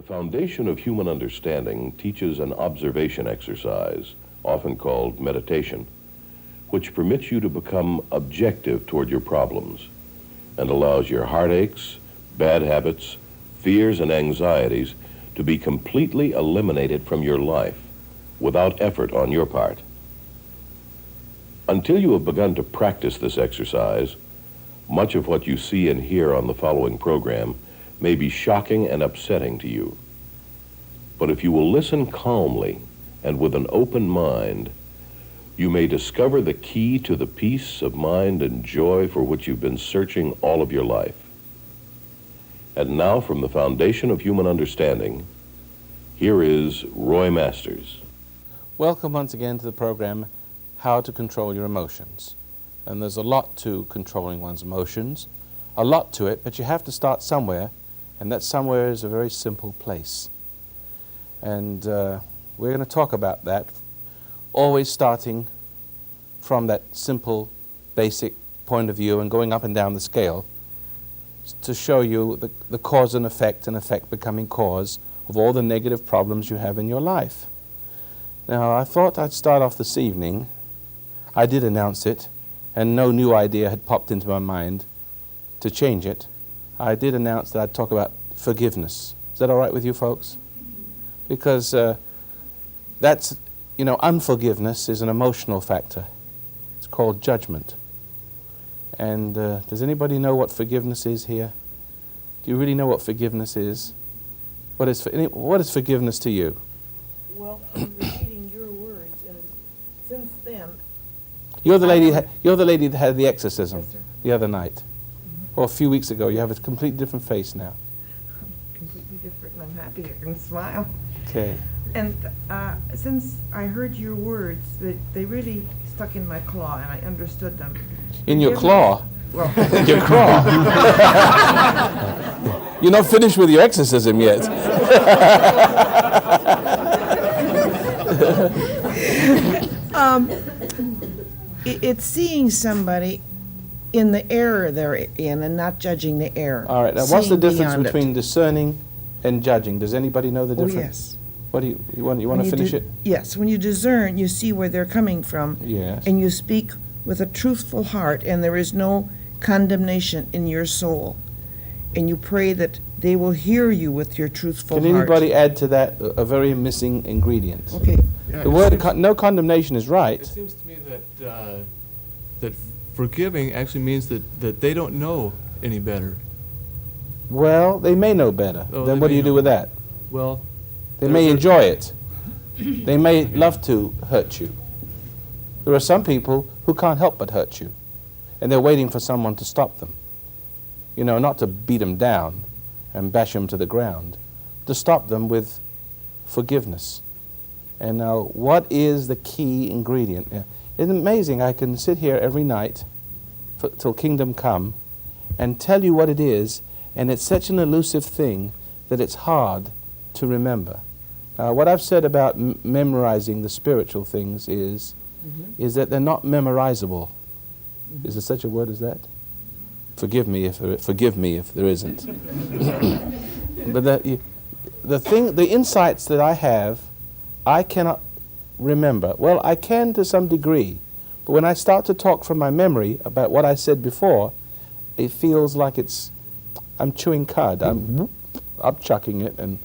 foundation of human understanding teaches an observation exercise, often called meditation, which permits you to become objective toward your problems and allows your heartaches, bad habits, fears, and anxieties to be completely eliminated from your life without effort on your part. Until you have begun to practice this exercise, much of what you see and hear on the following program may be shocking and upsetting to you. But if you will listen calmly and with an open mind, you may discover the key to the peace of mind and joy for which you've been searching all of your life. And now, from the foundation of human understanding, here is Roy Masters. Welcome once again to the program, How to Control Your Emotions. And there's a lot to controlling one's emotions, a lot to it, but you have to start somewhere, and that somewhere is a very simple place. And we're going to talk about that, always starting from that simple, basic point of view and going up and down the scale to show you the cause and effect becoming cause of all the negative problems you have in your life. Now, I thought I'd start off this evening. I did announce it, and no new idea had popped into my mind to change it. I did announce that I'd talk about forgiveness. Is that all right with you folks? Because that's, unforgiveness is an emotional factor. It's called judgment. And does anybody know what forgiveness is here? Do you really know what forgiveness is? What is forgiveness to you? Well, I'm repeating your words, and since then... You're the lady that had the exorcism Yes, sir. the other night. Or a few weeks ago. You have a completely different face now. Completely different, and I'm happy I can smile. Okay. And since I heard your words, they really stuck in my claw, and I understood them. In your Forgiveness- claw? Well, Your claw? You're not finished with your exorcism yet. it's seeing somebody in the error they're in and not judging the error. All right. Now, what's the Seeing difference beyond it. between discerning and judging? Does anybody know the Oh, difference? yes. What do you want When to you finish do- it? Yes, when you discern, you see where they're coming from. Yes. And you speak with a truthful heart, and there is no condemnation in your soul. And you pray that they will hear you with your truthful Can heart. anybody add to that a very missing ingredient? Okay. The word no condemnation is right. It seems to me that forgiving actually means that they don't know any better. Well, they may know better. Oh, Then they what do may you do know. with that? Well, They may enjoy it. They may love to hurt you. There are some people who can't help but hurt you, and they're waiting for someone to stop them. Not to beat them down and bash them to the ground, to stop them with forgiveness. And now, what is the key ingredient? It's amazing. I can sit here every night till kingdom come and tell you what it is, and it's such an elusive thing that it's hard to remember. What I've said about memorizing the spiritual things is that they're not memorizable. Is there such a word as that? Forgive me if there isn't. But the insights that I have, I cannot remember. Well, I can to some degree, but when I start to talk from my memory about what I said before, it feels like I'm chewing cud. I'm upchucking it and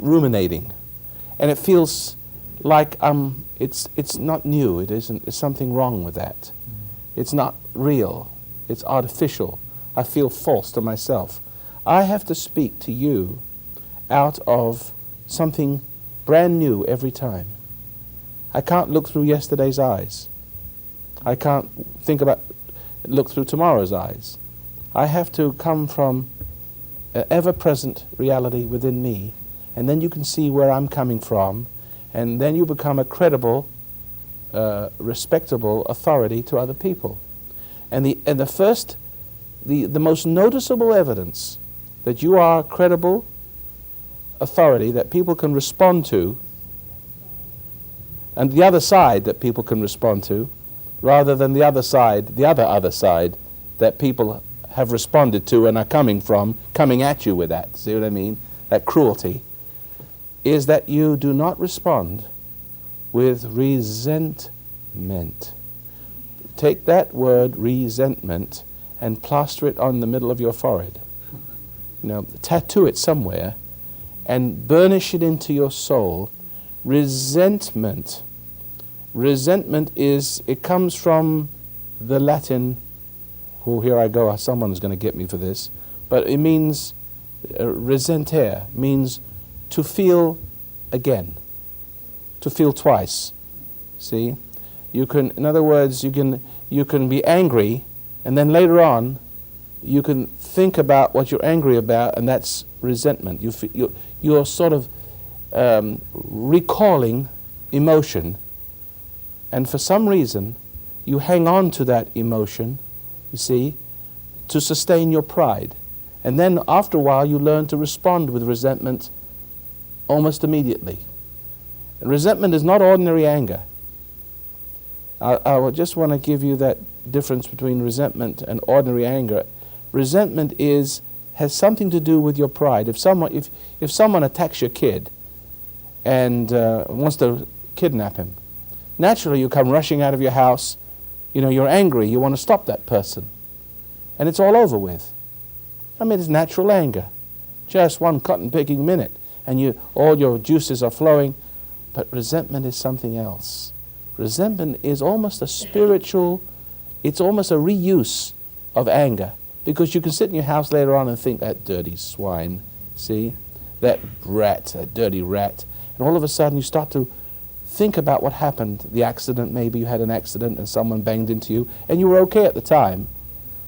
ruminating, and it feels like it's not new. It isn't. There's something wrong with that. It's not real. It's artificial. I feel false to myself. I have to speak to you out of something brand new every time. I can't look through yesterday's eyes. I can't look through tomorrow's eyes. I have to come from an ever-present reality within me, and then you can see where I'm coming from, and then you become a credible, respectable authority to other people. And the most noticeable evidence that you are a credible authority that people can respond to, and the other side that people can respond to, rather than the other side that people have responded to and are coming at you with that, see what I mean? That cruelty, is that you do not respond with resentment. Take that word, resentment, and plaster it on the middle of your forehead. Tattoo it somewhere and burnish it into your soul. Resentment. Resentment it comes from the Latin, here I go, someone's going to get me for this, but it means, resentare, means to feel again, to feel twice. See? In other words, you can be angry, and then later on, you can think about what you're angry about, and that's resentment. You're sort of recalling emotion, and for some reason, you hang on to that emotion, you see, to sustain your pride. And then after a while, you learn to respond with resentment almost immediately. And resentment is not ordinary anger. I would just want to give you that difference between resentment and ordinary anger. Resentment has something to do with your pride. If someone attacks your kid and wants to kidnap him, naturally you come rushing out of your house. You're angry. You want to stop that person, and it's all over with. I mean, it's natural anger. Just one cotton-picking minute, and all your juices are flowing. But resentment is something else. Resentment is almost a spiritual, it's almost a reuse of anger. Because you can sit in your house later on and think, that dirty swine, see? That dirty rat. And all of a sudden you start to think about what happened. The accident, maybe you had an accident and someone banged into you, and you were okay at the time.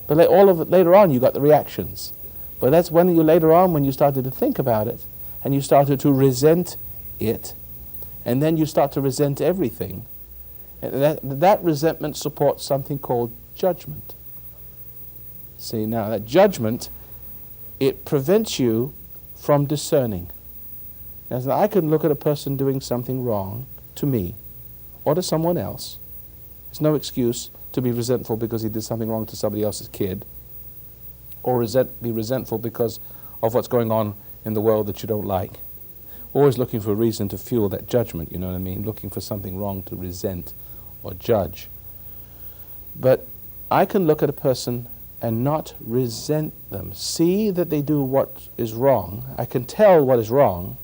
But later on you got the reactions. But that's when you started to think about it, and you started to resent it, and then you start to resent everything. And that resentment supports something called judgment. See, now that judgment, it prevents you from discerning. As I can look at a person doing something wrong to me or to someone else. There's no excuse to be resentful because he did something wrong to somebody else's kid, or be resentful because of what's going on in the world that you don't like. Always looking for a reason to fuel that judgment, you know what I mean? Looking for something wrong to resent or judge. But I can look at a person and not resent them. See that they do what is wrong. I can tell what is wrong,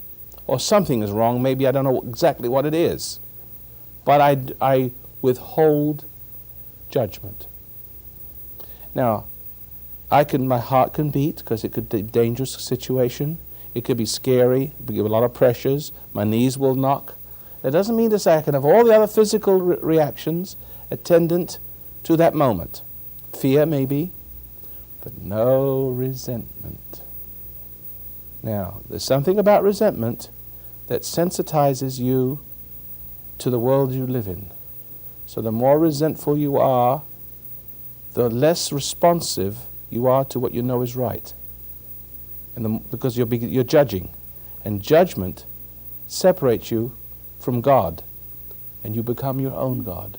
or something is wrong. Maybe I don't know exactly what it is. But I withhold judgment. Now, my heart can beat because it could be a dangerous situation. It could be scary. It could give a lot of pressures. My knees will knock. That doesn't mean to say I can have all the other physical reactions attendant to that moment. Fear, maybe, but no resentment. Now, there's something about resentment that sensitizes you to the world you live in. So the more resentful you are, the less responsive you are to what you know is right. Because you're judging. And judgment separates you from God, and you become your own God.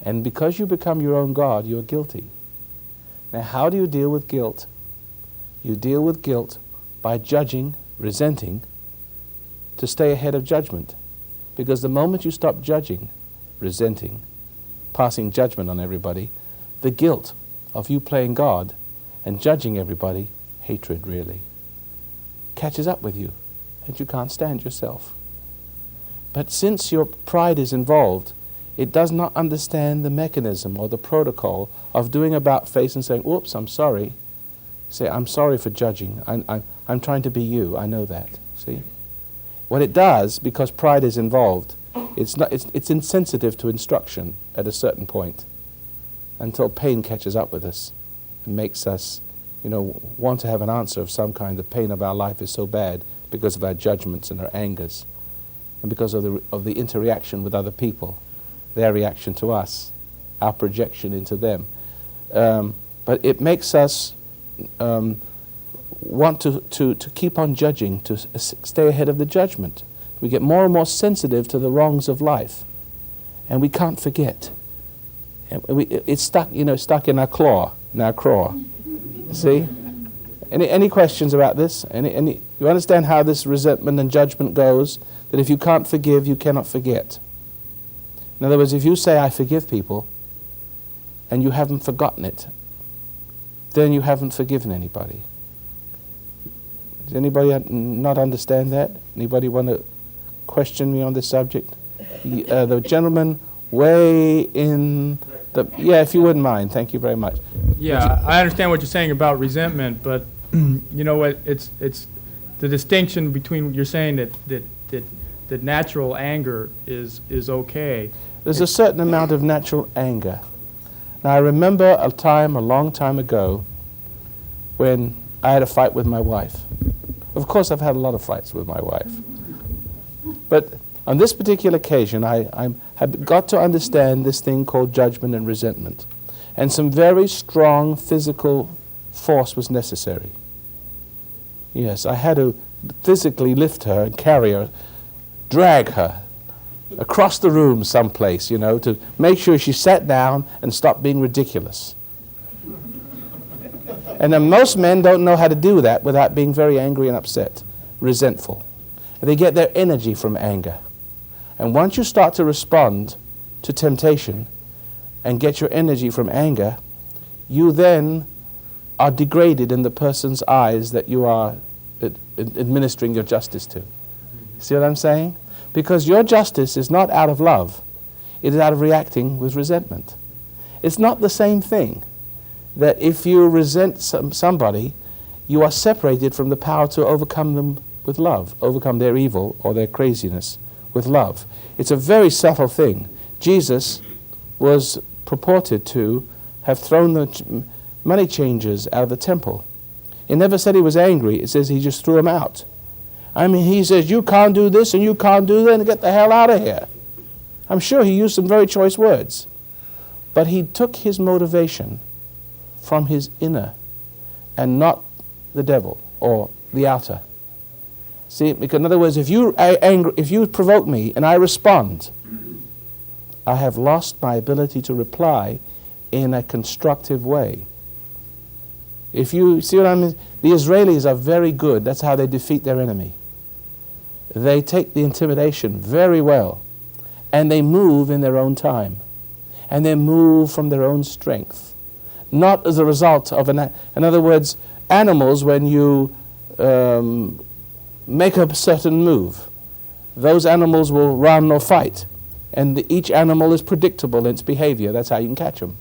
And because you become your own God, you're guilty. Now, how do you deal with guilt? You deal with guilt by judging, resenting, to stay ahead of judgment. Because the moment you stop judging, resenting, passing judgment on everybody, the guilt of you playing God and judging everybody, hatred really, catches up with you, and you can't stand yourself. But since your pride is involved, it does not understand the mechanism or the protocol of doing about face and saying, oops, I'm sorry. Say, I'm sorry for judging. I'm trying to be you. I know that. See? What it does, because pride is involved, it's insensitive to instruction at a certain point until pain catches up with us and makes us, want to have an answer of some kind. The pain of our life is so bad because of our judgments and our angers, and because of the interaction with other people, their reaction to us, our projection into them. But it makes us want to keep on judging, to stay ahead of the judgment. We get more and more sensitive to the wrongs of life, and we can't forget. And it's stuck in our craw, See? Any questions about this? You understand how this resentment and judgment goes? That if you can't forgive, you cannot forget. In other words, if you say, I forgive people, and you haven't forgotten it, then you haven't forgiven anybody. Does anybody not understand that? Anybody want to question me on this subject? The gentleman way in the... Yeah, if you wouldn't mind. Thank you very much. Yeah, I understand what you're saying about resentment, but you know what? It's the distinction between you're saying that natural anger is okay. There's a certain amount of natural anger. Now, I remember a time, a long time ago, when I had a fight with my wife. Of course, I've had a lot of fights with my wife. But on this particular occasion, I have got to understand this thing called judgment and resentment. And some very strong physical force was necessary. Yes, I had to physically lift her and carry her, drag her across the room someplace, you know, to make sure she sat down and stopped being ridiculous. And then most men don't know how to do that without being very angry and upset, resentful. They get their energy from anger. And once you start to respond to temptation and get your energy from anger, you then are degraded in the person's eyes that you are administering your justice to. See what I'm saying? Because your justice is not out of love. It is out of reacting with resentment. It's not the same thing that if you resent somebody, you are separated from the power to overcome them with love, overcome their evil or their craziness with love. It's a very subtle thing. Jesus was purported to have thrown the money changers out of the temple. It never said he was angry. It says he just threw them out. I mean, he says, you can't do this and you can't do that, and get the hell out of here. I'm sure he used some very choice words. But he took his motivation from his inner and not the devil or the outer. See, because in other words, if you provoke me and I respond, I have lost my ability to reply in a constructive way. If you see what I mean, the Israelis are very good. That's how they defeat their enemy. They take the intimidation very well, and they move in their own time, and they move from their own strength, not as a result of in other words, animals, when you make a certain move, those animals will run or fight, and each animal is predictable in its behavior. That's how you can catch them.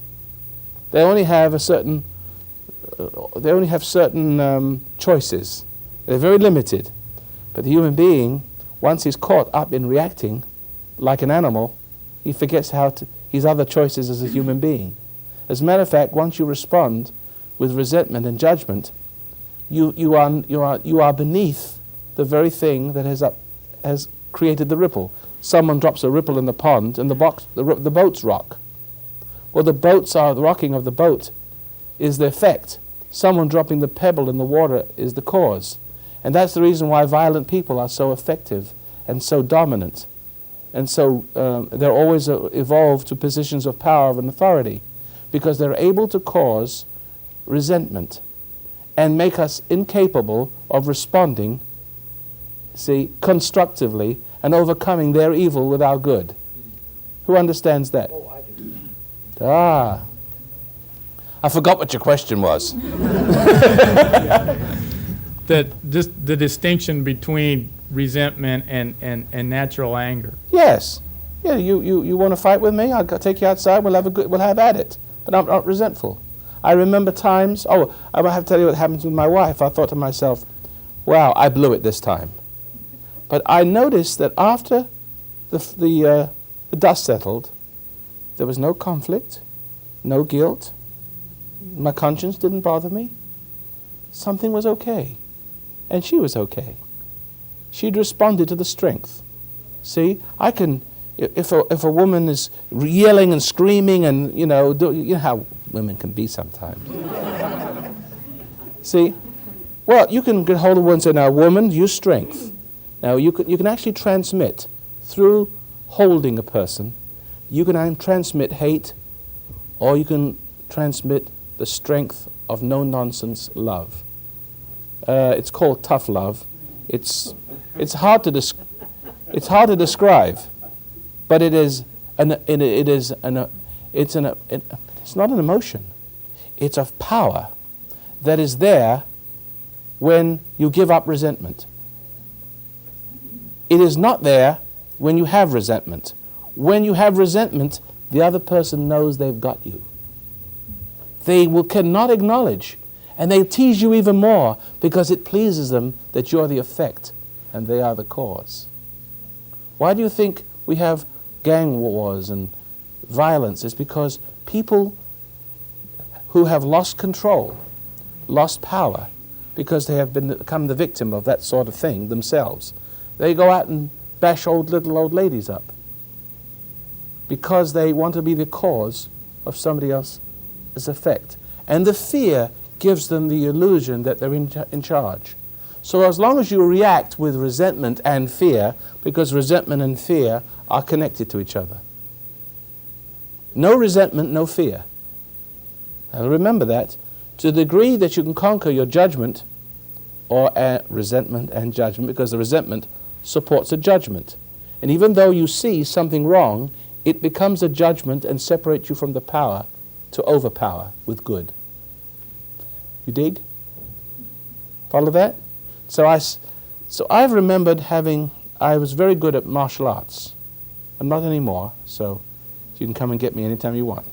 They only have certain choices. They're very limited. But the human being, once he's caught up in reacting like an animal, he forgets his other choices as a human being. As a matter of fact, once you respond with resentment and judgment, you are beneath the very thing that has created the ripple. Someone drops a ripple in the pond, and the boats rock. Well, the rocking of the boat is the effect. Someone dropping the pebble in the water is the cause. And that's the reason why violent people are so effective and so dominant. And so they're always evolved to positions of power and authority, because they're able to cause resentment and make us incapable of responding, constructively and overcoming their evil with our good. Who understands that? Oh, I do. I forgot what your question was. That just the distinction between resentment and natural anger. Yes. Yeah, you want to fight with me? I'll take you outside. We'll have at it. But I'm not resentful. I remember times. I might have to tell you what happens with my wife. I thought to myself, "Wow, I blew it this time." But I noticed that after the dust settled, there was no conflict, no guilt. My conscience didn't bother me. Something was okay. And she was okay. She'd responded to the strength. See, I can, if a woman is yelling and screaming and, you know how women can be sometimes. See, well, you can get hold of one and say, now, woman, use strength. Now, you can actually transmit, through holding a person, you can transmit hate, or you can transmit the strength of no-nonsense love. It's called tough love. It's hard to describe, but it's not an emotion. It's a power that is there when you give up resentment. It is not there when you have resentment. When you have resentment, the other person knows they've got you. They cannot acknowledge, and they tease you even more because it pleases them that you're the effect and they are the cause. Why do you think we have gang wars and violence? It's because people who have lost control, lost power, because they have become the victim of that sort of thing themselves. They go out and bash little old ladies up because they want to be the cause of somebody else's effect. And the fear gives them the illusion that they're in charge. So as long as you react with resentment and fear, because resentment and fear are connected to each other. No resentment, no fear. And remember that. To the degree that you can conquer your judgment or resentment and judgment, because the resentment supports a judgment. And even though you see something wrong, it becomes a judgment and separates you from the power to overpower with good. You dig? Follow that? So I've remembered I was very good at martial arts. I'm not anymore, so you can come and get me anytime you want.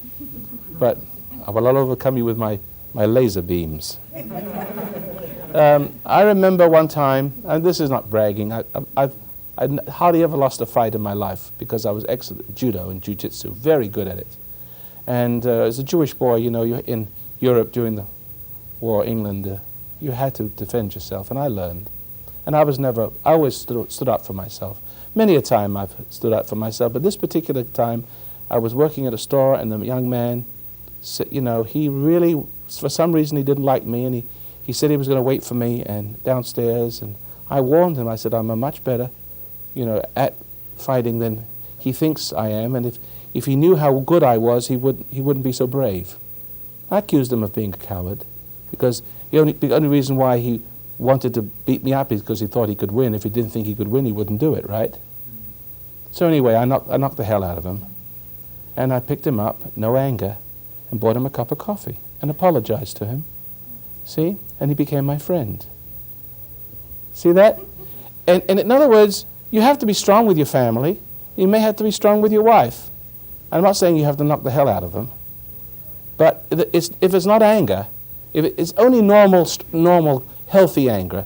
But I'll overcome you with my laser beams. I remember one time, and this is not bragging, I hardly ever lost a fight in my life because I was excellent at judo and jiu-jitsu, very good at it. And as a Jewish boy, you're in Europe during the war, England, you had to defend yourself, and I learned. And I always stood up for myself. Many a time I've stood up for myself, but this particular time I was working at a store, and the young man said, he really, for some reason he didn't like me, and he said he was going to wait for me and downstairs, and I warned him. I said, I'm a much better, at fighting than he thinks I am, and if he knew how good I was, he wouldn't be so brave. I accused him of being a coward, because the only reason why he wanted to beat me up is because he thought he could win. If he didn't think he could win, he wouldn't do it, right? So anyway, I knocked the hell out of him, and I picked him up, no anger, and bought him a cup of coffee and apologized to him. See? And he became my friend. See that? And in other words, you have to be strong with your family. You may have to be strong with your wife. I'm not saying you have to knock the hell out of them. But if it's not anger, if it's only normal, healthy anger,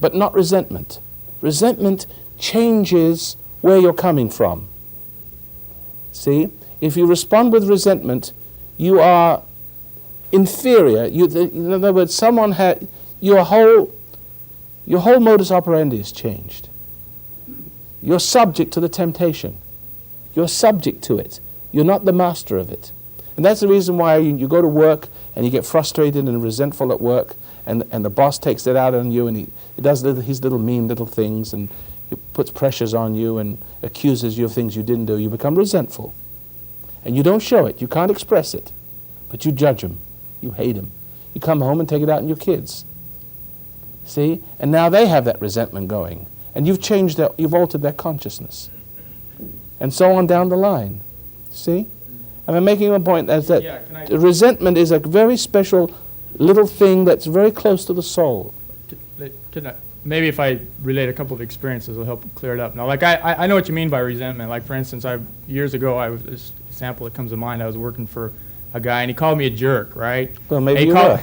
but not resentment. Resentment changes where you're coming from. See? If you respond with resentment, you are inferior. In other words, your whole modus operandi is changed. You're subject to the temptation. You're subject to it. You're not the master of it. And that's the reason why you go to work and you get frustrated and resentful at work, and the boss takes it out on you, and he does his little mean little things, and he puts pressures on you and accuses you of things you didn't do. You become resentful. And you don't show it. You can't express it. But you judge him. You hate him. You come home and take it out on your kids. See? And now they have that resentment going. And you've altered their consciousness. And so on down the line. See? And I'm making a point that resentment is a very special little thing that's very close to the soul. Maybe if I relate a couple of experiences, it'll help clear it up. Now, like I know what you mean by resentment. Like, for instance, years ago, this example that comes to mind, I was working for a guy, and he called me a jerk, right? Well, maybe you were.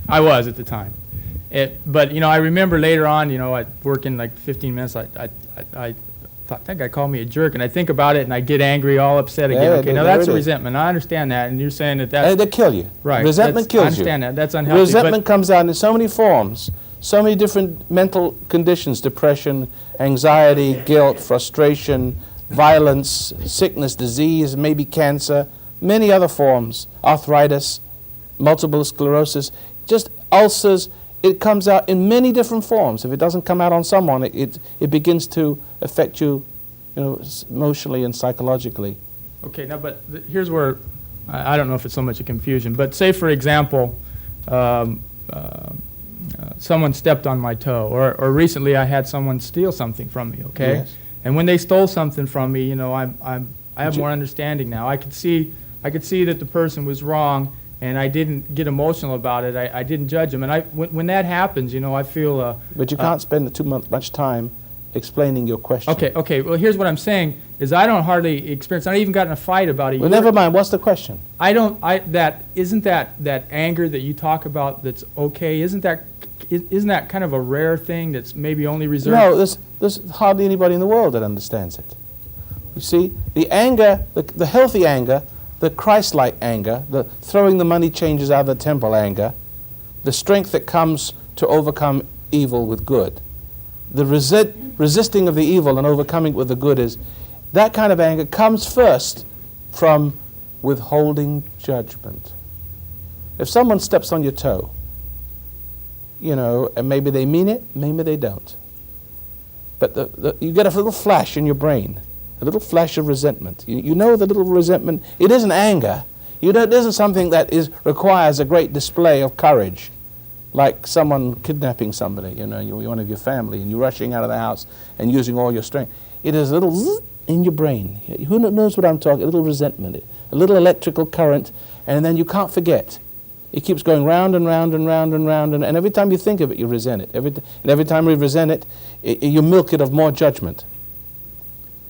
I was at the time. But, I remember later on, I work in like 15 minutes, I thought, that guy called me a jerk, and I think about it, and I get angry, all upset again. Okay, now that's a resentment. I understand that, and you're saying that they kill you. Right. Resentment kills you. I understand that. That's unhealthy. Resentment comes out in so many forms, so many different mental conditions: depression, anxiety, guilt, frustration, violence, sickness, disease, maybe cancer, many other forms, arthritis, multiple sclerosis, just ulcers. It comes out in many different forms. If it doesn't come out on someone, it begins to affect you, emotionally and psychologically. Okay, now, but here's where I don't know if it's so much a confusion, but say, for example, someone stepped on my toe, or recently I had someone steal something from me, okay? Yes. And when they stole something from me, you know, I have you- more understanding now. I could see that the person was wrong, and I didn't get emotional about it. I didn't judge them. And when that happens, you know, I feel... But you can't spend too much time explaining your question. Okay. Well, here's what I'm saying, is I don't hardly experience... I even got in a fight about it. Well, never mind. What's the question? Isn't that anger that you talk about that's okay? Isn't that kind of a rare thing that's maybe only reserved? No, there's hardly anybody in the world that understands it. You see, the anger, the healthy anger, the Christ-like anger, the throwing the money changes out of the temple anger, the strength that comes to overcome evil with good, the resisting of the evil and overcoming with the good, is that kind of anger comes first from withholding judgment. If someone steps on your toe, you know, and maybe they mean it, maybe they don't, but you get a little flash in your brain, a little flash of resentment. You know the little resentment, it isn't anger. It isn't something that requires a great display of courage, like someone kidnapping somebody, you know, you're one of your family, and you're rushing out of the house and using all your strength. It is a little zzz in your brain. Who knows what I'm talking? A little resentment, a little electrical current, and then you can't forget. It keeps going round and round and round and round, and every time you think of it, you resent it. Every time you resent it, you milk it of more judgment.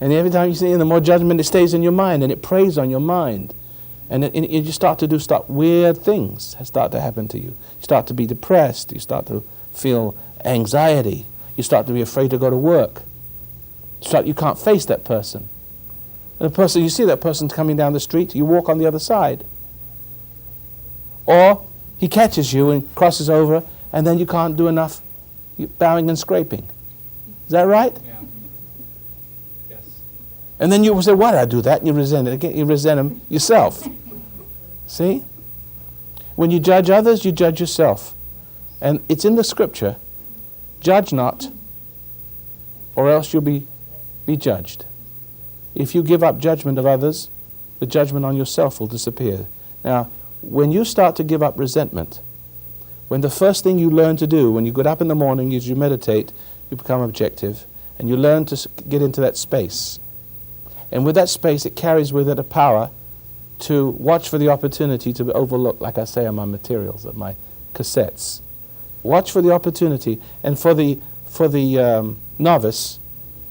And every time you see it, the more judgment, it stays in your mind, and it preys on your mind. And you start weird things start to happen to you. You start to be depressed. You start to feel anxiety. You start to be afraid to go to work. You can't face that person. And you see that person coming down the street, you walk on the other side. Or he catches you and crosses over, and then you can't do enough bowing and scraping. Is that right? Yeah. Yes. And then you will say, why did I do that? And you resent it again. You resent him yourself. See? When you judge others, you judge yourself. And it's in the scripture, judge not, or else you'll be judged. If you give up judgment of others, the judgment on yourself will disappear. Now, when you start to give up resentment, when the first thing you learn to do when you get up in the morning is you meditate, you become objective, and you learn to get into that space. And with that space, it carries with it a power to watch for the opportunity to overlook, like I say on my materials, on my cassettes. Watch for the opportunity. And for the novice,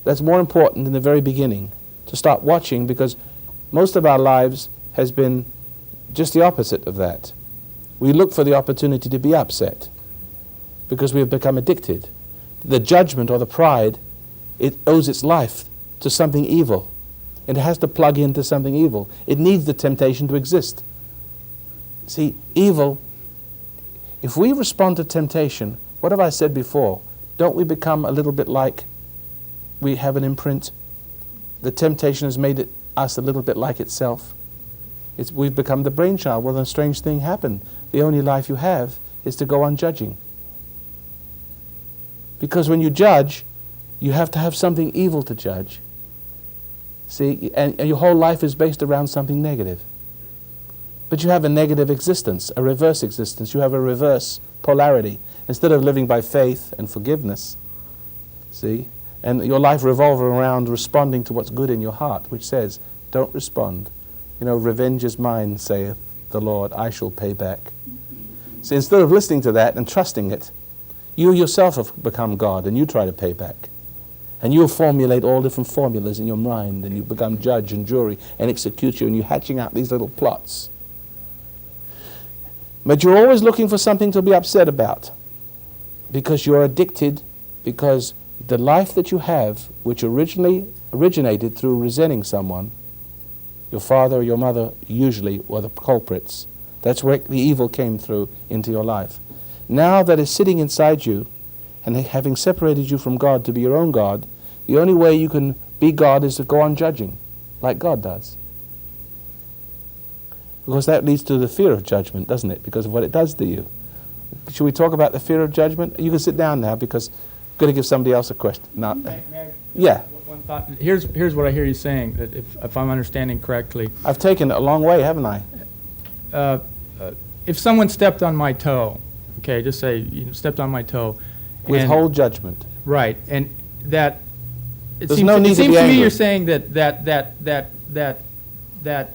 that's more important in the very beginning, to start watching, because most of our lives has been just the opposite of that. We look for the opportunity to be upset because we have become addicted. The judgment or the pride, it owes its life to something evil. And it has to plug into something evil. It needs the temptation to exist. See, evil, if we respond to temptation, what have I said before? Don't we become a little bit like we have an imprint? The temptation has made us a little bit like itself. We've become the brainchild. Well, then a strange thing happened. The only life you have is to go on judging. Because when you judge, you have to have something evil to judge. See, and your whole life is based around something negative. But you have a negative existence, a reverse existence. You have a reverse polarity. Instead of living by faith and forgiveness, see, and your life revolves around responding to what's good in your heart, which says, don't respond. You know, revenge is mine, saith the Lord, I shall pay back. See, instead of listening to that and trusting it, you yourself have become God and you try to pay back. And you'll formulate all different formulas in your mind, and you become judge and jury and executioner, and you're hatching out these little plots. But you're always looking for something to be upset about, because you're addicted, because the life that you have, which originally originated through resenting someone, your father or your mother usually were the culprits. That's where the evil came through into your life. Now that is sitting inside you, and having separated you from God to be your own God, the only way you can be God is to go on judging, like God does. Because that leads to the fear of judgment, doesn't it? Because of what it does to you. Should we talk about the fear of judgment? You can sit down now, because I'm going to give somebody else a question. Now, yeah. One thought. Here's what I hear you saying, that if I'm understanding correctly. I've taken it a long way, haven't I? if someone stepped on my toe, okay, just say, stepped on my toe. and- Withhold judgment. Right, and that, it There's seems, no need it to seems be to me angry. you're saying that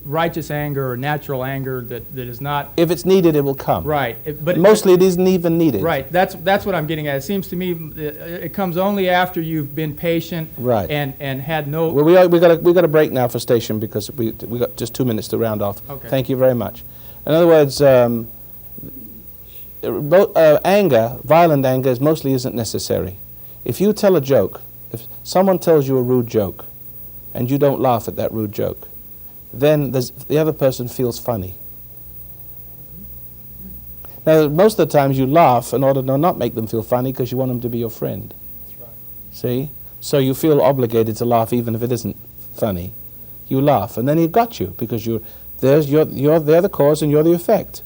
righteous anger or natural anger that is not, If it's needed, it will come. right, but. Mostly it isn't even needed. Right, that's what I'm getting at. It seems to me it comes only after you've been patient. Right. And had no. Well, we got a break now for station because we got just 2 minutes to round off. Okay. Thank you very much. In other words, anger, violent anger, mostly isn't necessary. If you tell a joke, if someone tells you a rude joke, and you don't laugh at that rude joke, then the other person feels funny. Now, most of the times you laugh in order to not make them feel funny because you want them to be your friend. That's right. See? So you feel obligated to laugh even if it isn't funny. You laugh, and then he got you because they're the cause and you're the effect.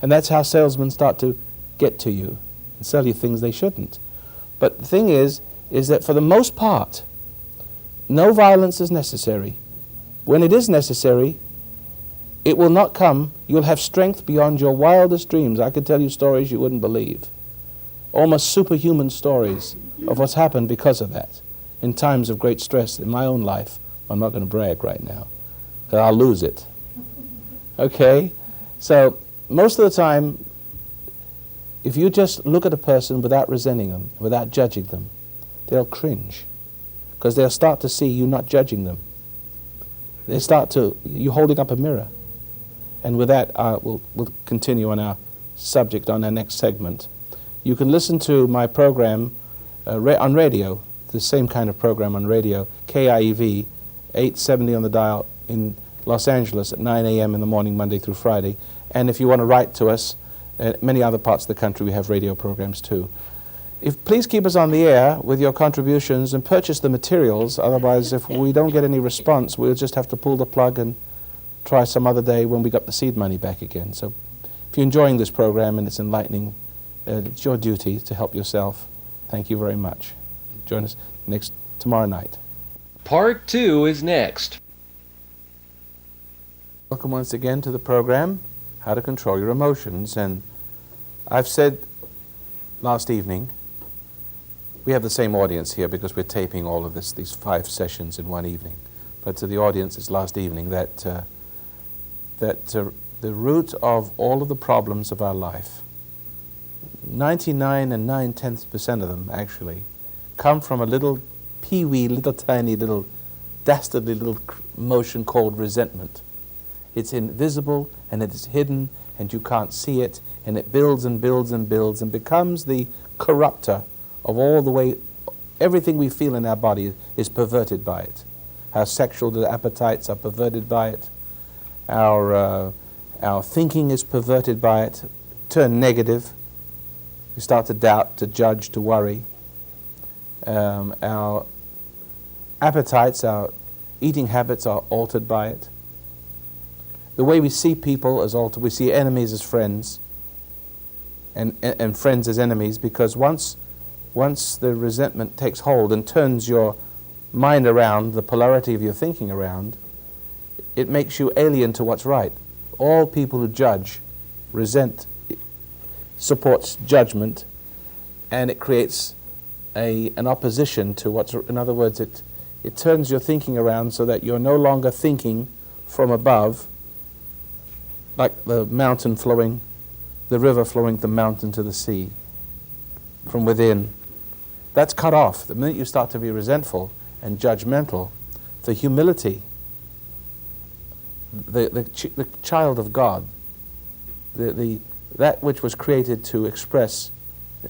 And that's how salesmen start to get to you and sell you things they shouldn't. But the thing is that for the most part, no violence is necessary. When it is necessary, it will not come. You'll have strength beyond your wildest dreams. I could tell you stories you wouldn't believe. Almost superhuman stories of what's happened because of that in times of great stress in my own life. I'm not going to brag right now because I'll lose it. Okay? So most of the time, if you just look at a person without resenting them, without judging them, they'll cringe because they'll start to see you not judging them. You're holding up a mirror. And with that, we'll continue on our subject on our next segment. You can listen to my program on radio, the same kind of program on radio, KIEV, 870 on the dial in Los Angeles at 9 a.m. in the morning, Monday through Friday. And if you want to write to us, many other parts of the country we have radio programs too. Please keep us on the air with your contributions and purchase the materials. Otherwise, if we don't get any response, we'll just have to pull the plug and try some other day when we got the seed money back again. So if you're enjoying this program and it's enlightening, it's your duty to help yourself. Thank you very much. Join us tomorrow night. Part 2 is next. Welcome once again to the program, How to Control Your Emotions. And I've said last evening, we have the same audience here because we're taping all of these 5 sessions in one evening. But to the audience, it's last evening that the root of all of the problems of our life, 99 and 9/10% of them actually, come from a little pee-wee, little tiny, little dastardly little emotion called resentment. It's invisible and it is hidden and you can't see it, and it builds and builds and builds and becomes the corrupter of all the way everything we feel in our body is perverted by it. Our sexual appetites are perverted by it. Our thinking is perverted by it, turn negative. We start to doubt, to judge, to worry. Our appetites, our eating habits are altered by it. The way we see people is altered. We see enemies as friends and friends as enemies, because once the resentment takes hold and turns your mind around, the polarity of your thinking around, it makes you alien to what's right. All people who judge, resent, supports judgment, and it creates an opposition to what's, in other words, it turns your thinking around so that you're no longer thinking from above, like the mountain flowing, the river flowing the mountain to the sea, from within. That's cut off. The minute you start to be resentful and judgmental, the humility, the child of God, that which was created to express,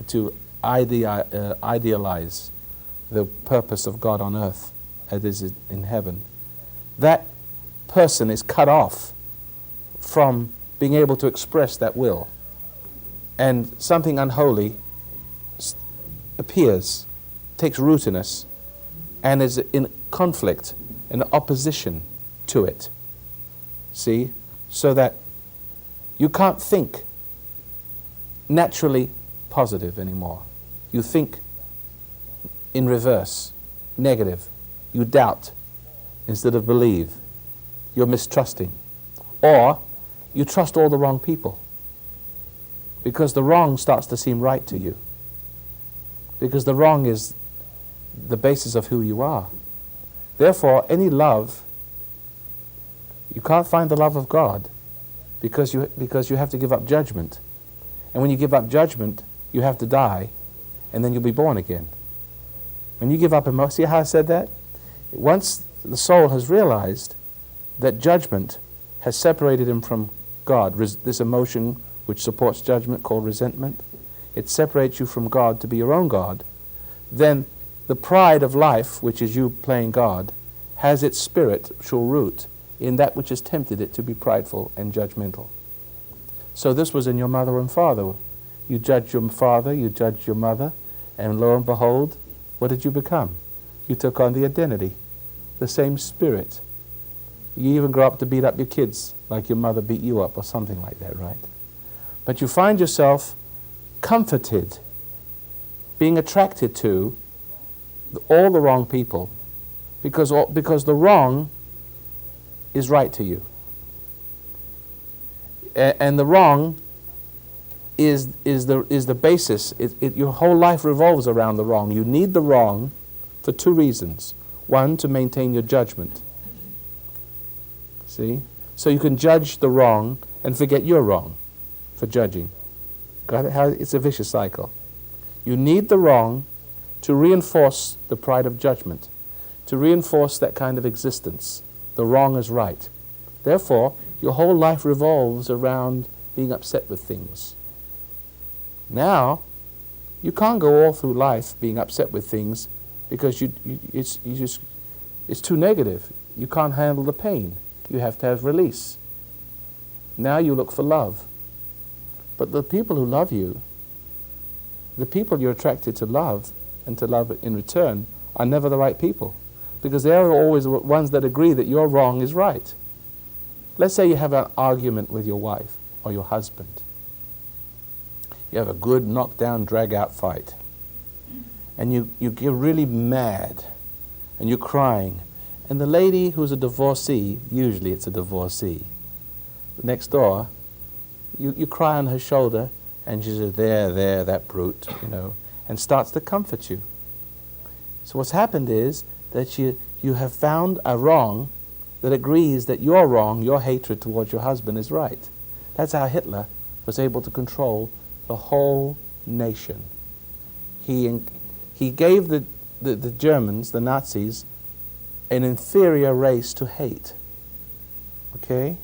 to idealize the purpose of God on earth as is in heaven, that person is cut off from being able to express that will. And something unholy appears, takes root in us, and is in conflict, in opposition to it. See? So that you can't think naturally positive anymore. You think in reverse, negative. You doubt instead of believe. You're mistrusting. Or, you trust all the wrong people. Because the wrong starts to seem right to you. Because the wrong is the basis of who you are. Therefore, any love, you can't find the love of God because you have to give up judgment. And when you give up judgment, you have to die, and then you'll be born again. When you give up emotion, see how I said that? Once the soul has realized that judgment has separated him from God, this emotion which supports judgment called resentment, it separates you from God to be your own God, then the pride of life, which is you playing God, has its spiritual root in that which has tempted it to be prideful and judgmental. So this was in your mother and father. You judged your father, you judged your mother, and lo and behold, what did you become? You took on the identity, the same spirit. You even grow up to beat up your kids like your mother beat you up or something like that, right? But you find yourself comforted, being attracted to all the wrong people because the wrong is right to you. And the wrong is the basis. Your whole life revolves around the wrong. You need the wrong for two reasons. One, to maintain your judgment. See? So you can judge the wrong and forget you're wrong for judging. Got it? How it's a vicious cycle. You need the wrong to reinforce the pride of judgment, to reinforce that kind of existence. The wrong is right. Therefore, your whole life revolves around being upset with things. Now, you can't go all through life being upset with things because it's too negative. You can't handle the pain. You have to have release. Now you look for love. But the people who love you, the people you're attracted to love and to love in return, are never the right people. Because they are always the ones that agree that your wrong is right. Let's say you have an argument with your wife or your husband. You have a good knockdown, drag-out fight. And you get really mad and you're crying. And the lady who's a divorcee, usually it's a divorcee, next door, you cry on her shoulder and she says, there, that brute, and starts to comfort you. So what's happened is that you have found a wrong that agrees that you're wrong, your hatred towards your husband is right. That's how Hitler was able to control the whole nation. He gave the Germans, the Nazis, an inferior race to hate. Okay?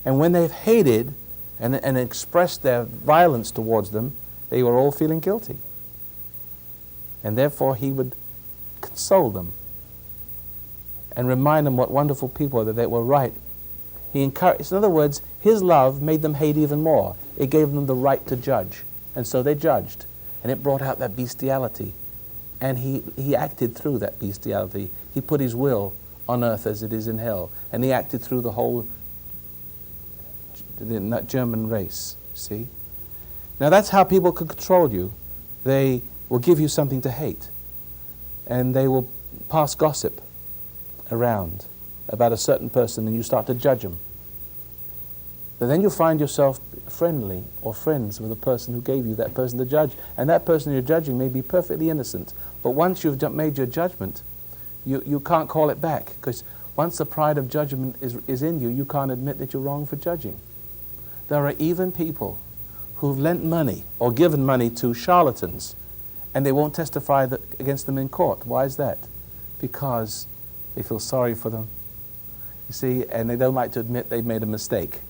And when they've hated and expressed their violence towards them, they were all feeling guilty. And therefore he would console them and remind them what wonderful people that they were right. He encouraged, in other words, his love made them hate even more. It gave them the right to judge. And so they judged. And it brought out that bestiality. And he acted through that bestiality. He put his will on earth as it is in hell. And he acted through the whole German race, see? Now that's how people can control you. They will give you something to hate. And they will pass gossip around about a certain person and you start to judge them. But then you find yourself friendly or friends with a person who gave you that person to judge. And that person you're judging may be perfectly innocent. But once you've made your judgment, you can't call it back. Because once the pride of judgment is in you, you can't admit that you're wrong for judging. There are even people who've lent money or given money to charlatans and they won't testify against them in court. Why is that? Because they feel sorry for them, you see, and they don't like to admit they've made a mistake.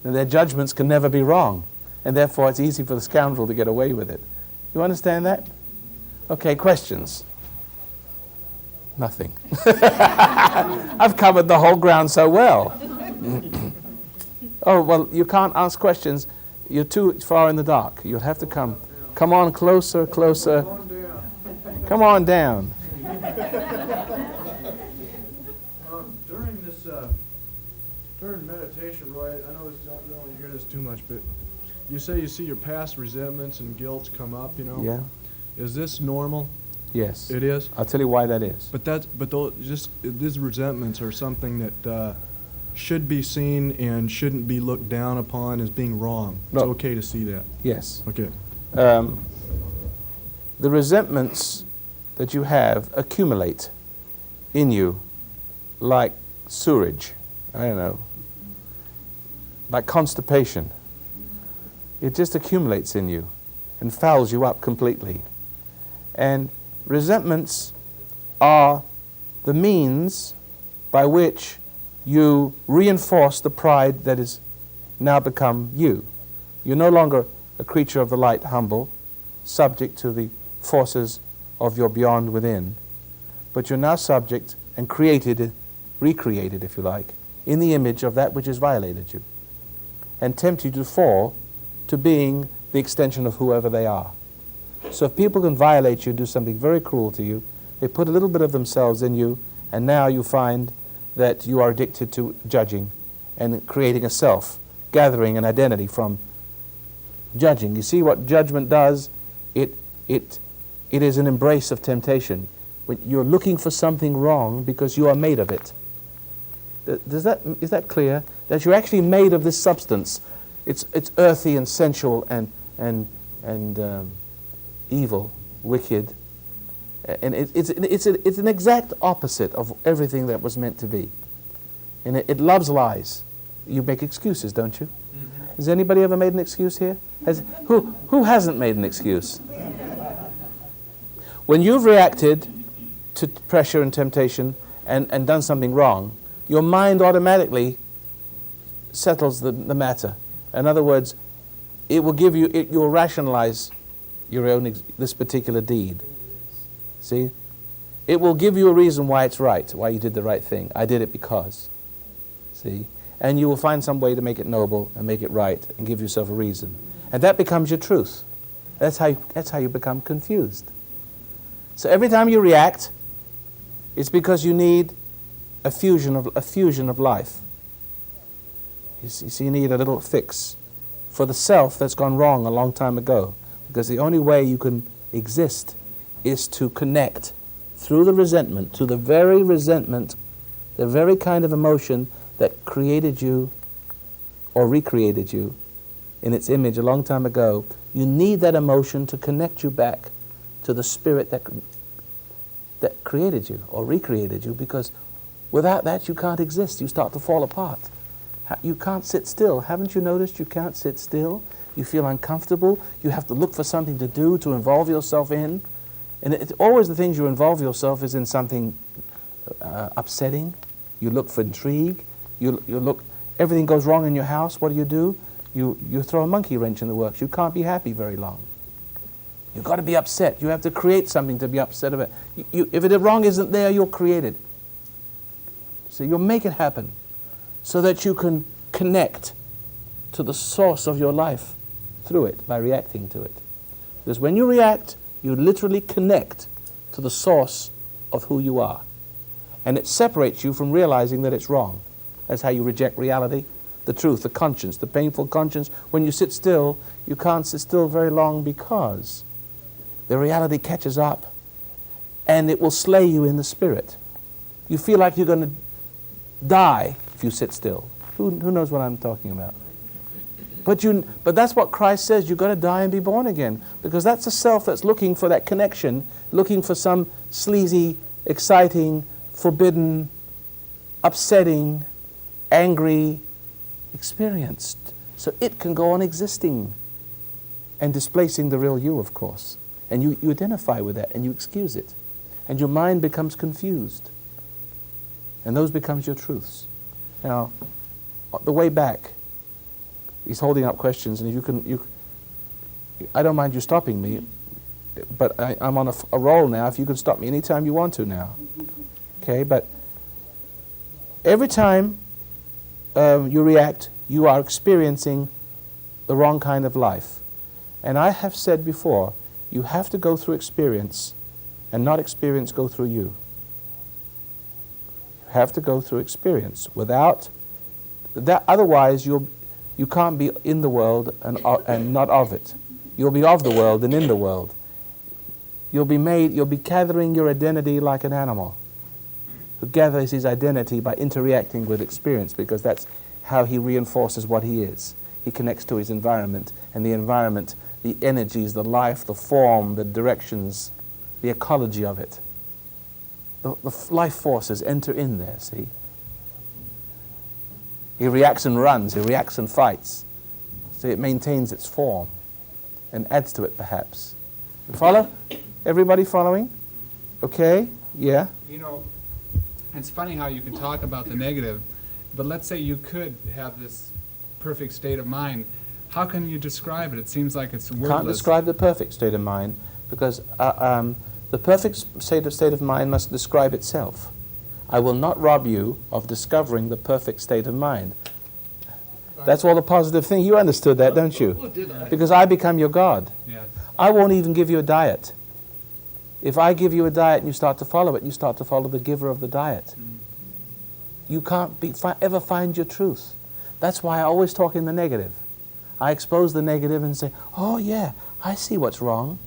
And their judgments can never be wrong, and therefore it's easy for the scoundrel to get away with it. You understand that? Okay, questions? Nothing. I've covered the whole ground so well. Oh, well, you can't ask questions. You're too far in the dark. You'll have to come. Come on closer, closer. Come on down. During meditation, Roy, I know you don't want to hear this too much, but you say you see your past resentments and guilt come up, Yeah. Is this normal? Yes. It is? I'll tell you why that is. But these resentments are something that should be seen and shouldn't be looked down upon as being wrong. It's No. okay to see that. Yes. Okay. The resentments that you have accumulate in you like sewerage, I don't know, like constipation. It just accumulates in you and fouls you up completely. And resentments are the means by which you reinforce the pride that is now become you. You're no longer a creature of the light, humble, subject to the forces of your beyond within, but you're now subject and created, recreated, if you like, in the image of that which has violated you and tempt you to fall to being the extension of whoever they are. So if people can violate you, do something very cruel to you, they put a little bit of themselves in you, and now you find that you are addicted to judging and creating a self, gathering an identity from judging. You see what judgment does? It is an embrace of temptation. When you're looking for something wrong because you are made of it. Is that clear? That you're actually made of this substance. It's earthy and sensual and evil, wicked, and it's an exact opposite of everything that was meant to be. And it loves lies. You make excuses, don't you? Mm-hmm. Has anybody ever made an excuse here? Who hasn't made an excuse? When you've reacted to pressure and temptation and done something wrong, your mind automatically settles the matter. In other words, it will give you, you'll rationalize your own, this particular deed. See? It will give you a reason why it's right, why you did the right thing. I did it because. See? And you will find some way to make it noble and make it right and give yourself a reason. And that becomes your truth. That's how you become confused. So every time you react, it's because you need a fusion of life. You see, you need a little fix for the self that's gone wrong a long time ago. Because the only way you can exist is to connect through the resentment to the very resentment, the very kind of emotion that created you or recreated you in its image a long time ago. You need that emotion to connect you back to the spirit that created you or recreated you, because without that you can't exist. You start to fall apart. You can't sit still. Haven't you noticed you can't sit still? You feel uncomfortable. You have to look for something to do, to involve yourself in. And it's always the things you involve yourself is in something upsetting. You look for intrigue. You look, everything goes wrong in your house. What do? You throw a monkey wrench in the works. You can't be happy very long. You've got to be upset. You have to create something to be upset about. If the wrong isn't there, you'll create it. So you'll make it happen so that you can connect to the source of your life through it by reacting to it. Because when you react, you literally connect to the source of who you are. And it separates you from realizing that it's wrong. That's how you reject reality, the truth, the conscience, the painful conscience. When you sit still, you can't sit still very long because the reality catches up and it will slay you in the spirit. You feel like you're going to die if you sit still. Who knows what I'm talking about? But that's what Christ says. You've got to die and be born again, because that's the self that's looking for that connection, looking for some sleazy, exciting, forbidden, upsetting, angry experience. So it can go on existing and displacing the real you, of course. And you identify with that and you excuse it. And your mind becomes confused. And those becomes your truths. Now, the way back, he's holding up questions, and I don't mind you stopping me, but I'm on a roll now. If you can stop me anytime you want to now. Okay, but every time you react, you are experiencing the wrong kind of life. And I have said before, you have to go through experience and not experience go through you. You have to go through experience. Without that, otherwise you can't be in the world and not of it. You'll be of the world and in the world. You'll be gathering your identity like an animal who gathers his identity by interacting with experience, because that's how he reinforces what he is. He connects to his environment, and the environment, the energies, the life, the form, the directions, the ecology of it. The life forces enter in there, see? He reacts and runs, he reacts and fights. So it maintains its form and adds to it, perhaps. You follow? Everybody following? Okay? Yeah? You know, it's funny how you can talk about the negative, but let's say you could have this perfect state of mind. How can you describe it? It seems like it's wordless. Can't describe the perfect state of mind, because the perfect state of mind must describe itself. I will not rob you of discovering the perfect state of mind. That's all the positive thing. You understood that, don't you? Because I become your God. Yes. I won't even give you a diet. If I give you a diet and you start to follow it, you start to follow the giver of the diet. You can't ever find your truth. That's why I always talk in the negative. I expose the negative and say, oh yeah, I see what's wrong.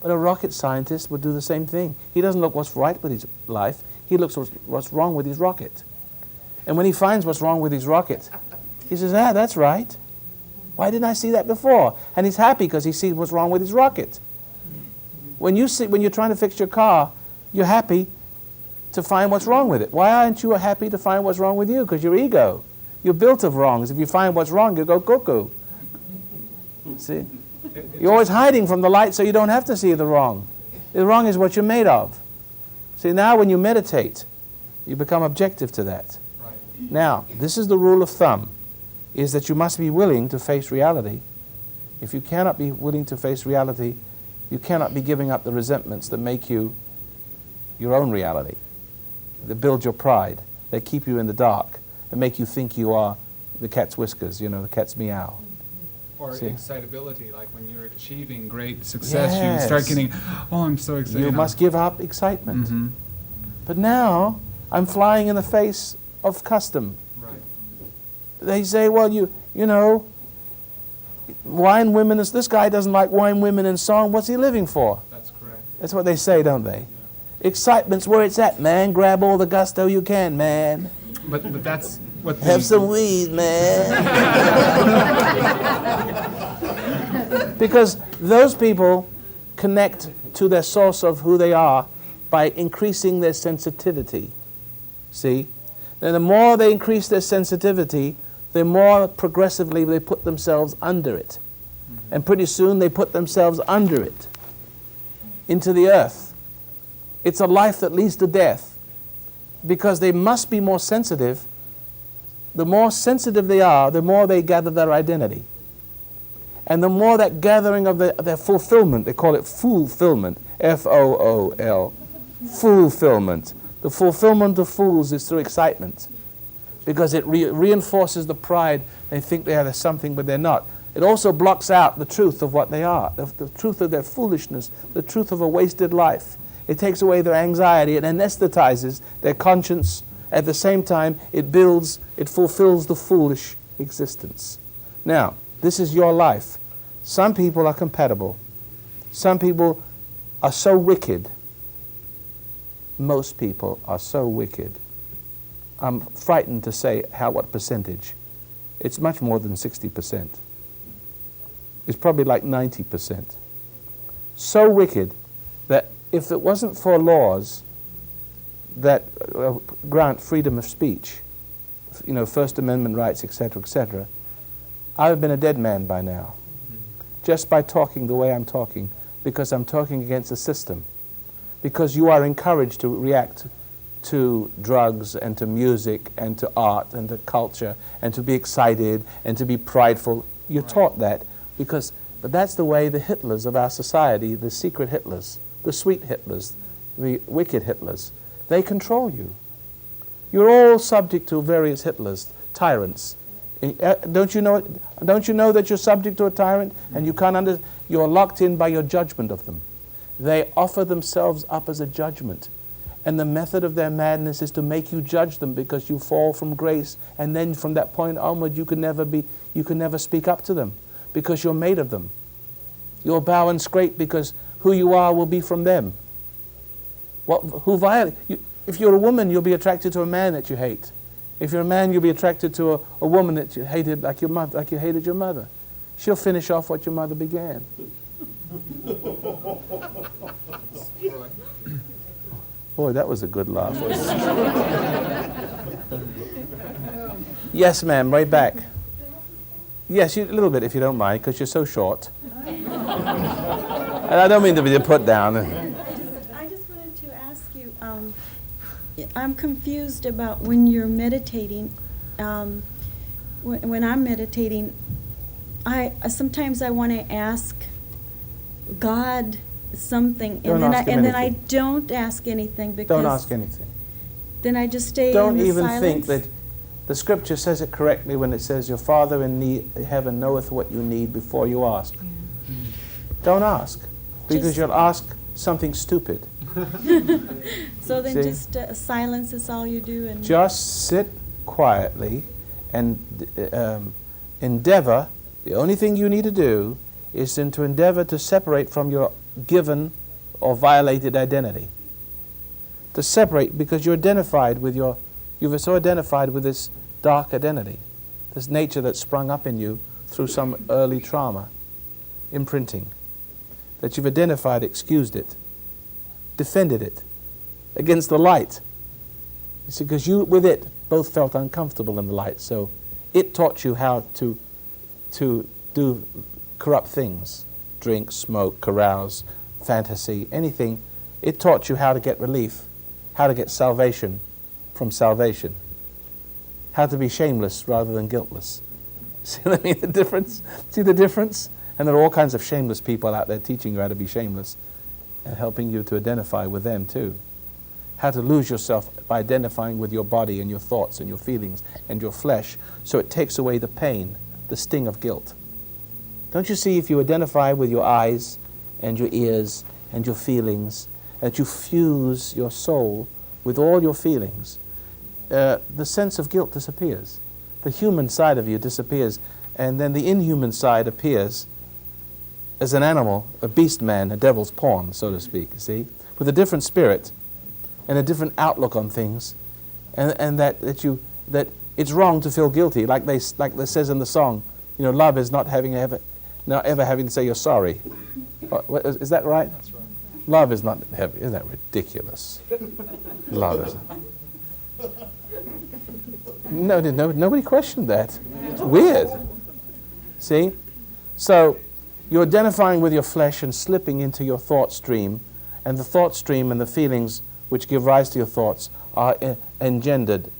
But a rocket scientist would do the same thing. He doesn't look what's right with his life. He looks what's wrong with his rocket. And when he finds what's wrong with his rocket, he says, that's right. Why didn't I see that before? And he's happy because he sees what's wrong with his rocket. When you're trying to fix your car, you're happy to find what's wrong with it. Why aren't you happy to find what's wrong with you? Because your ego. You're built of wrongs. If you find what's wrong, you go cuckoo. See? You're always hiding from the light so you don't have to see the wrong. The wrong is what you're made of. See, now when you meditate, you become objective to that. Right. Now, this is the rule of thumb, is that you must be willing to face reality. If you cannot be willing to face reality, you cannot be giving up the resentments that make you your own reality, that build your pride, that keep you in the dark, that make you think you are the cat's whiskers, the cat's meow. Or See? excitability, like when you're achieving great success, Yes. you start getting, oh, I'm so excited. You must give up excitement. Mm-hmm. But now, I'm flying in the face of custom. Right. They say, well, you know, wine, women, this guy doesn't like wine, women, and song. What's he living for? That's correct. That's what they say, don't they? Excitement's where it's at, man. Grab all the gusto you can, man. But that's what Have some weed, man. Because those people connect to their source of who they are by increasing their sensitivity. See? And the more they increase their sensitivity, the more progressively they put themselves under it. And pretty soon they put themselves under it, into the earth. It's a life that leads to death, because they must be more sensitive. The more sensitive they are, the more they gather their identity. And the more that gathering of their fulfillment, they call it fulfillment, F-O-O-L, fulfillment. The fulfillment of fools is through excitement, because it reinforces the pride. They think they are something, but they're not. It also blocks out the truth of what they are, the truth of their foolishness, the truth of a wasted life. It takes away their anxiety. It anesthetizes their conscience. At the same time, it fulfills the foolish existence. Now, this is your life. Some people are compatible. Some people are so wicked. Most people are so wicked. I'm frightened to say what percentage. It's much more than 60%. It's probably like 90%. So wicked that if it wasn't for laws that grant freedom of speech, First Amendment rights, etc., I would have been a dead man by now. Just by talking the way I'm talking, because I'm talking against the system. Because you are encouraged to react to drugs and to music and to art and to culture and to be excited and to be prideful. You're taught that but that's the way the Hitlers of our society, the secret Hitlers, the sweet Hitlers, the wicked Hitlers, they control you. You're all subject to various Hitlers, tyrants. Don't you know that you're subject to a tyrant and you're locked in by your judgment of them? They offer themselves up as a judgment. And the method of their madness is to make you judge them, because you fall from grace, and then from that point onward you can never speak up to them, because you're made of them. You'll bow and scrape because who you are will be from them. If you're a woman, you'll be attracted to a man that you hate. If you're a man, you'll be attracted to a woman that you hated like your mother, like you hated your mother. She'll finish off what your mother began. Boy, that was a good laugh. Yes, ma'am, right back. Yes, a little bit if you don't mind, because you're so short. And I don't mean to be put down. I just wanted to ask you, I'm confused about when you're meditating. When I'm meditating, sometimes I want to ask God something, Don't and ask him then I anything. don't ask anything because Don't ask anything. then I just stay Don't in the even silence. think that the scripture says it correctly when it says, your Father in heaven knoweth what you need before you ask. Don't ask, because Just- you'll ask something stupid. So then See? just silence is all you do, and Just sit quietly and endeavor. The only thing you need to do is to endeavor to separate from your given or violated identity. To separate, because you're identified with you've so identified with this dark identity, this nature that sprung up in you through some early trauma, imprinting, that you've identified, excused it, defended it against the light. You see, because you, with it, both felt uncomfortable in the light, so it taught you how to do corrupt things, drink, smoke, carouse, fantasy, anything. It taught you how to get relief, how to get salvation from salvation, how to be shameless rather than guiltless. See what I mean, the difference? See the difference? And there are all kinds of shameless people out there teaching you how to be shameless and helping you to identify with them too. How to lose yourself by identifying with your body and your thoughts and your feelings and your flesh, so it takes away the pain, the sting of guilt. Don't you see, if you identify with your eyes and your ears and your feelings, that you fuse your soul with all your feelings, the sense of guilt disappears. The human side of you disappears, and then the inhuman side appears as an animal, a beast man, a devil's pawn, so to speak, you see, with a different spirit and a different outlook on things, and that it's wrong to feel guilty, like they says in the song, you know, love is not ever having to say you're sorry. Is that right? That's right. Love is not heavy. Isn't that ridiculous? Love is. No, nobody questioned that. It's weird. See? So you're identifying with your flesh and slipping into your thought stream, and the thought stream and the feelings which give rise to your thoughts are engendered.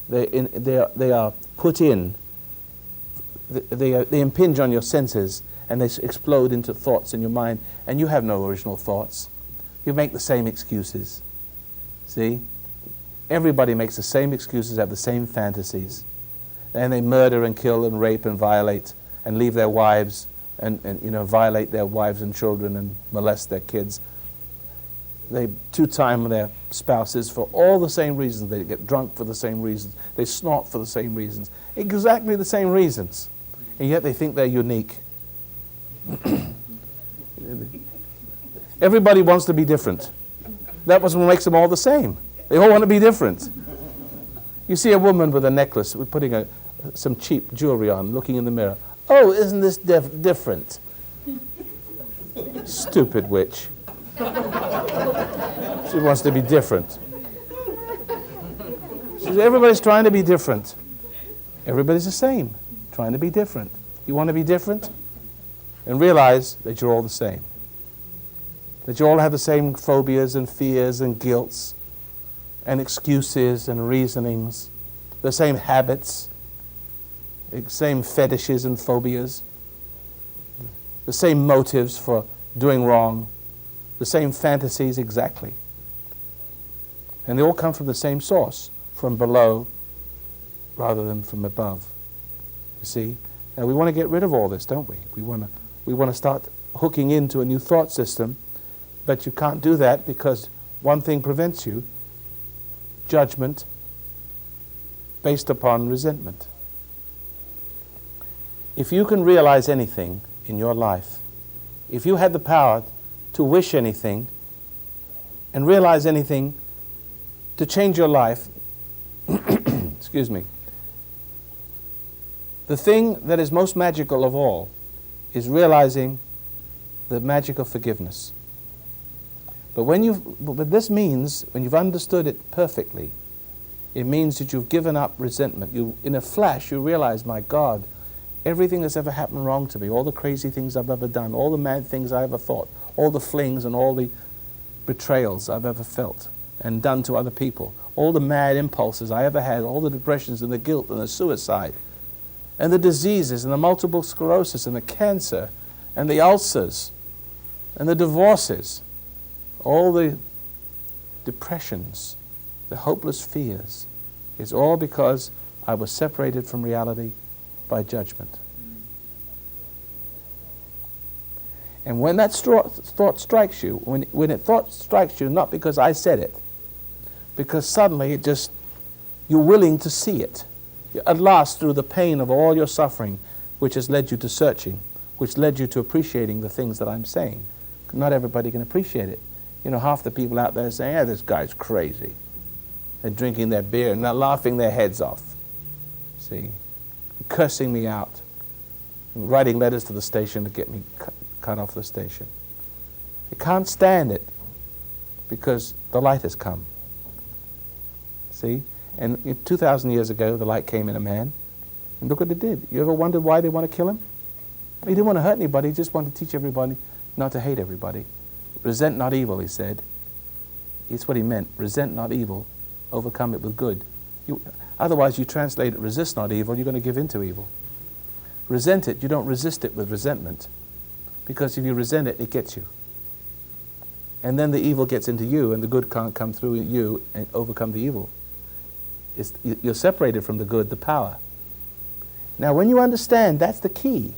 They are put in. They impinge on your senses, and they explode into thoughts in your mind, and you have no original thoughts. You make the same excuses. See? Everybody makes the same excuses, have the same fantasies. And they murder and kill and rape and violate and leave their wives and violate their wives and children and molest their kids. They two-time their spouses for all the same reasons. They get drunk for the same reasons. They snort for the same reasons. Exactly the same reasons. And yet they think they're unique. Everybody wants to be different. That was what makes them all the same. They all want to be different. You see a woman with a necklace, with putting some cheap jewelry on, looking in the mirror. Oh, isn't this different? Stupid witch. She wants to be different. She says, everybody's trying to be different. Everybody's the same, trying to be different. You want to be different? And realize that you're all the same. That you all have the same phobias and fears and guilts and excuses and reasonings, the same habits, the same fetishes and phobias, the same motives for doing wrong, the same fantasies exactly. And they all come from the same source, from below rather than from above. You see? Now we want to get rid of all this, don't we? We want to start hooking into a new thought system, but you can't do that because one thing prevents you: judgment based upon resentment. If you can realize anything in your life, if you had the power to wish anything and realize anything to change your life, excuse me, the thing that is most magical of all is realizing the magic of forgiveness. But this means, when you've understood it perfectly, it means that you've given up resentment. In a flash, you realize, my God, everything that's ever happened wrong to me, all the crazy things I've ever done, all the mad things I ever thought, all the flings and all the betrayals I've ever felt and done to other people, all the mad impulses I ever had, all the depressions and the guilt and the suicide, and the diseases and the multiple sclerosis and the cancer and the ulcers and the divorces, all the depressions, the hopeless fears, is all because I was separated from reality by judgment. And when that thought strikes you, when it thought strikes you, not because I said it, because suddenly you're willing to see it. At last, through the pain of all your suffering, which has led you to searching, which led you to appreciating the things that I'm saying. Not everybody can appreciate it. You know, half the people out there saying, this guy's crazy. They're drinking their beer and they're laughing their heads off. See? Cursing me out. And writing letters to the station to get me cut off the station. They can't stand it because the light has come. See? And 2,000 years ago, the light came in a man. And look what it did. You ever wondered why they want to kill him? He didn't want to hurt anybody. He just wanted to teach everybody not to hate everybody. Resent not evil, he said. It's what he meant. Resent not evil. Overcome it with good. Otherwise, you translate it, resist not evil, you're going to give in to evil. Resent it, you don't resist it with resentment. Because if you resent it, it gets you. And then the evil gets into you, and the good can't come through you and overcome the evil. You're separated from the good, the power. Now, when you understand, that's the key.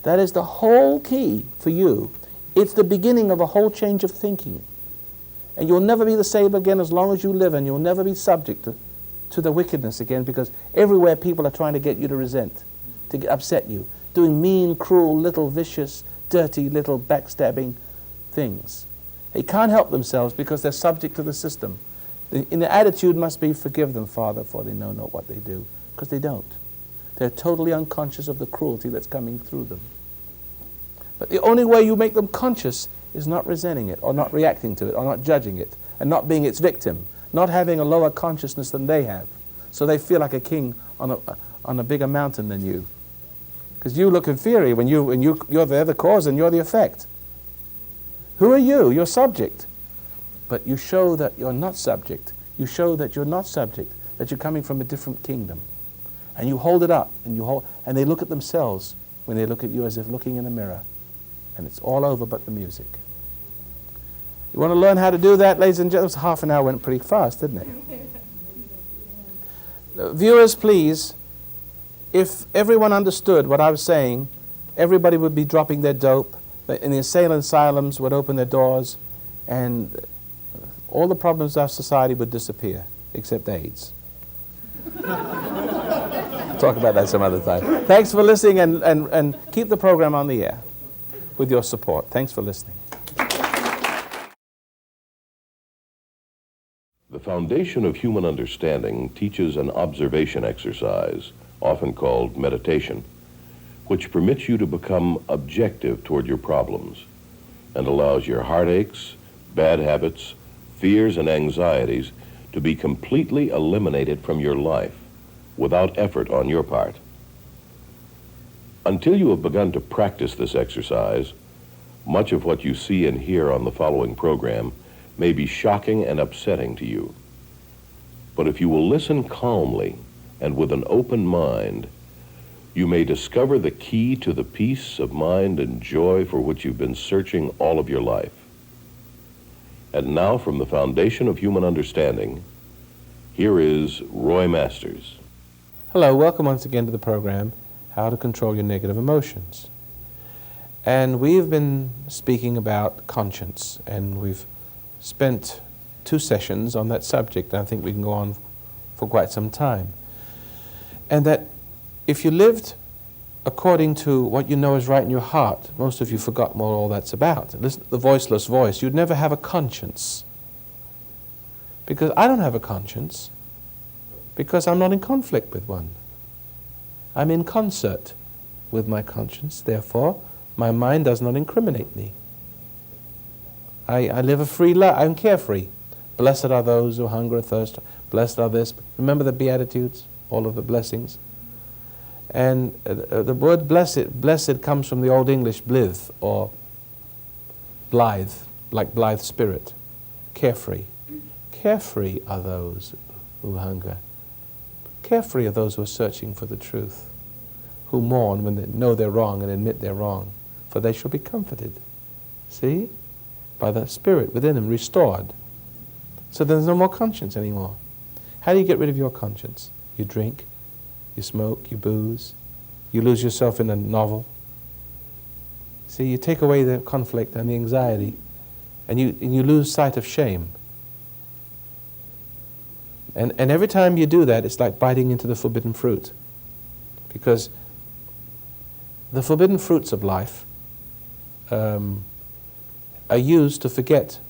That is the whole key for you. It's the beginning of a whole change of thinking. And you'll never be the same again as long as you live, and you'll never be subject to the wickedness again, because everywhere people are trying to get you to resent, to upset you, doing mean, cruel, little, vicious, dirty, little backstabbing things. They can't help themselves because they're subject to the system. In the attitude must be, forgive them, Father, for they know not what they do, because they don't. They're totally unconscious of the cruelty that's coming through them. But the only way you make them conscious is not resenting it, or not reacting to it, or not judging it, and not being its victim, not having a lower consciousness than they have, so they feel like a king on a bigger mountain than you. Because you look inferior when you're the cause and you're the effect. Who are you? You're subject. But you show that you're not subject. You show that you're not subject, that you're coming from a different kingdom. And you hold it up, and they look at themselves when they look at you as if looking in a mirror. And it's all over but the music. You want to learn how to do that, ladies and gentlemen? Half an hour went pretty fast, didn't it? Viewers, please, if everyone understood what I was saying, everybody would be dropping their dope, and the insane asylums would open their doors, and all the problems of society would disappear, except AIDS. Talk about that some other time. Thanks for listening, and keep the program on the air with your support. Thanks for listening. The foundation of human understanding teaches an observation exercise, often called meditation, which permits you to become objective toward your problems and allows your heartaches, bad habits, fears, and anxieties to be completely eliminated from your life without effort on your part. Until you have begun to practice this exercise, much of what you see and hear on the following program may be shocking and upsetting to you. But if you will listen calmly and with an open mind, you may discover the key to the peace of mind and joy for which you've been searching all of your life. And now, from the foundation of human understanding, here is Roy Masters. Hello, welcome once again to the program, How to Control Your Negative Emotions. And we've been speaking about conscience, and we've spent 2 sessions on that subject, and I think we can go on for quite some time. And that if you lived according to what you know is right in your heart, most of you forgot what all that's about. Listen to the voiceless voice. You'd never have a conscience. Because I don't have a conscience, because I'm not in conflict with one. I'm in concert with my conscience, therefore my mind does not incriminate me. I live a free life, I'm carefree. Blessed are those who hunger and thirst, blessed are this. Remember the Beatitudes, all of the blessings? And the word blessed comes from the Old English blithe, or blithe, like blithe spirit, carefree. Carefree are those who hunger. Carefree are those who are searching for the truth, who mourn when they know they're wrong and admit they're wrong, for they shall be comforted. See? By the Spirit within them, restored. So there's no more conscience anymore. How do you get rid of your conscience? You drink, you smoke, you booze, you lose yourself in a novel. See, you take away the conflict and the anxiety, and you lose sight of shame. And every time you do that, it's like biting into the forbidden fruit. Because the forbidden fruits of life are used to forget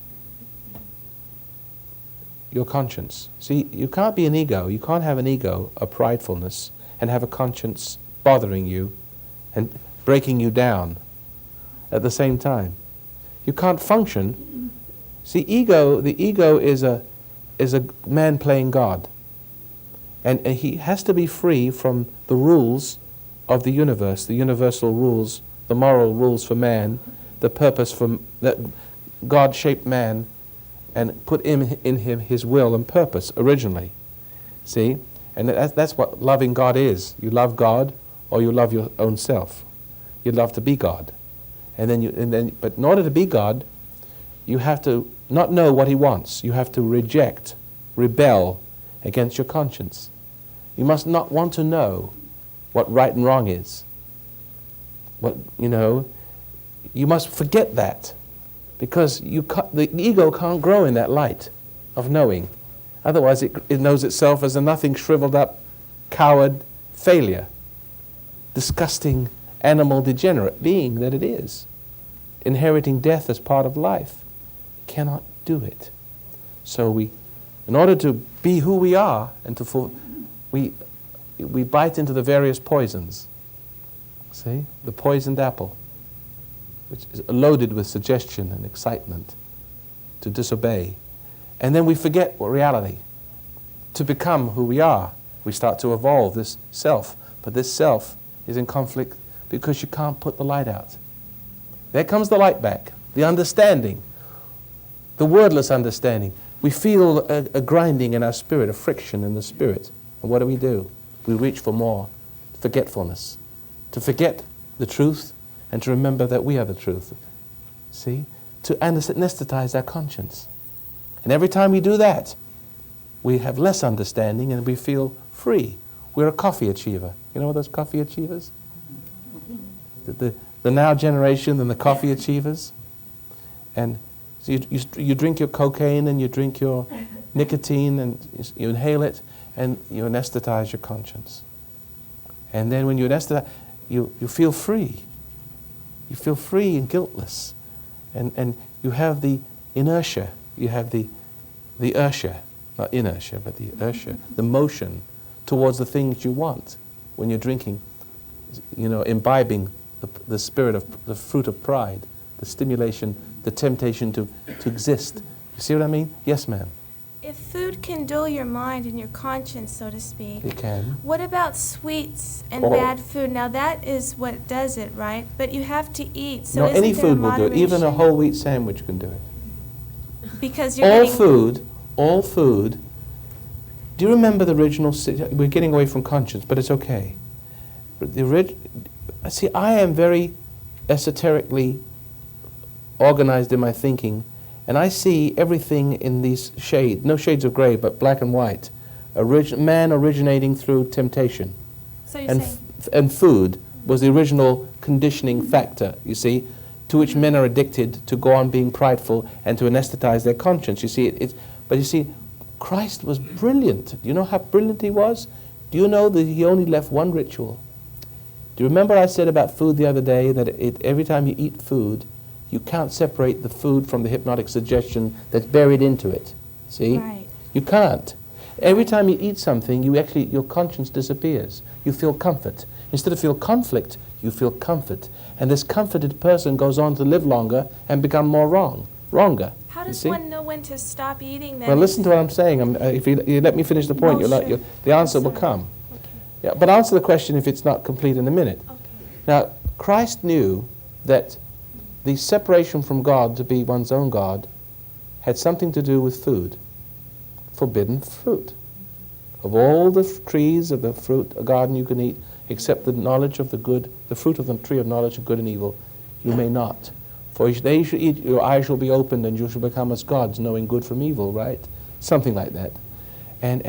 your conscience. See, you can't be an ego. You can't have an ego, a pridefulness, and have a conscience bothering you and breaking you down at the same time. You can't function. See, the ego is a man playing God. And he has to be free from the rules of the universe, the universal rules, the moral rules for man, the purpose for that God shaped man and put in him his will and purpose originally. See? And that's what loving God is. You love God or you love your own self. You love to be God. But in order to be God, you have to not know what he wants. You have to reject, rebel against your conscience. You must not want to know what right and wrong is. You must forget that, because the ego can't grow in that light of knowing. Otherwise it knows itself as a nothing, shriveled up, coward failure, disgusting animal degenerate being that it is, inheriting death as part of life. It cannot do it. So in order to be who we are, and we bite into the various poisons. See? The poisoned apple, which is loaded with suggestion and excitement to disobey. And then we forget what reality. To become who we are, we start to evolve this self. But this self is in conflict because you can't put the light out. There comes the light back, the understanding, the wordless understanding. We feel a grinding in our spirit, a friction in the spirit. And what do? We reach for more forgetfulness, to forget the truth and to remember that we are the truth. See? To anesthetize our conscience. And every time we do that, we have less understanding and we feel free. We're a coffee achiever. You know those coffee achievers? The now generation and the coffee achievers. And so you drink your cocaine and you drink your nicotine and you inhale it and you anesthetize your conscience. And then when you anesthetize, you feel free. You feel free and guiltless. And you have the inertia. You have the inertia, not inertia, but the inertia, the motion towards the things you want when you're drinking, imbibing the spirit of the fruit of pride, the stimulation, the temptation to exist. You see what I mean? Yes, ma'am. If food can dull your mind and your conscience, so to speak, It can. what about sweets and Oh. bad food? Now that is what does it, right? But you have to eat, so No, isn't any there food will do it. Even a moderation? whole wheat sandwich can do it. Because you're All getting food. Do you remember the original? We're getting away from conscience, but it's okay. See, I am very esoterically organized in my thinking, and I see everything in these shades, no shades of gray, but black and white. Man originating through temptation. So you're saying And food was the original conditioning factor, you see, to which men are addicted to go on being prideful and to anesthetize their conscience. You see, but you see, Christ was brilliant. Do you know how brilliant he was? Do you know that he only left one ritual? Do you remember I said about food the other day that every time you eat food, you can't separate the food from the hypnotic suggestion that's buried into it. See? Right. You can't. Every time you eat something, your conscience disappears. You feel comfort. Instead of feel conflict, you feel comfort. And this comforted person goes on to live longer and become wronger. How You does see? one know when to stop eating then? Well, listen to what I'm saying. If you let me finish the point, Oh, sure. the answer will come. Okay. Yeah, but answer the question if it's not complete in a minute. Okay. Now, Christ knew that the separation from God to be one's own God had something to do with food, forbidden fruit. Of all the trees of the fruit, a garden you can eat, except the knowledge of the good, the fruit of the tree of knowledge of good and evil, you may not. For they shall eat, your eyes shall be opened, and you shall become as gods, knowing good from evil, right? Something like that. And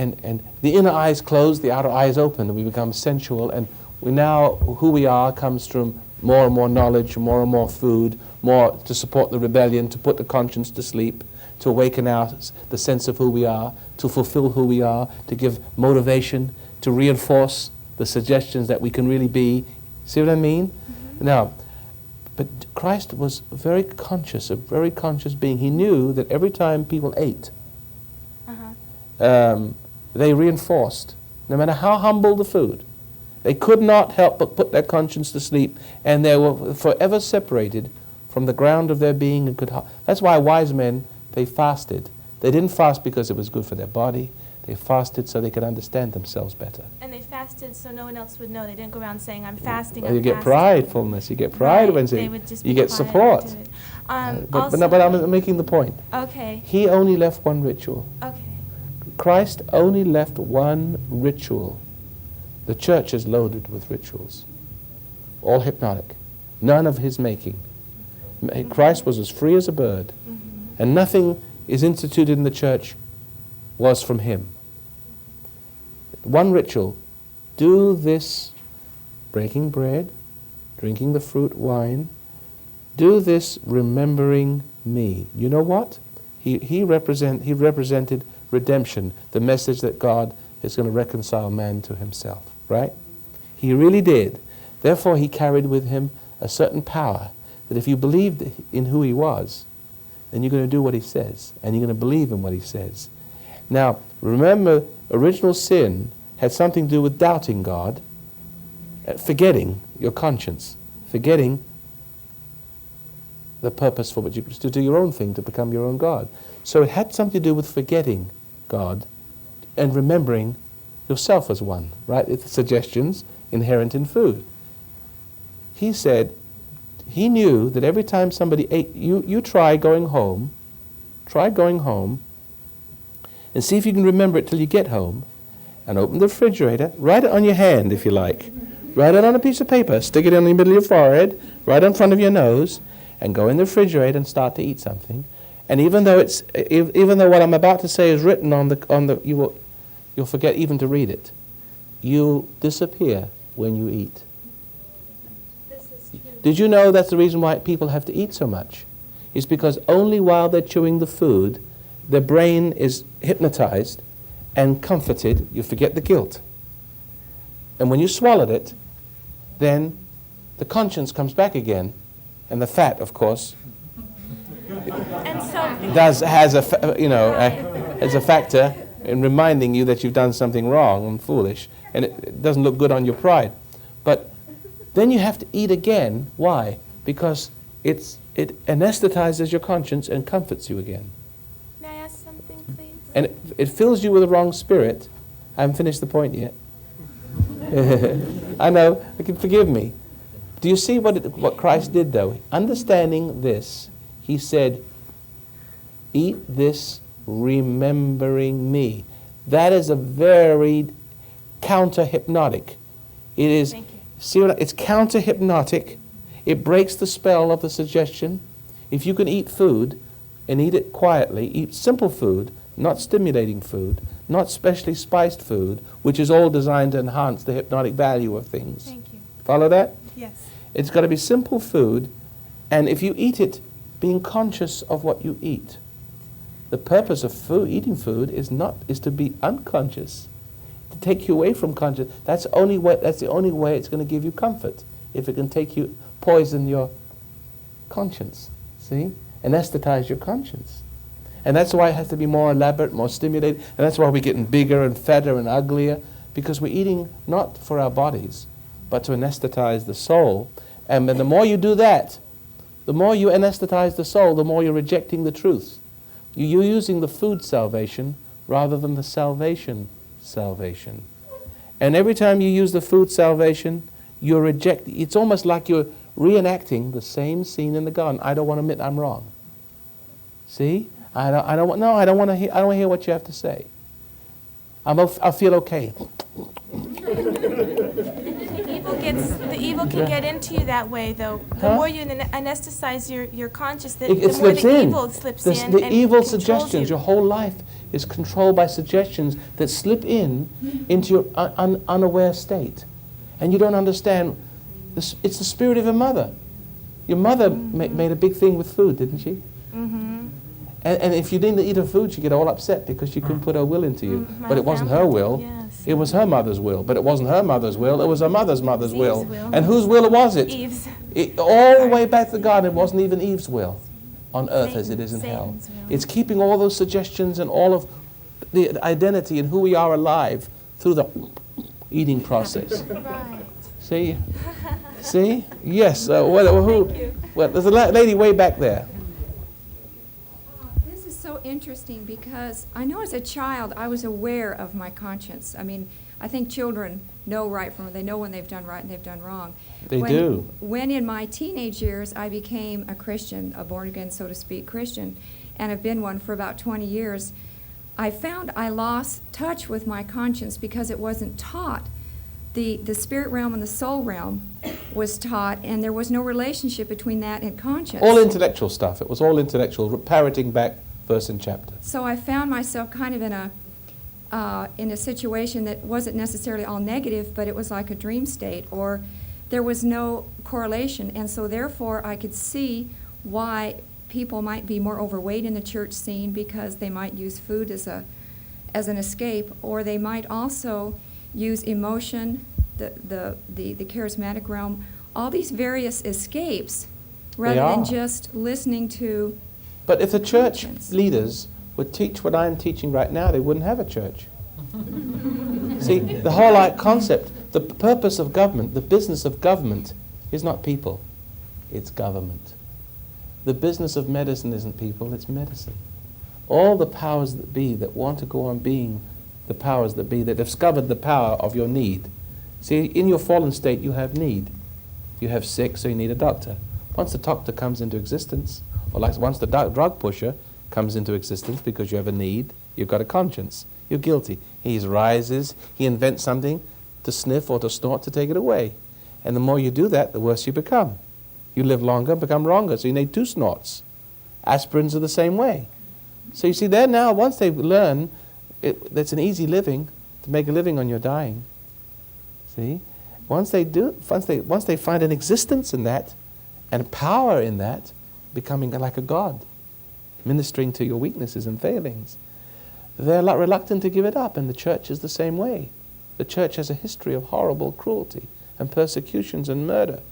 the inner eye is closed, the outer eye is open, and we become sensual, and who we are comes from more and more knowledge, more and more food, more to support the rebellion, to put the conscience to sleep, to awaken out the sense of who we are, to fulfill who we are, to give motivation, to reinforce the suggestions that we can really be. See what I mean? Mm-hmm. Now, but Christ was a very conscious being. He knew that every time people ate, they reinforced, no matter how humble the food. They could not help but put their conscience to sleep, and they were forever separated from the ground of their being. And that's why wise men, they fasted. They didn't fast because it was good for their body. They fasted so they could understand themselves better. And they fasted so no one else would know. They didn't go around saying, I'm fasting, Well, you I'm get fasting. pridefulness. You get pride when They would just you be get quiet support. and do it. But I'm making the point. Okay. He only left one ritual. Okay. Christ only left one ritual. The church is loaded with rituals, all hypnotic, none of his making. Christ was as free as a bird, and nothing is instituted in the church was from him. One ritual: do this, breaking bread, drinking the fruit wine, do this remembering me. You know what? He represented redemption, the message that God is going to reconcile man to himself, right? He really did. Therefore, he carried with him a certain power that if you believed in who he was, then you're going to do what he says, and you're going to believe in what he says. Now, remember, original sin had something to do with doubting God, forgetting your conscience, forgetting the purpose for which you to do your own thing, to become your own God. So it had something to do with forgetting God and remembering yourself as one, right? It's suggestions inherent in food. He said, he knew that every time somebody ate, you try going home and see if you can remember it till you get home, and open the refrigerator, write it on your hand if you like, write it on a piece of paper, stick it in the middle of your forehead, right in front of your nose, and go in the refrigerator and start to eat something. And even though what I'm about to say is written on the you'll forget even to read it. You'll disappear when you eat. Did you know that's the reason why people have to eat so much? It's because only while they're chewing the food, their brain is hypnotized and comforted. You forget the guilt. And when you swallowed it, then the conscience comes back again, and the fat, of course, And so has a factor in reminding you that you've done something wrong and foolish, and it doesn't look good on your pride. But then you have to eat again. Why? Because it anesthetizes your conscience and comforts you again. may I ask something, please? And it fills you with the wrong spirit. I haven't finished the point yet. I know. Forgive me. Do you see what Christ did, though? Understanding this, he said, eat this remembering me. That is a very counter-hypnotic. It is, it's counter-hypnotic. It breaks the spell of the suggestion. If you can eat food and eat it quietly, eat simple food, not stimulating food, not specially spiced food, which is all designed to enhance the hypnotic value of things. Thank you. Follow that? Yes. It's got to be simple food, and if you eat it, being conscious of what you eat. The purpose of eating food is to be unconscious, to take you away from conscious. That's the only way it's going to give you comfort. If it can poison your conscience, see, anesthetize your conscience. And that's why it has to be more elaborate, more stimulated, and that's why we're getting bigger and fatter and uglier, because we're eating not for our bodies, but to anesthetize the soul. And the more you do that, the more you anesthetize the soul, the more you're rejecting the truth. You're using the food salvation rather than the salvation. And every time you use the food salvation, you're rejecting. It's almost like you're reenacting the same scene in the garden. I don't want to admit I'm wrong. See? I don't want to hear what you have to say. I'll feel okay. The evil can get into you that way, though. The more you anesthetize your conscious, the more slips the in. evil slips in. The and evil controls suggestions, you. your whole life is controlled by suggestions that slip in into your unaware state. And you don't understand. It's the spirit of your mother. Your mother made a big thing with food, didn't she? And if you didn't eat her food, she'd get all upset because she couldn't put her will into you. But it wasn't her will. Yes. It was her mother's will. But it wasn't her mother's will. It was her mother's Eve's will. will. And whose will was it? Eve's. All the way back to the garden, it wasn't even Eve's will on earth as it is in hell. Satan's will. It's keeping all those suggestions and all of the identity and who we are alive through the eating process. Right. See? See? Yes. Who? Well, there's a lady way back there. This is so interesting because I know as a child I was aware of my conscience. I mean, I think children know right from wrong. They know when they've done right and they've done wrong. They do. When in my teenage years I became a Christian, a born-again, so to speak, Christian, and have been one for about 20 years, I found I lost touch with my conscience because it wasn't taught. The spirit realm and the soul realm was taught, and there was no relationship between that and conscience. All intellectual stuff. It was all intellectual, parroting back verse and chapter. So I found myself kind of in a situation that wasn't necessarily all negative, but it was like a dream state, or there was no correlation. And so therefore I could see why people might be more overweight in the church scene because they might use food as an escape, or they might also use emotion, the charismatic realm, all these various escapes, rather than just listening to. But if the church conscience. leaders would teach what I'm teaching right now, they wouldn't have a church. See, the whole concept, the purpose of government, the business of government is not people, it's government. The business of medicine isn't people, it's medicine. All the powers that be that want to go on being the powers that be, that discovered the power of your need. See, in your fallen state, you have need. You have sick, so you need a doctor. Once the doctor comes into existence, or like once the drug pusher comes into existence because you have a need, you've got a conscience. You're guilty. He rises, he invents something to sniff or to snort to take it away. And the more you do that, the worse you become. You live longer, become wronger, so you need 2 snorts. Aspirins are the same way. So you see, there now, once they learn that's an easy living, to make a living on your dying. See? Once they find an existence in that, and power in that, becoming like a god, ministering to your weaknesses and failings, they're reluctant to give it up, and the church is the same way. The church has a history of horrible cruelty and persecutions and murder.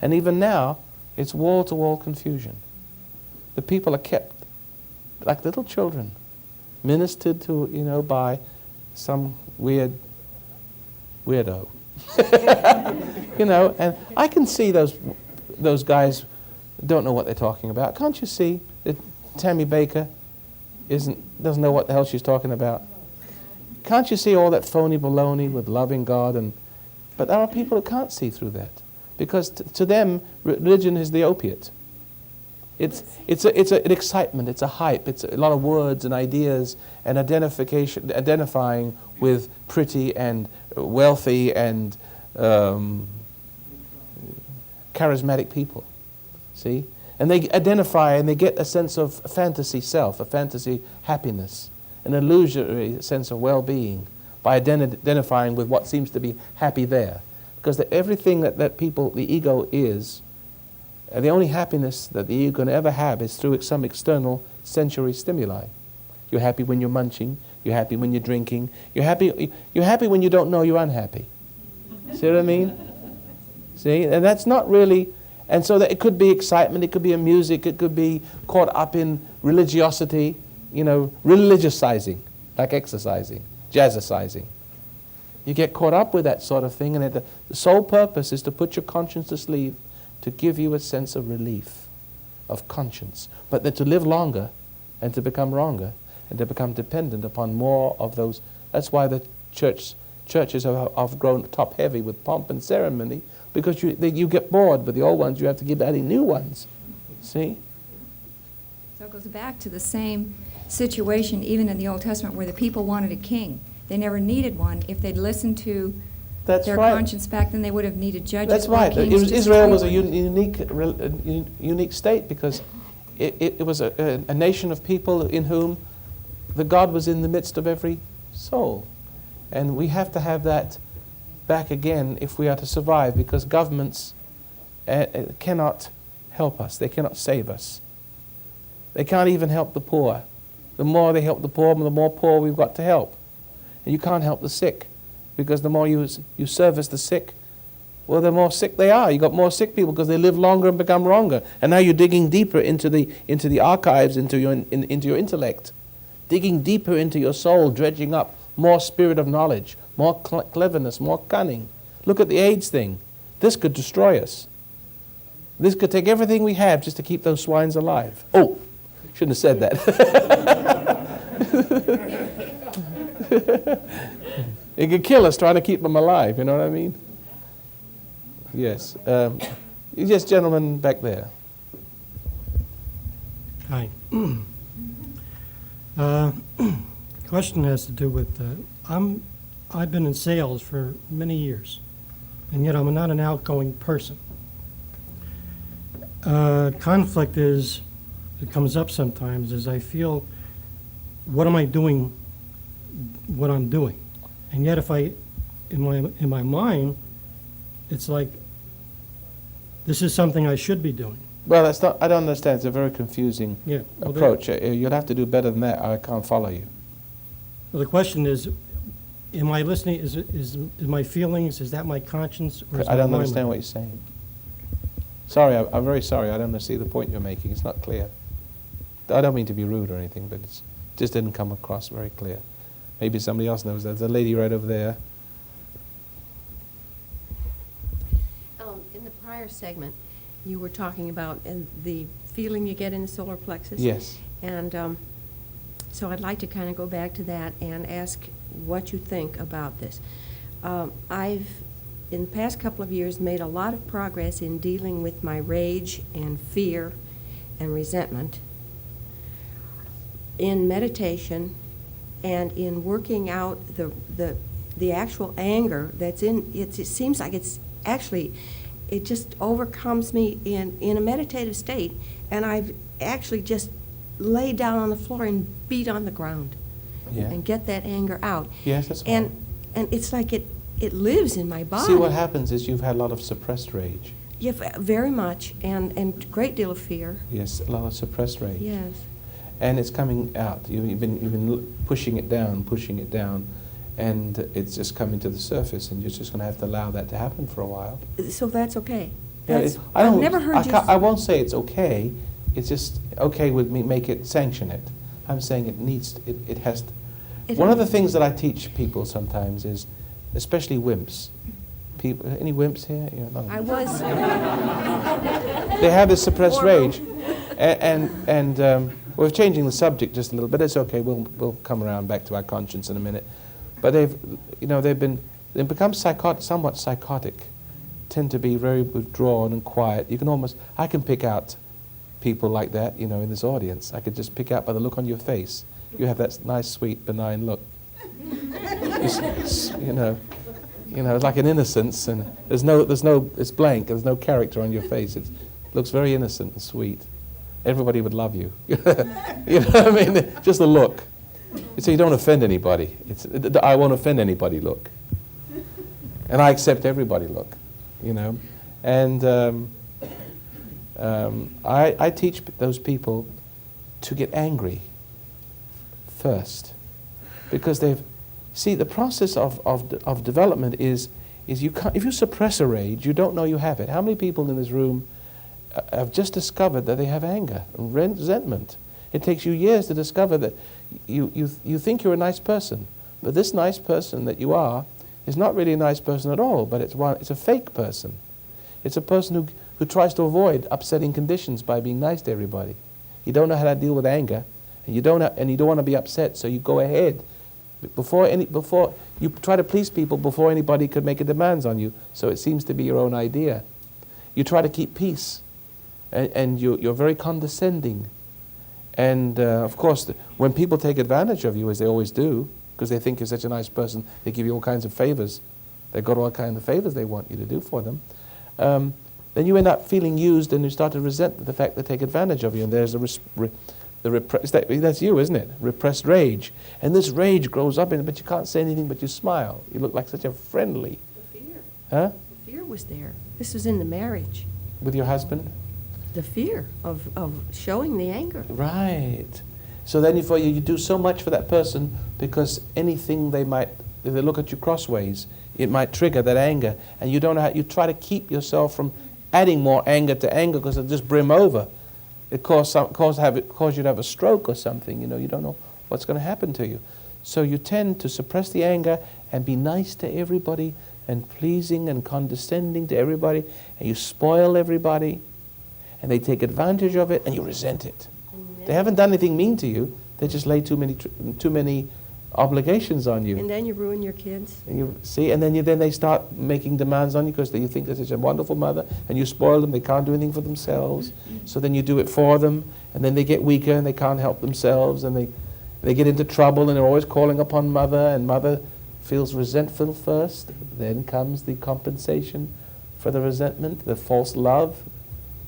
And even now, it's wall-to-wall confusion. The people are kept like little children, ministered to, by some weirdo. And I can see those guys don't know what they're talking about. Can't you see that Tammy Baker doesn't know what the hell she's talking about? Can't you see all that phony baloney with loving God? But there are people who can't see through that, because to them religion is the opiate. It's an excitement, it's a hype, it's a lot of words and ideas and identifying with pretty and wealthy and charismatic people. See? And they identify and they get a sense of fantasy self, a fantasy happiness, an illusory sense of well-being by identifying with what seems to be happy there. Because everything that people, the ego is, the only happiness that the ego can ever have is through some external sensory stimuli. You're happy when you're munching, you're happy when you're drinking, you're happy when you don't know you're unhappy. See what I mean? See? And that's not really. And so that it could be excitement, it could be a music, it could be caught up in religiosity, religiousizing, like exercising, jazzercising. You get caught up with that sort of thing, and the sole purpose is to put your conscience to sleep, to give you a sense of relief, of conscience, but then to live longer and to become wronger and to become dependent upon more of those. That's why the churches have grown top-heavy with pomp and ceremony, because you get bored with the old ones. You have to keep adding new ones. See? So it goes back to the same situation even in the Old Testament where the people wanted a king. They never needed one. If they'd listened to their conscience back then, they would have needed judges. That's right. Israel was a unique state because it was a nation of people in whom the God was in the midst of every soul. And we have to have that back again if we are to survive, because governments cannot help us. They cannot save us. They can't even help the poor. The more they help the poor, the more poor we've got to help. And you can't help the sick, because the more you service the sick, well, the more sick they are. You've got more sick people because they live longer and become wronger. And now you're digging deeper into the archives, into your intellect, digging deeper into your soul, dredging up more spirit of knowledge, more cleverness, more cunning. Look at the AIDS thing. This could destroy us. This could take everything we have just to keep those swines alive. Oh, shouldn't have said that. It could kill us trying to keep them alive, you know what I mean? Yes. Yes, gentleman back there. Hi. Question has to do with, I've been in sales for many years, and yet I'm not an outgoing person. Conflict it comes up sometimes, is I feel, what am I doing, what I'm doing? And yet if in my mind, it's like, this is something I should be doing. Well, that's not, I don't understand. It's a very confusing approach. You'll have to do better than that. I can't follow you. Well, the question is, am I listening, is my feelings, is that my conscience? Or is I don't my understand mind? what you're saying. Sorry, I'm very sorry. I don't see the point you're making. It's not clear. I don't mean to be rude or anything, but it just didn't come across very clear. Maybe somebody else knows. There's a lady right over there. In the prior segment, you were talking about the feeling you get in the solar plexus. Yes. And so I'd like to kind of go back to that and ask what you think about this. I've, in the past couple of years, made a lot of progress in dealing with my rage and fear and resentment in meditation and in working out the actual anger that's in it. It seems like it's actually, it just overcomes me in a meditative state, and I've actually just lay down on the floor and beat on the ground and get that anger out. Yes, that's and it's like it lives in my body. See, what happens is you've had a lot of suppressed rage. Yeah, very much, and great deal of fear. Yes, a lot of suppressed rage. Yes. And it's coming out. You've been pushing it down, and it's just coming to the surface, and you're just going to have to allow that to happen for a while. So that's okay. Yeah, I've never heard you. I won't say it's okay. It's just okay with me. Make it, sanction it. I'm saying it needs. It has to. One of the things that I teach people sometimes is, especially wimps. People, any wimps here? I was. They have this suppressed rage, and we're changing the subject just a little bit. It's okay. We'll come around back to our conscience in a minute. But they've become somewhat psychotic, tend to be very withdrawn and quiet. I can pick out people like that, in this audience. I could just pick out by the look on your face. You have that nice, sweet, benign look. It's like an innocence, and it's blank. There's no character on your face. It looks very innocent and sweet. Everybody would love you. You know what I mean? Just the look. So you don't offend anybody. It's I won't offend anybody look. And I accept everybody look, And I teach those people to get angry first, because the process of development is you can't, if you suppress a rage, you don't know you have it. How many people in this room have just discovered that they have anger and resentment? It takes you years to discover that you think you're a nice person, but this nice person that you are is not really a nice person at all, but it's a fake person. It's a person who tries to avoid upsetting conditions by being nice to everybody. You don't know how to deal with anger, and you don't want to be upset, so you go ahead. Before you try to please people before anybody could make a demands on you, so it seems to be your own idea. You try to keep peace, and you're very condescending. And of course, when people take advantage of you, as they always do, because they think you're such a nice person, they give you all kinds of favors. They've got all kinds of favors they want you to do for them. Then you end up feeling used, and you start to resent the fact they take advantage of you. And there's that's you, isn't it? Repressed rage. And this rage grows up in it, but you can't say anything but you smile. You look like such a friendly. The fear. Huh? The fear was there. This was in the marriage. With your husband? The fear of showing the anger. Right. So then you do so much for that person because anything if they look at you crossways, it might trigger that anger. And you don't know how, you try to keep yourself from adding more anger to anger because it'll just brim over. It cause you to have a stroke or something. You don't know what's going to happen to you. So you tend to suppress the anger and be nice to everybody and pleasing and condescending to everybody, and you spoil everybody, and they take advantage of it, and you resent it. They haven't done anything mean to you. They just lay too many obligations on you. And then you ruin your kids. And you see, and then they start making demands on you because you think they're such a wonderful mother, and you spoil them. They can't do anything for themselves, so then you do it for them, and then they get weaker and they can't help themselves, and they get into trouble, and they're always calling upon mother, and mother feels resentful first. Then comes the compensation for the resentment, the false love,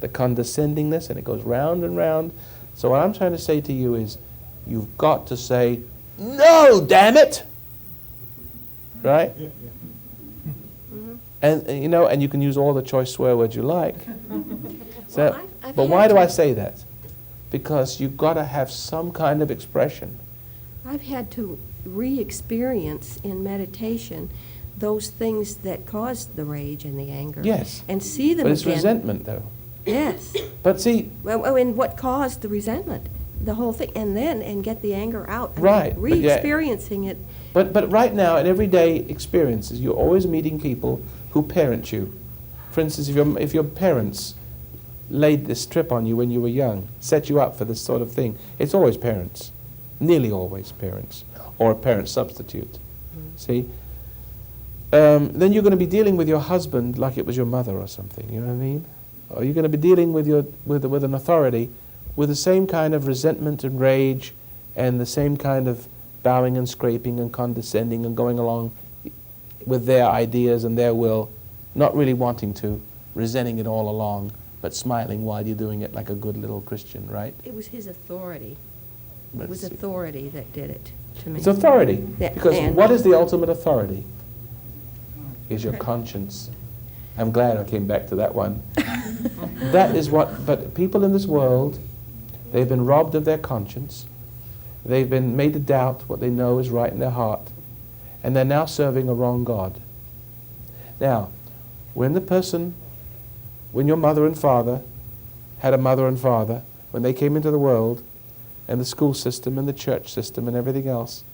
the condescendingness, and it goes round and round. So what I'm trying to say to you is, you've got to say, "No, damn it!" Right? And and you can use all the choice swear words you like. So, but why do I say that? Because you've got to have some kind of expression. I've had to re-experience in meditation those things that caused the rage and the anger. Yes. And see them But it's again. resentment, though. Yes. But see... Well, and what caused the resentment? The whole thing. And get the anger out. Right. Re-experiencing it. But right now, in everyday experiences, you're always meeting people who parent you. For instance, if your parents laid this trip on you when you were young, set you up for this sort of thing, it's always parents. Nearly always parents. Or a parent substitute. See? Then you're going to be dealing with your husband like it was your mother or something, you know what I mean? Or you're going to be dealing with an authority with the same kind of resentment and rage and the same kind of bowing and scraping and condescending and going along with their ideas and their will, not really wanting to, resenting it all along, but smiling while you're doing it like a good little Christian, right? It was his authority. Let's It was see. authority that did it to me. It's authority. That- Because and- what is the ultimate authority? Is your conscience. I'm glad I came back to that one. That is what, but people in this world, they've been robbed of their conscience. They've been made to doubt what they know is right in their heart. And they're now serving a wrong God. Now, when your mother and father had a mother and father, when they came into the world, and the school system and the church system and everything else,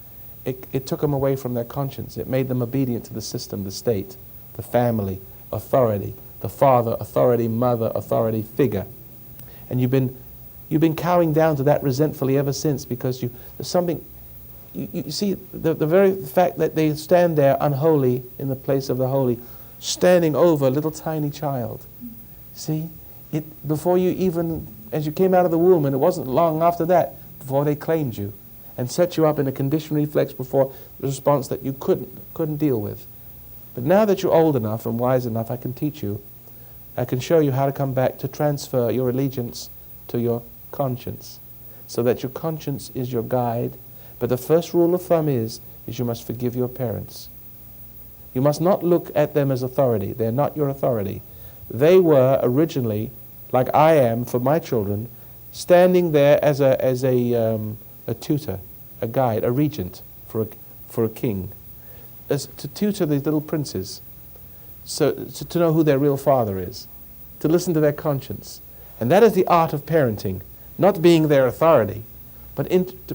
it took them away from their conscience. It made them obedient to the system, the state, the family, authority, the father, authority, mother, authority figure. And you've been cowing down to that resentfully ever since because there's something, you see, the very fact that they stand there unholy in the place of the holy, standing over a little tiny child. See, before you even, as you came out of the womb, and it wasn't long after that, before they claimed you and set you up in a conditioned reflex before the response that you couldn't deal with. But now that you're old enough and wise enough, I can teach you. I can show you how to come back to transfer your allegiance to your conscience, so that your conscience is your guide. But the first rule of thumb is you must forgive your parents. You must not look at them as authority. They're not your authority. They were originally, like I am for my children, standing there as a tutor, a guide, a regent for a king, as to tutor these little princes, so to know who their real father is, to listen to their conscience. And that is the art of parenting, not being their authority,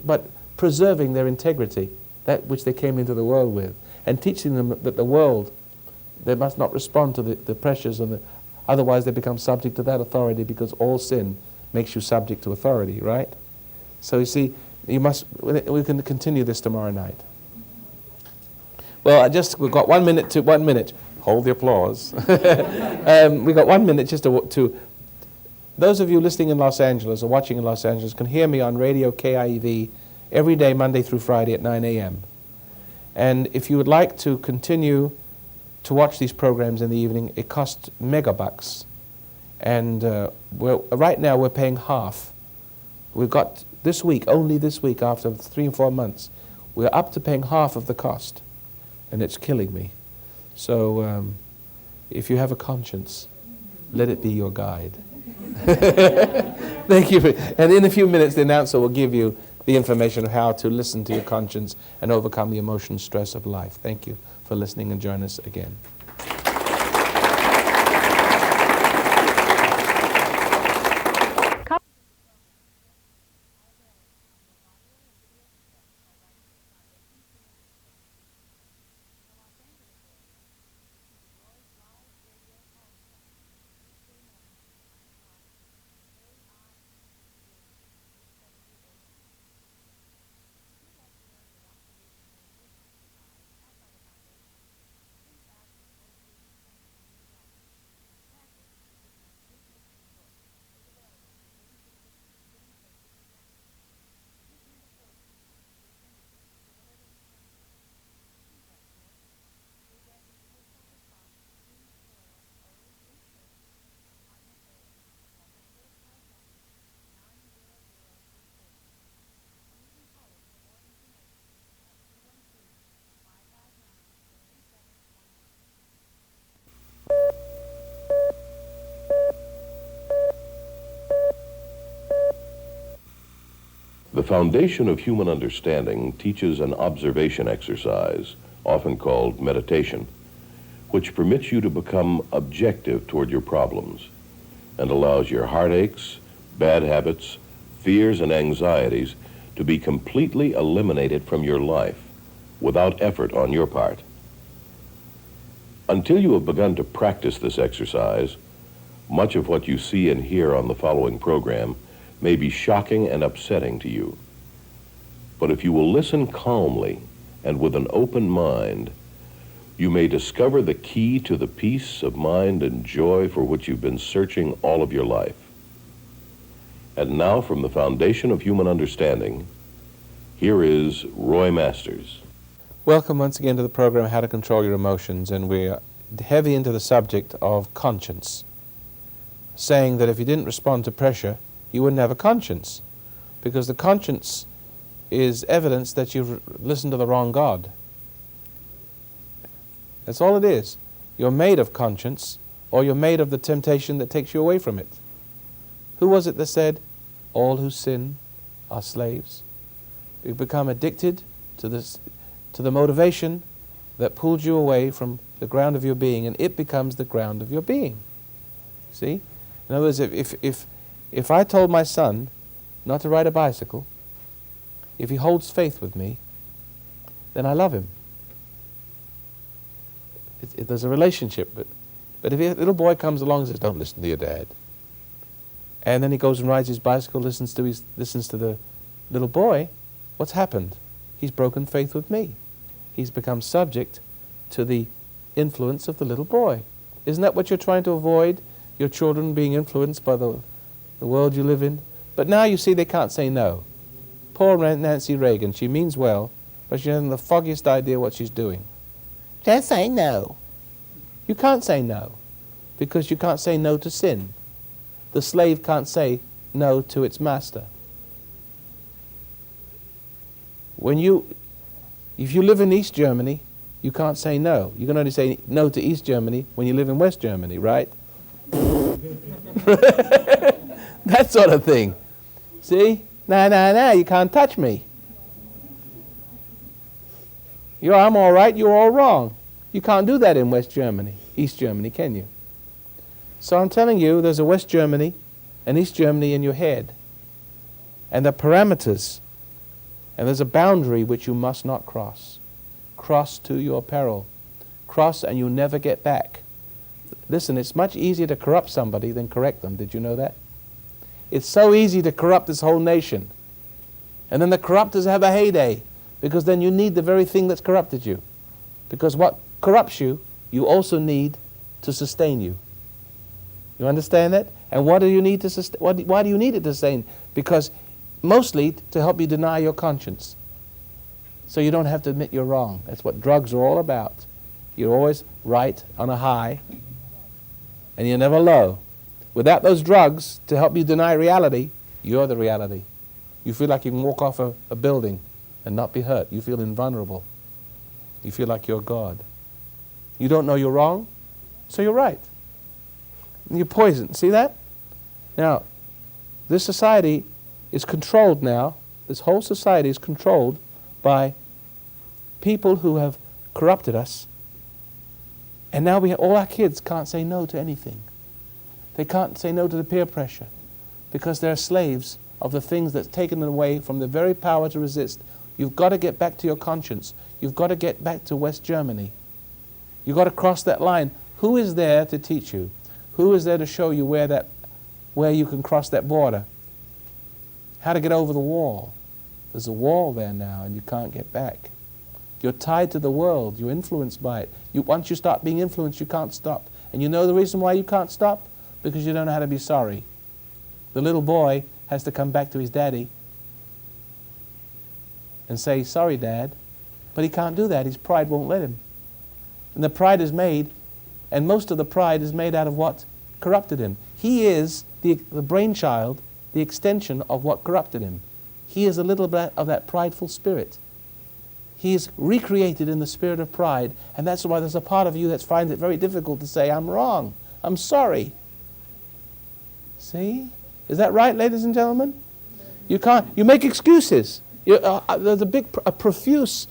but preserving their integrity, that which they came into the world with, and teaching them that the world, they must not respond to the pressures, otherwise they become subject to that authority, because all sin makes you subject to authority, right? So you see, we can continue this tomorrow night. Well, we've got 1 minute. Hold the applause. We've got 1 minute just to those of you listening in Los Angeles or watching in Los Angeles can hear me on Radio KIEV every day, Monday through Friday at 9 a.m. And if you would like to continue to watch these programs in the evening, it costs megabucks. And right now we're paying half. We've got this week, only this week, after 3 and 4 months, we're up to paying half of the cost. And it's killing me. So if you have a conscience, let it be your guide. Thank you. And in a few minutes, the announcer will give you the information of how to listen to your conscience and overcome the emotional stress of life. Thank you for listening, and join us again. The foundation of human understanding teaches an observation exercise, often called meditation, which permits you to become objective toward your problems and allows your heartaches, bad habits, fears, and anxieties to be completely eliminated from your life without effort on your part. Until you have begun to practice this exercise, much of what you see and hear on the following program may be shocking and upsetting to you. But if you will listen calmly and with an open mind, you may discover the key to the peace of mind and joy for which you've been searching all of your life. And now, from the foundation of human understanding, here is Roy Masters. Welcome once again to the program, How to Control Your Emotions, and we're heavy into the subject of conscience, saying that if you didn't respond to pressure, you wouldn't have a conscience, because the conscience is evidence that you've listened to the wrong God. That's all it is. You're made of conscience, or you're made of the temptation that takes you away from it. Who was it that said, all who sin are slaves? You become addicted to the motivation that pulled you away from the ground of your being, and it becomes the ground of your being. See? In other words, if I told my son not to ride a bicycle, if he holds faith with me, then I love him. There's a relationship. But if a little boy comes along and says, don't listen to your dad, and then he goes and rides his bicycle, listens to the little boy, what's happened? He's broken faith with me. He's become subject to the influence of the little boy. Isn't that what you're trying to avoid? Your children being influenced by the world you live in? But now you see they can't say no. Poor Nancy Reagan, she means well, but she hasn't the foggiest idea what she's doing. Just say no. You can't say no, because you can't say no to sin. The slave can't say no to its master. If you live in East Germany, you can't say no. You can only say no to East Germany when you live in West Germany, right? That sort of thing. See? No, you can't touch me. I'm all right, you're all wrong. You can't do that in West Germany, East Germany, can you? So I'm telling you, there's a West Germany and East Germany in your head. And the parameters And there's a boundary which you must not cross. Cross to your peril. Cross and you never get back. Listen, it's much easier to corrupt somebody than correct them. Did you know that? It's so easy to corrupt this whole nation. And then the corruptors have a heyday, because then you need the very thing that's corrupted you. Because what corrupts you, you also need to sustain you. You understand that? And what do you need to sustain? Why do you need it to sustain? Because mostly to help you deny your conscience. So you don't have to admit you're wrong. That's what drugs are all about. You're always right on a high, and you're never low. Without those drugs to help you deny reality, you're the reality. You feel like you can walk off a building and not be hurt. You feel invulnerable. You feel like you're God. You don't know you're wrong, so you're right. And you're poisoned. See that? Now, this society is controlled now. This whole society is controlled by people who have corrupted us. And now all our kids can't say no to anything. They can't say no to the peer pressure because they're slaves of the things that's taken away from the very power to resist. You've got to get back to your conscience. You've got to get back to West Germany. You've got to cross that line. Who is there to teach you? Who is there to show you where you can cross that border? How to get over the wall. There's a wall there now and you can't get back. You're tied to the world. You're influenced by it. Once you start being influenced, you can't stop. And you know the reason why you can't stop? Because you don't know how to be sorry. The little boy has to come back to his daddy and say, sorry, Dad. But he can't do that. His pride won't let him. And the pride is made, and most of the pride is made out of what corrupted him. He is the brainchild, the extension of what corrupted him. He is a little bit of that prideful spirit. He is recreated in the spirit of pride, and that's why there's a part of you that finds it very difficult to say, I'm wrong, I'm sorry. See? Is that right, ladies and gentlemen? You can't, you make excuses. There's a profuse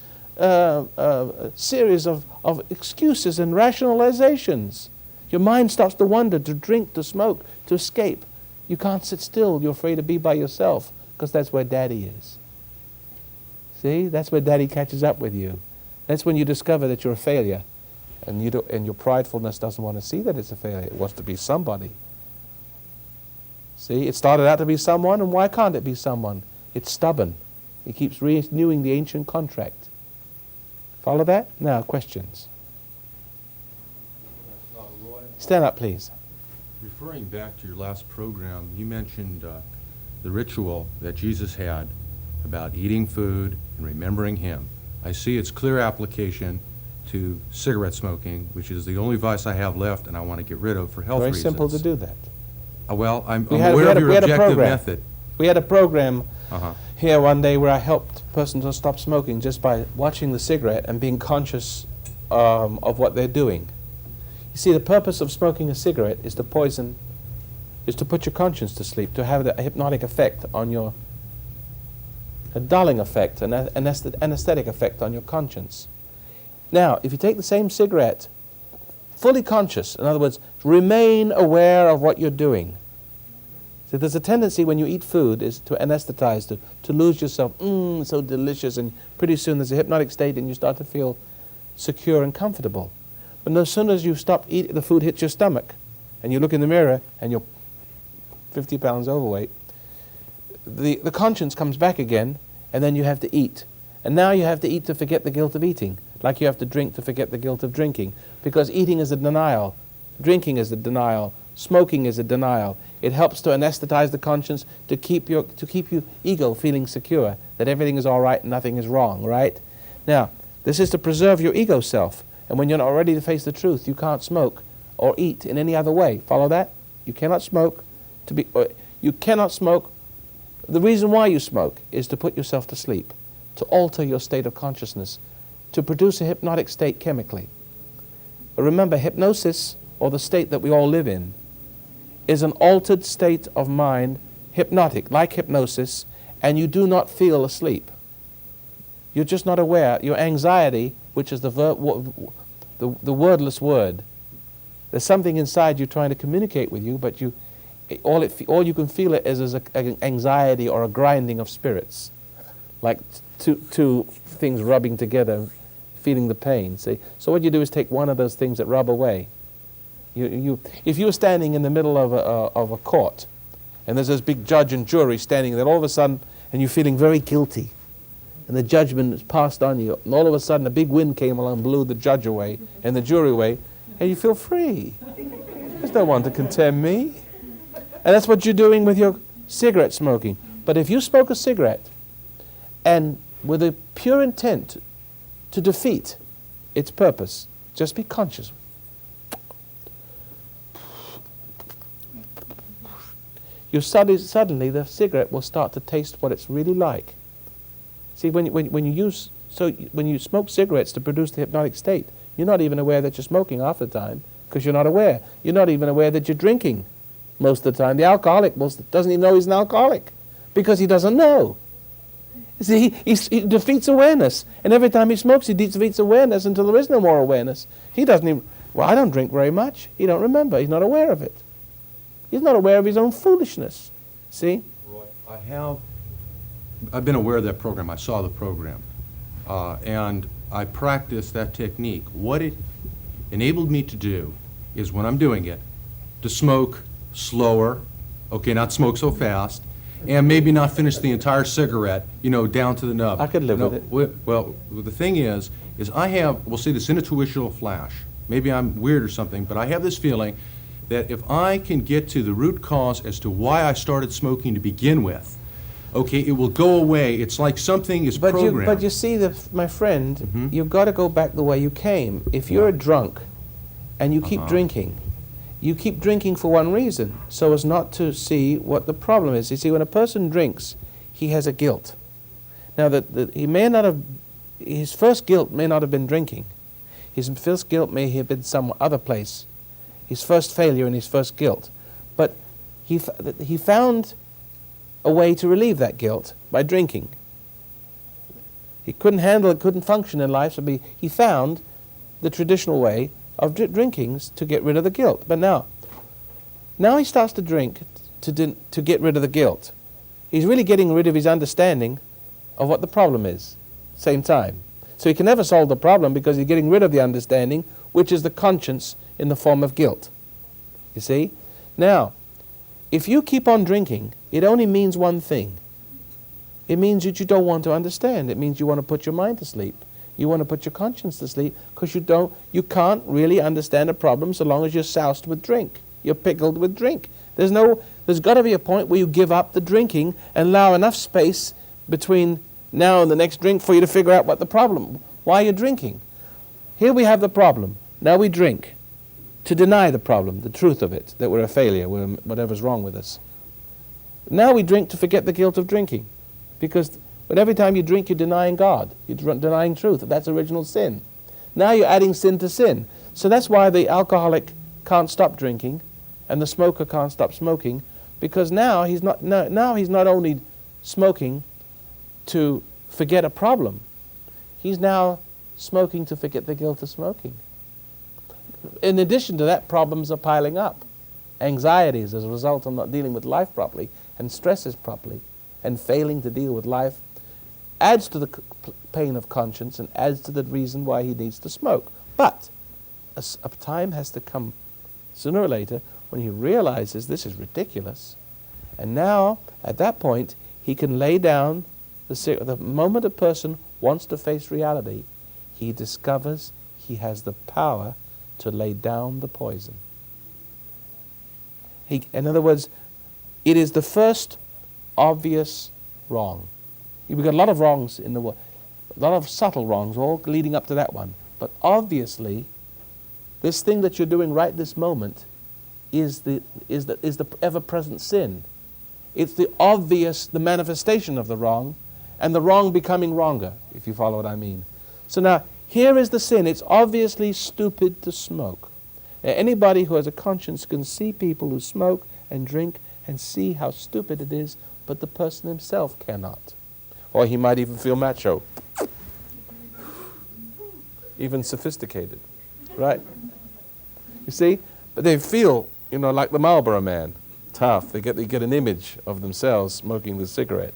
series of excuses and rationalizations. Your mind starts to wander, to drink, to smoke, to escape. You can't sit still. You're afraid to be by yourself because that's where Daddy is. See? That's where Daddy catches up with you. That's when you discover that you're a failure, and your pridefulness doesn't want to see that it's a failure. It wants to be somebody. See? It started out to be someone, and why can't it be someone? It's stubborn. It keeps renewing the ancient contract. Follow that? Now, questions. Stand up, please. Referring back to your last program, you mentioned the ritual that Jesus had about eating food and remembering Him. I see its clear application to cigarette smoking, which is the only vice I have left and I want to get rid of for health reasons. Very simple to do that. Well, I'm aware of your objective method. We had a program here one day where I helped a person to stop smoking just by watching the cigarette and being conscious of what they're doing. You see, the purpose of smoking a cigarette is to poison, is to put your conscience to sleep, to have a hypnotic effect on your, a dulling effect, an anesthetic effect on your conscience. Now, if you take the same cigarette, fully conscious, in other words, remain aware of what you're doing. So there's a tendency when you eat food is to anesthetize, to lose yourself, so delicious, and pretty soon there's a hypnotic state and you start to feel secure and comfortable. But as soon as you stop eating, the food hits your stomach, and you look in the mirror and you're 50 pounds overweight, the conscience comes back again, and then you have to eat. And now you have to eat to forget the guilt of eating, like you have to drink to forget the guilt of drinking, because eating is a denial, drinking is a denial, smoking is a denial. It helps to anesthetize the conscience, to keep your ego feeling secure, that everything is all right and nothing is wrong, right? Now, this is to preserve your ego self, and when you're not ready to face the truth, you can't smoke or eat in any other way. Follow that? You cannot smoke you cannot smoke. The reason why you smoke is to put yourself to sleep, to alter your state of consciousness, to produce a hypnotic state chemically. But remember, hypnosis, or the state that we all live in, is an altered state of mind, hypnotic, like hypnosis, and you do not feel asleep. You're just not aware. Your anxiety, which is the wordless word, there's something inside you trying to communicate with you, but all you can feel it is an anxiety or a grinding of spirits. like two things rubbing together, feeling the pain, see? So what you do is take one of those things that rub away. If you were standing in the middle of a court, and there's this big judge and jury standing there, all of a sudden, and you're feeling very guilty, and the judgment is passed on you, and all of a sudden a big wind came along, blew the judge away and the jury away, and you feel free. There's no one to condemn me. And that's what you're doing with your cigarette smoking. But if you smoke a cigarette, and with a pure intent to defeat its purpose, just be conscious. Suddenly the cigarette will start to taste what it's really like. See, when you smoke cigarettes to produce the hypnotic state, you're not even aware that you're smoking half the time, because you're not aware. You're not even aware that you're drinking most of the time. The alcoholic doesn't even know he's an alcoholic, because he doesn't know. See, he defeats awareness, and every time he smokes, he defeats awareness until there is no more awareness. He doesn't even, well, I don't drink very much. He don't remember. He's not aware of it. He's not aware of his own foolishness. See? Roy, I've been aware of that program. I saw the program. And I practiced that technique. What it enabled me to do is, when I'm doing it, to smoke slower, okay, not smoke so fast, and maybe not finish the entire cigarette, down to the nub. I could live with it. Well, the thing is I have, we'll say, this intuitional flash. Maybe I'm weird or something, but I have this feeling that if I can get to the root cause as to why I started smoking to begin with, okay, it will go away. It's like something is programmed. But you see, my friend, you've got to go back the way you came. If you're a drunk and you keep drinking, you keep drinking for one reason, so as not to see what the problem is. You see, when a person drinks, he has a guilt. Now, he may not have, his first guilt may not have been drinking. His first guilt may have been some other place. His first failure and his first guilt. But he found a way to relieve that guilt by drinking. He couldn't handle it, couldn't function in life, so he found the traditional way of drinking to get rid of the guilt. But now he starts to drink to get rid of the guilt. He's really getting rid of his understanding of what the problem is at the same time. So he can never solve the problem because he's getting rid of the understanding, which is the conscience in the form of guilt. You see? Now, if you keep on drinking, it only means one thing. It means that you don't want to understand. It means you want to put your mind to sleep. You want to put your conscience to sleep because you can't really understand a problem so long as you're soused with drink. You're pickled with drink. There's got to be a point where you give up the drinking and allow enough space between now and the next drink for you to figure out what the problem, why you're drinking. Here we have the problem. Now we drink to deny the problem, the truth of it, that we're a failure, whatever's wrong with us. Now we drink to forget the guilt of drinking, because every time you drink, you're denying God. You're denying truth. That's original sin. Now you're adding sin to sin. So that's why the alcoholic can't stop drinking, and the smoker can't stop smoking, because now he's not only smoking to forget a problem. He's now smoking to forget the guilt of smoking. In addition to that, problems are piling up. Anxieties as a result of not dealing with life properly, and stresses properly, and failing to deal with life, adds to the pain of conscience and adds to the reason why he needs to smoke. But a time has to come, sooner or later, when he realizes this is ridiculous. And now, at that point, he can lay down the moment a person wants to face reality, he discovers he has the power to lay down the poison. In other words, it is the first obvious wrong. We've got a lot of wrongs in the world, a lot of subtle wrongs, all leading up to that one. But obviously, this thing that you're doing right this moment is the ever-present sin. It's the manifestation of the wrong, and the wrong becoming wronger, if you follow what I mean. So now, here is the sin. It's obviously stupid to smoke. Now, anybody who has a conscience can see people who smoke and drink and see how stupid it is, but the person himself cannot. Or he might even feel macho. Even sophisticated. Right? You see? But they feel, like the Marlboro Man. Tough. They get an image of themselves smoking the cigarette.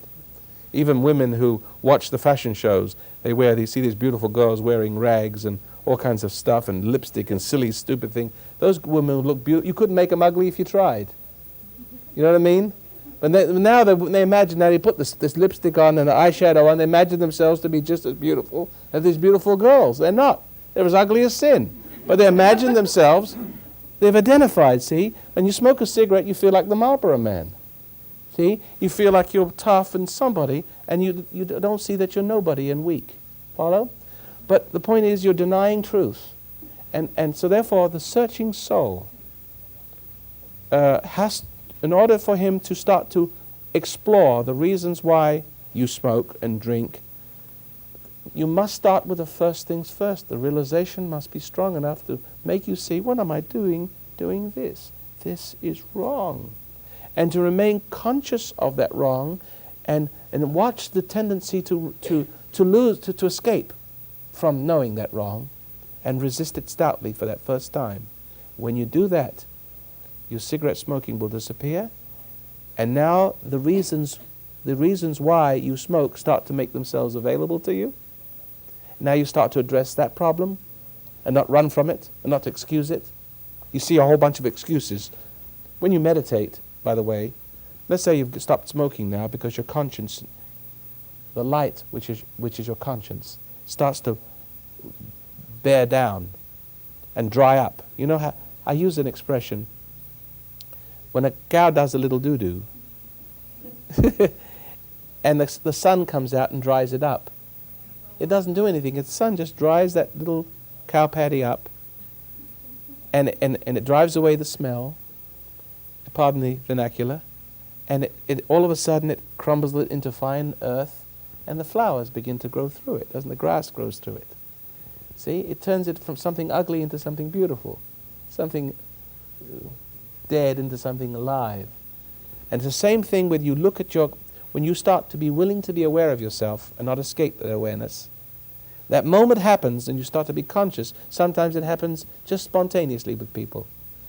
Even women who watch the fashion shows, they see these beautiful girls wearing rags and all kinds of stuff and lipstick and silly, stupid thing. Those women look beautiful. You couldn't make them ugly if you tried. You know what I mean? But now they imagine that they put this lipstick on and the eyeshadow on, they imagine themselves to be just as beautiful as these beautiful girls. They're not. They're as ugly as sin. But they imagine themselves, they've identified, see? When you smoke a cigarette, you feel like the Marlboro Man. See? You feel like you're tough and somebody, and you don't see that you're nobody and weak. Follow? But the point is, you're denying truth. And so therefore, the searching soul has, in order for him to start to explore the reasons why you smoke and drink, you must start with the first things first. The realization must be strong enough to make you see, what am I doing this? This is wrong. And to remain conscious of that wrong and watch the tendency to escape from knowing that wrong and resist it stoutly for that first time. When you do that, your cigarette smoking will disappear, and now the reasons why you smoke start to make themselves available to you. Now you start to address that problem and not run from it and not excuse it. You see a whole bunch of excuses. When you meditate, by the way, let's say you've stopped smoking now because your conscience, the light which is your conscience, starts to bear down and dry up. You know how I use an expression, when a cow does a little doo-doo and the sun comes out and dries it up. It doesn't do anything. The sun just dries that little cow patty up, and it drives away the smell, pardon the vernacular, and it all of a sudden it crumbles it into fine earth, and the flowers begin to grow through it, doesn't the grass grows through it. See, it turns it from something ugly into something beautiful, something dead into something alive. And it's the same thing with you look at when you start to be willing to be aware of yourself and not escape that awareness. That moment happens and you start to be conscious. Sometimes it happens just spontaneously with people.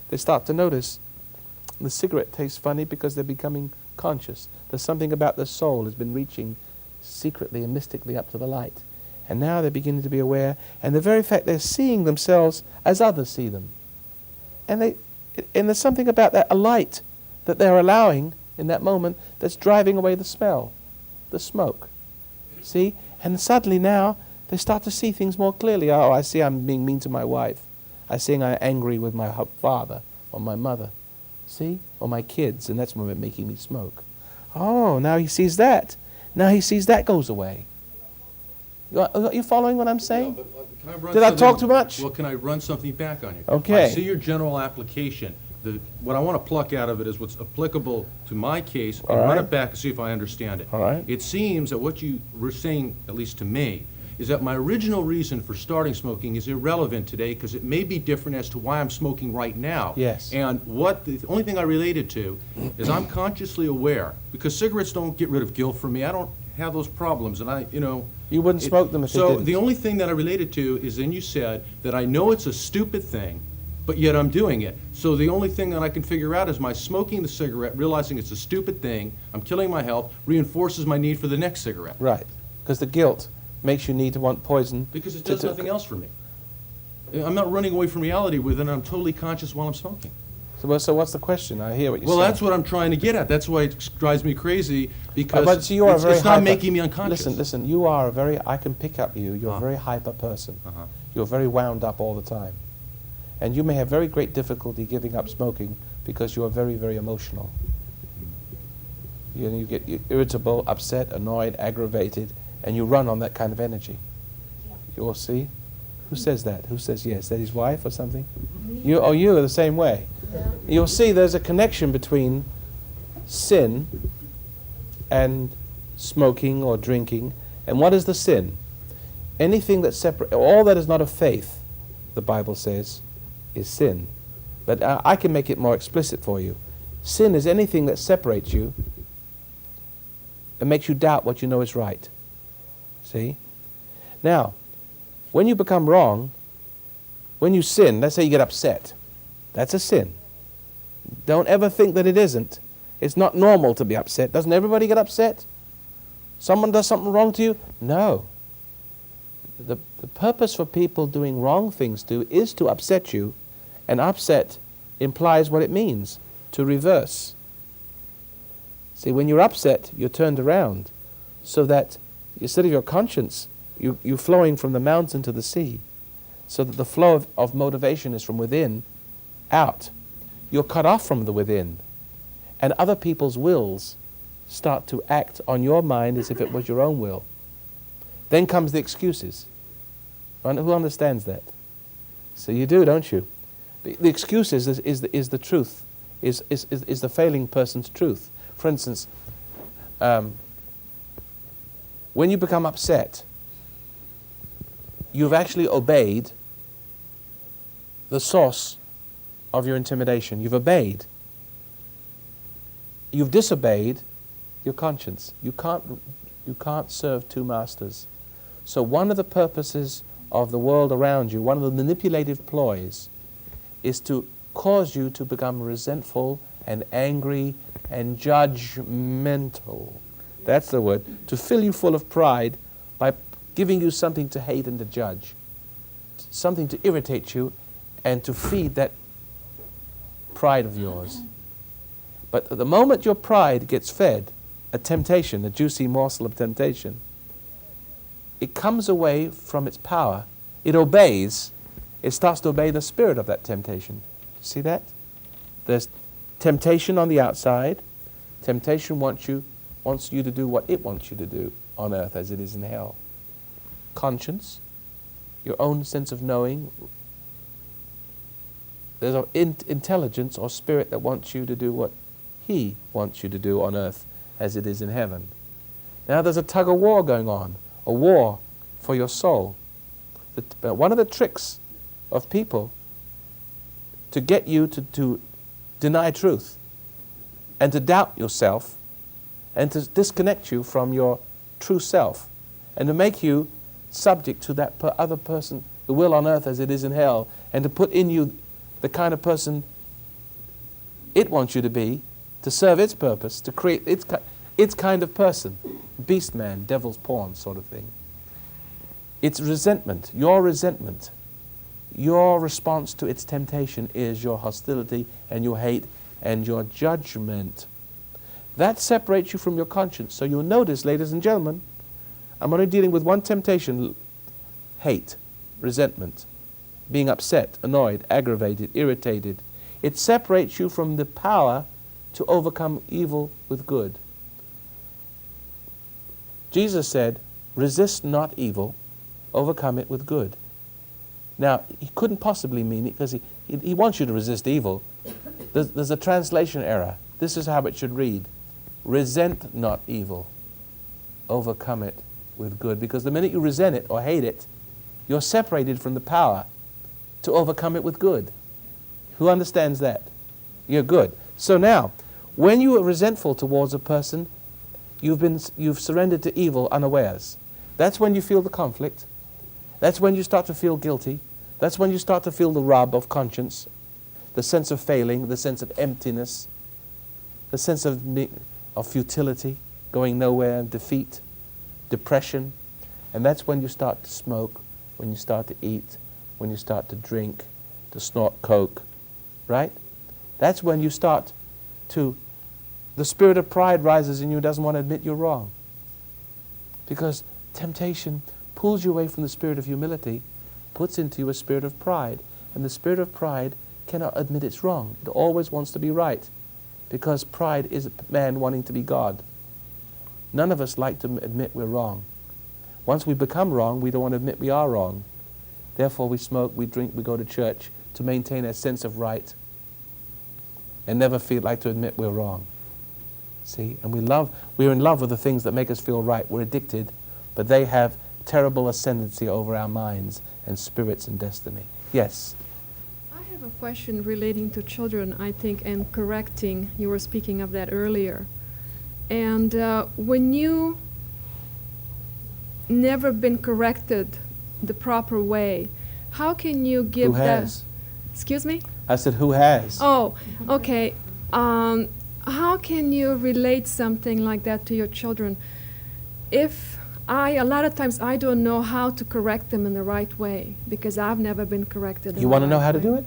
They start to notice the cigarette tastes funny because they're becoming conscious. There's something about their soul has been reaching secretly and mystically up to the light. And now they're beginning to be aware, and the very fact they're seeing themselves as others see them. And there's something about that, a light that they're allowing in that moment that's driving away the smell, the smoke. See? And suddenly now they start to see things more clearly. Oh, I see I'm being mean to my wife. I see I'm angry with my father or my mother. See? Or my kids, and that's when they're making me smoke. Oh, now he sees that. Now he sees that goes away. You following what I'm saying? Yeah, but, can I run Did I talk too much? Well, can I run something back on you? Okay. I see your general application. What I want to pluck out of it is what's applicable to my case, and run it back and see if I understand it. All right. It seems that what you were saying, at least to me, is that my original reason for starting smoking is irrelevant today because it may be different as to why I'm smoking right now. Yes. And the only thing I related to is I'm consciously aware, because cigarettes don't get rid of guilt for me. I don't have those problems, and You wouldn't smoke them if they So didn't. the only thing that I related to is then you said that I know it's a stupid thing, but yet I'm doing it. So the only thing that I can figure out is my smoking the cigarette, realizing it's a stupid thing, I'm killing my health, reinforces my need for the next cigarette. Right. Because the guilt makes you need to want poison. Because it does nothing else for me. I'm not running away from reality with it, I'm totally conscious while I'm smoking. So what's the question? I hear what you're saying. Well, that's what I'm trying to get at. That's why it drives me crazy, because but see, you are it's not making me unconscious. Listen, you are I can pick up you're a very hyper person. You're very wound up all the time. And you may have very great difficulty giving up smoking because you are very, very emotional. You get irritable, upset, annoyed, aggravated, and you run on that kind of energy. You'll see? Who says that? Who says yes? Is that his wife or something? You are the same way. You'll see there's a connection between sin and smoking or drinking. And what is the sin? Anything that all that is not of faith, the Bible says, is sin. But I can make it more explicit for you. Sin is anything that separates you and makes you doubt what you know is right. See? Now, when you become wrong, when you sin, let's say you get upset, that's a sin. Don't ever think that it isn't. It's not normal to be upset. Doesn't everybody get upset? Someone does something wrong to you? No. The purpose for people doing wrong things is to upset you, and upset implies what it means, to reverse. See, when you're upset, you're turned around, so that instead of your conscience, you're flowing from the mountain to the sea, so that the flow of motivation is from within out. You're cut off from the within, and other people's wills start to act on your mind as if it was your own will. Then comes the excuses. Who understands that? So you do, don't you? The excuses is the truth, is the failing person's truth. For instance, when you become upset, you've actually obeyed the source of your intimidation. You've obeyed. You've disobeyed your conscience. You can't serve two masters. So one of the purposes of the world around you, one of the manipulative ploys, is to cause you to become resentful and angry and judgmental. That's the word. To fill you full of pride by giving you something to hate and to judge, something to irritate you, and to feed that pride of yours. But the moment your pride gets fed a temptation, a juicy morsel of temptation, it comes away from its power. It obeys. It starts to obey the spirit of that temptation. See that? There's temptation on the outside. Temptation wants you to do what it wants you to do on earth as it is in hell. Conscience, your own sense of knowing. There's an intelligence or spirit that wants you to do what he wants you to do on earth as it is in heaven. Now there's a tug of war going on, a war for your soul. One of the tricks of people to get you to deny truth and to doubt yourself and to disconnect you from your true self and to make you subject to that other person, the will on earth as it is in hell, and to put in you the kind of person it wants you to be, to serve its purpose, to create its kind of person, beast man, devil's pawn sort of thing. It's resentment, your response to its temptation is your hostility and your hate and your judgment. That separates you from your conscience. So you'll notice, ladies and gentlemen, I'm only dealing with one temptation: hate, resentment, being upset, annoyed, aggravated, irritated. It separates you from the power to overcome evil with good. Jesus said, resist not evil, overcome it with good. Now, he couldn't possibly mean it because he wants you to resist evil. There's a translation error. This is how it should read. Resent not evil, overcome it with good. Because the minute you resent it or hate it, you're separated from the power to overcome it with good. Who understands that? You're good. So now, when you are resentful towards a person, you've surrendered to evil unawares. That's when you feel the conflict. That's when you start to feel guilty. That's when you start to feel the rub of conscience, the sense of failing, the sense of emptiness, the sense of futility, going nowhere, defeat, depression. And that's when you start to smoke, when you start to eat, when you start to drink, to snort coke, right? That's when you start to, the spirit of pride rises in you, doesn't want to admit you're wrong. Because temptation pulls you away from the spirit of humility, puts into you a spirit of pride. And the spirit of pride cannot admit it's wrong. It always wants to be right. Because pride is a man wanting to be God. None of us like to admit we're wrong. Once we become wrong, we don't want to admit we are wrong. Therefore we smoke, we drink, we go to church to maintain a sense of right and never feel like to admit we're wrong. See? And we're in love with the things that make us feel right. We're addicted, but they have terrible ascendancy over our minds and spirits and destiny. Yes? I have a question relating to children, I think, and correcting. You were speaking of that earlier. And when you never been corrected the proper way, how can you give Who has? Excuse me? I said, who has? Oh, okay. How can you relate something like that to your children? if a lot of times I don't know how to correct them in the right way because I've never been corrected. You want to know how to do it?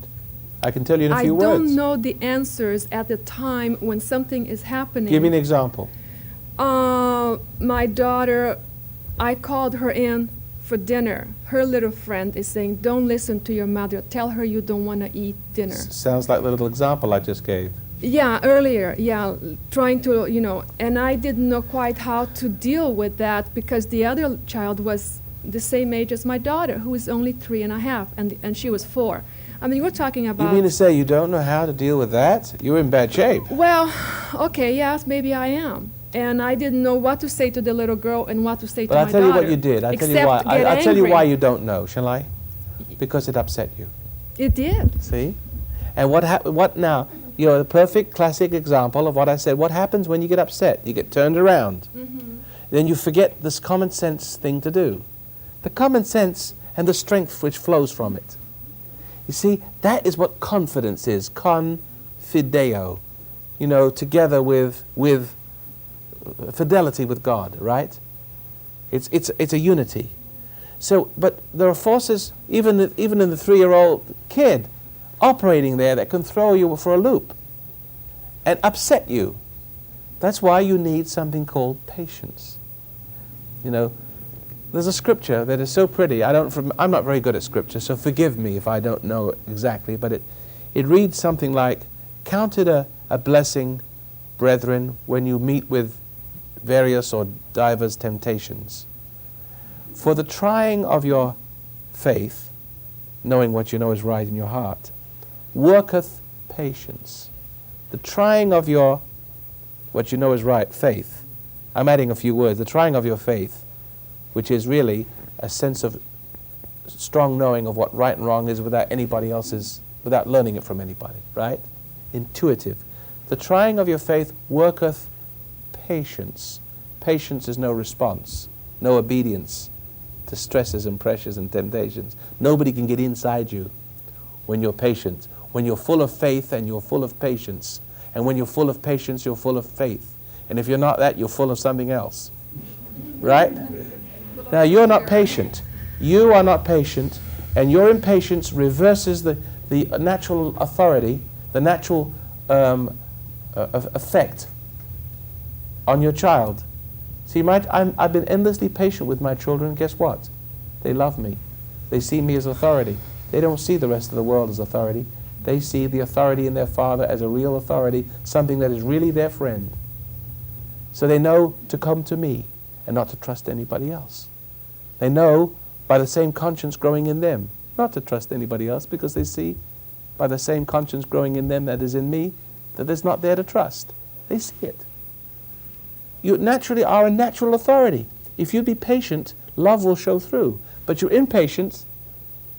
I can tell you in a few words. I don't know the answers at the time when something is happening. Give me an example. My daughter, I called her in for dinner. Her little friend is saying, don't listen to your mother. Tell her you don't want to eat dinner. Sounds like the little example I just gave. Yeah, earlier, yeah, trying to, and I didn't know quite how to deal with that because the other child was the same age as my daughter, who is only 3.5, and she was 4. I mean, we're talking about... You mean to say you don't know how to deal with that? You're in bad shape. Well, okay, yes, maybe I am. And I didn't know what to say to the little girl and what to say to my daughter. But I'll tell you what you did. I'll tell you why. I'll tell you why you don't know, shall I? Because it upset you. It did. See? And what now? You're the perfect classic example of what I said. What happens when you get upset? You get turned around. Mm-hmm. Then you forget this common sense thing to do. The common sense and the strength which flows from it. You see, that is what confidence is. Confideo. Together with fidelity with God, right? It's a unity. So, but there are forces, even in the 3-year-old kid, operating there that can throw you for a loop and upset you. That's why you need something called patience. There's a scripture that is so pretty. I'm not very good at scripture, so forgive me if I don't know exactly, but it reads something like, "Count it a blessing, brethren, when you meet with various or divers temptations. For the trying of your faith, knowing what you know is right in your heart, worketh patience." The trying of your, what you know is right, faith. I'm adding a few words. The trying of your faith, which is really a sense of strong knowing of what right and wrong is without without learning it from anybody, right? Intuitive. The trying of your faith worketh patience. Patience is no response, no obedience to stresses and pressures and temptations. Nobody can get inside you when you're patient. When you're full of faith and you're full of patience. And when you're full of patience, you're full of faith. And if you're not that, you're full of something else. Right? Now, you're not patient. You are not patient, and your impatience reverses the natural authority, the natural effect on your child. See, I've been endlessly patient with my children. Guess what? They love me. They see me as authority. They don't see the rest of the world as authority. They see the authority in their father as a real authority, something that is really their friend. So they know to come to me and not to trust anybody else. They know by the same conscience growing in them not to trust anybody else, because they see by the same conscience growing in them that is in me that is not there to trust. They see it. You naturally are a natural authority. If you be patient, love will show through. But you're impatient,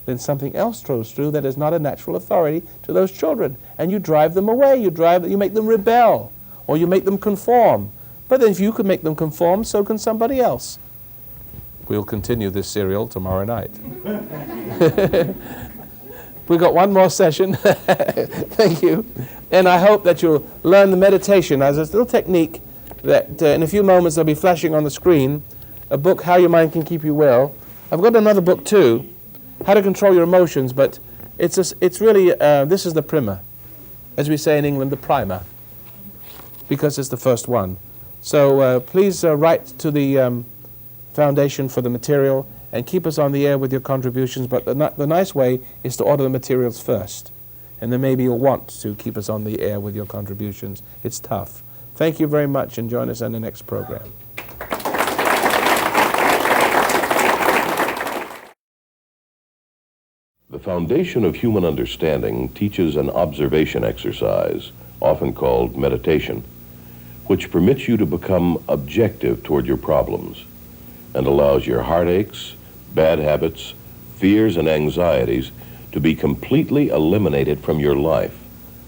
then something else shows through that is not a natural authority to those children. And you drive them away. You make them rebel, or you make them conform. But then if you can make them conform, so can somebody else. We'll continue this serial tomorrow night. We've got one more session. Thank you. And I hope that you'll learn the meditation as a little technique that in a few moments they'll be flashing on the screen. A book, How Your Mind Can Keep You Well. I've got another book too, How to Control Your Emotions, but it's really, this is the primer. As we say in England, the primer, because it's the first one. So please write to the Foundation for the material and keep us on the air with your contributions, but the nice way is to order the materials first. And then maybe you'll want to keep us on the air with your contributions. It's tough. Thank you very much, and join us on the next program. The Foundation of Human Understanding teaches an observation exercise, often called meditation, which permits you to become objective toward your problems and allows your heartaches, bad habits, fears, and anxieties to be completely eliminated from your life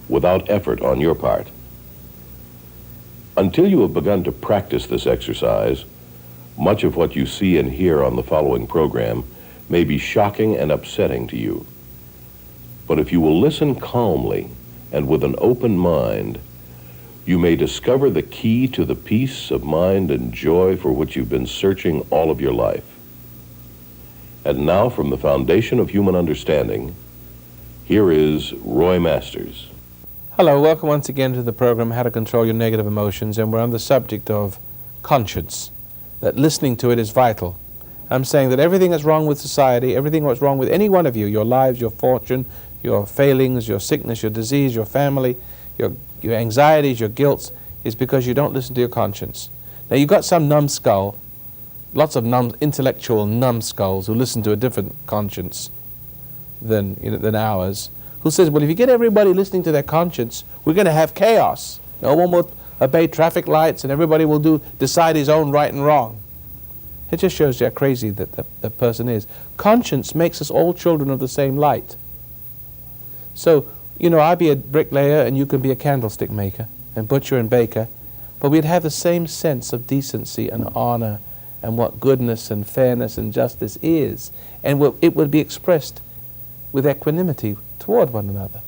without effort on your part. Until you have begun to practice this exercise, much of what you see and hear on the following program may be shocking and upsetting to you. But if you will listen calmly and with an open mind, you may discover the key to the peace of mind and joy for which you've been searching all of your life. And now, from the foundation of human understanding, here is Roy Masters. Hello, welcome once again to the program How to Control Your Negative Emotions, and we're on the subject of conscience, that listening to it is vital. I'm saying that everything that's wrong with society, everything that's wrong with any one of you, your lives, your fortune, your failings, your sickness, your disease, your family, your anxieties, your guilt, is because you don't listen to your conscience. Now, you've got some numbskull, lots of intellectual numbskulls who listen to a different conscience than ours, who says, well, if you get everybody listening to their conscience, we're going to have chaos. No one will obey traffic lights, and everybody will decide his own right and wrong. It just shows you how crazy that person is. Conscience makes us all children of the same light. So, you know, I'd be a bricklayer and you can be a candlestick maker and butcher and baker, but we'd have the same sense of decency and honor and what goodness and fairness and justice is. And it would be expressed with equanimity toward one another.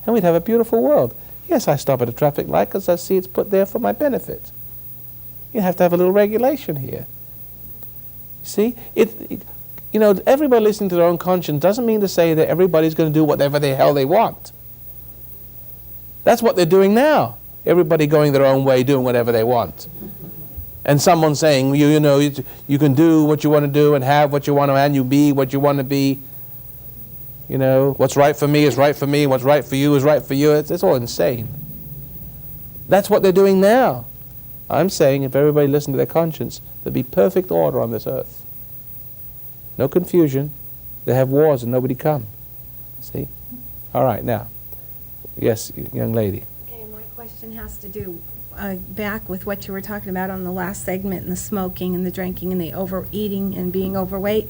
And we'd have a beautiful world. Yes, I stop at a traffic light because I see it's put there for my benefit. You have to have a little regulation here. See, you know, everybody listening to their own conscience doesn't mean to say that everybody's going to do whatever the hell they want. That's what they're doing now. Everybody going their own way, doing whatever they want. And someone saying, you know, you can do what you want to do and have what you want to, and you be what you want to be. You know, what's right for me is right for me, what's right for you is right for you. It's all insane. That's what they're doing now. I'm saying if everybody listened to their conscience, there'd be perfect order on this earth. No confusion. They have wars and nobody come. See? All right, now. Yes, young lady. Okay, my question has to do back with what you were talking about on the last segment, and the smoking and the drinking and the overeating and being overweight.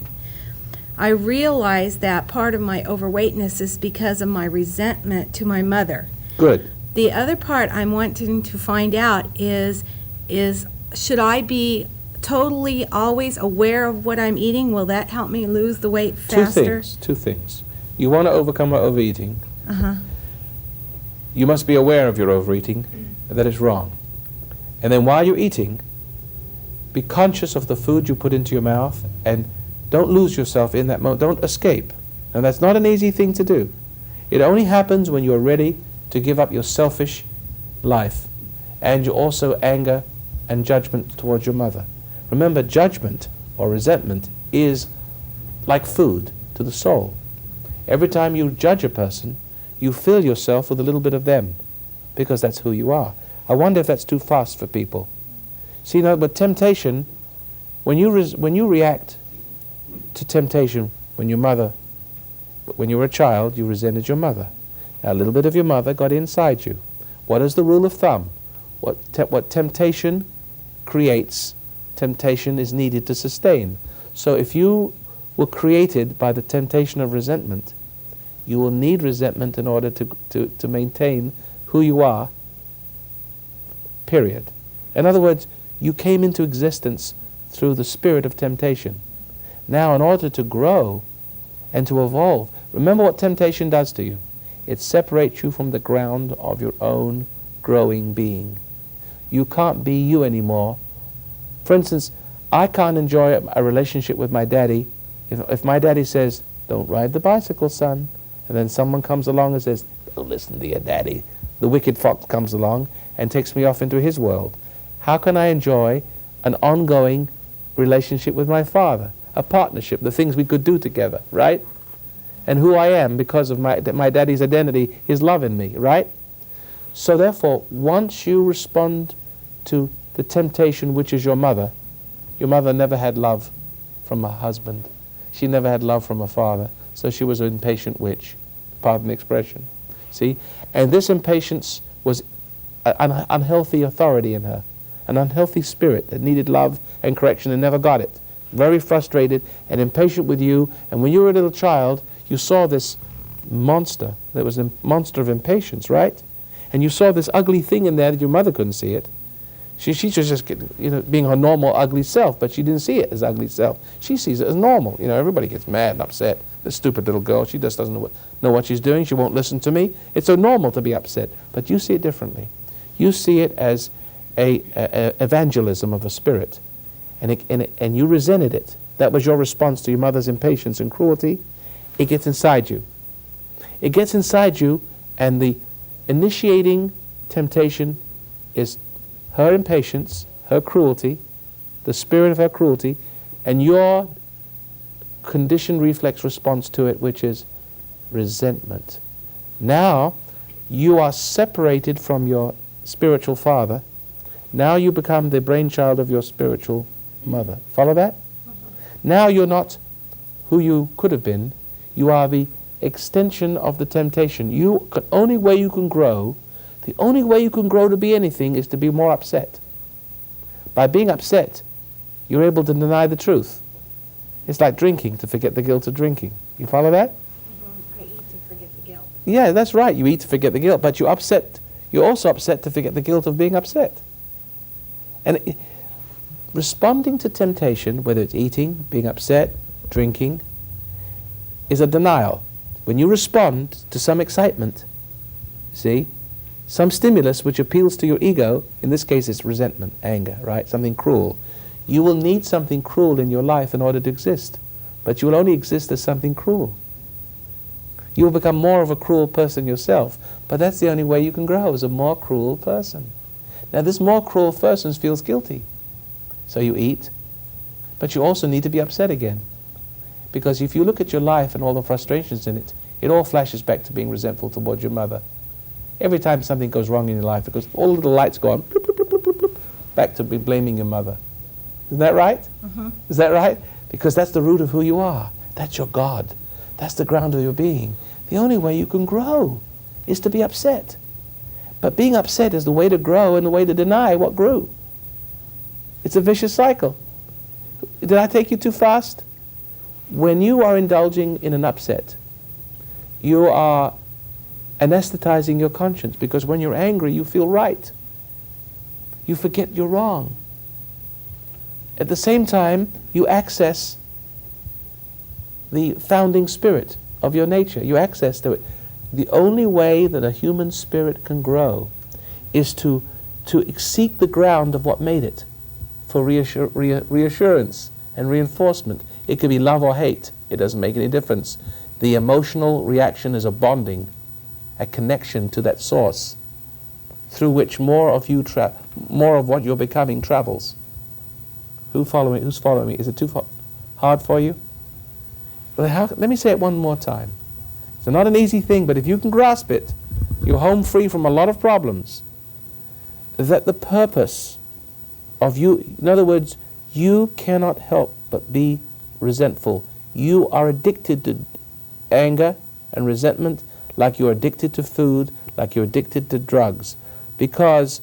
I realize that part of my overweightness is because of my resentment to my mother. Good. The other part I'm wanting to find out is should I be totally always aware of what I'm eating? Will that help me lose the weight faster? Two things. You want to overcome overeating. Uh-huh. You must be aware of your overeating, that is wrong. And then while you're eating, be conscious of the food you put into your mouth, and don't lose yourself in that moment. Don't escape. And that's not an easy thing to do. It only happens when you're ready to give up your selfish life and your also anger and judgment towards your mother. Remember, judgment or resentment is like food to the soul. Every time you judge a person, you fill yourself with a little bit of them, because that's who you are. I wonder if that's too fast for people. See, now, but temptation, when you react to temptation, when you were a child, you resented your mother. Now, a little bit of your mother got inside you. What is the rule of thumb? What temptation creates, temptation is needed to sustain. So if you were created by the temptation of resentment, you will need resentment in order to maintain who you are, period. In other words, you came into existence through the spirit of temptation. Now, in order to grow and to evolve, remember what temptation does to you. It separates you from the ground of your own growing being. You can't be you anymore. For instance, I can't enjoy a relationship with my daddy if my daddy says, "Don't ride the bicycle, son," and then someone comes along and says, "Don't listen to your daddy." The wicked fox comes along and takes me off into his world. How can I enjoy an ongoing relationship with my father? A partnership, the things we could do together, right? And who I am because of my daddy's identity, his love in me, right? So therefore, once you respond to the temptation which is your mother never had love from her husband. She never had love from her father, so she was an impatient witch, pardon the expression. See? And this impatience was an unhealthy authority in her, an unhealthy spirit that needed love and correction and never got it. Very frustrated and impatient with you, and when you were a little child, you saw this monster. There was a monster of impatience, right? And you saw this ugly thing in there that your mother couldn't see it. She was just, being her normal ugly self, but she didn't see it as ugly self. She sees it as normal. Everybody gets mad and upset. This stupid little girl, she just doesn't know what she's doing. She won't listen to me. It's so normal to be upset, but you see it differently. You see it as a evangelism of a spirit, and you resented it. That was your response to your mother's impatience and cruelty. It gets inside you. It gets inside you, and the initiating temptation is her impatience, her cruelty, the spirit of her cruelty, and your conditioned reflex response to it, which is resentment. Now, you are separated from your spiritual father. Now you become the brainchild of your spiritual mother. Follow that? Now you're not who you could have been. You are the extension of the temptation. The only way you can grow to be anything is to be more upset. By being upset, you're able to deny the truth. It's like drinking to forget the guilt of drinking. You follow that? I eat to forget the guilt. Yeah, that's right. You eat to forget the guilt, but you're also upset to forget the guilt of being upset. And responding to temptation, whether it's eating, being upset, drinking, is a denial. When you respond to some excitement, see, some stimulus which appeals to your ego, in this case it's resentment, anger, right? Something cruel. You will need something cruel in your life in order to exist, but you will only exist as something cruel. You will become more of a cruel person yourself, but that's the only way you can grow, as a more cruel person. Now this more cruel person feels guilty, so you eat, but you also need to be upset again. Because if you look at your life and all the frustrations in it, it all flashes back to being resentful towards your mother. Every time something goes wrong in your life, because all the little lights go on, bloop, bloop, bloop, bloop, bloop, back to blaming your mother. Isn't that right? Mm-hmm. Is that right? Because that's the root of who you are. That's your God. That's the ground of your being. The only way you can grow is to be upset. But being upset is the way to grow and the way to deny what grew. It's a vicious cycle. Did I take you too fast? When you are indulging in an upset, you are anesthetizing your conscience, because when you're angry, you feel right. You forget you're wrong. At the same time, you access the founding spirit of your nature. You access to it. The only way that a human spirit can grow is to seek the ground of what made it for reassurance and reinforcement. It could be love or hate. It doesn't make any difference. The emotional reaction is a bonding, a connection to that source through which more of what you're becoming travels. Who's following me? Is it too hard for you? Well, let me say it one more time. It's not an easy thing, but if you can grasp it, you're home free from a lot of problems. That the purpose of you, in other words, you cannot help but be resentful. You are addicted to anger and resentment like you're addicted to food, like you're addicted to drugs, because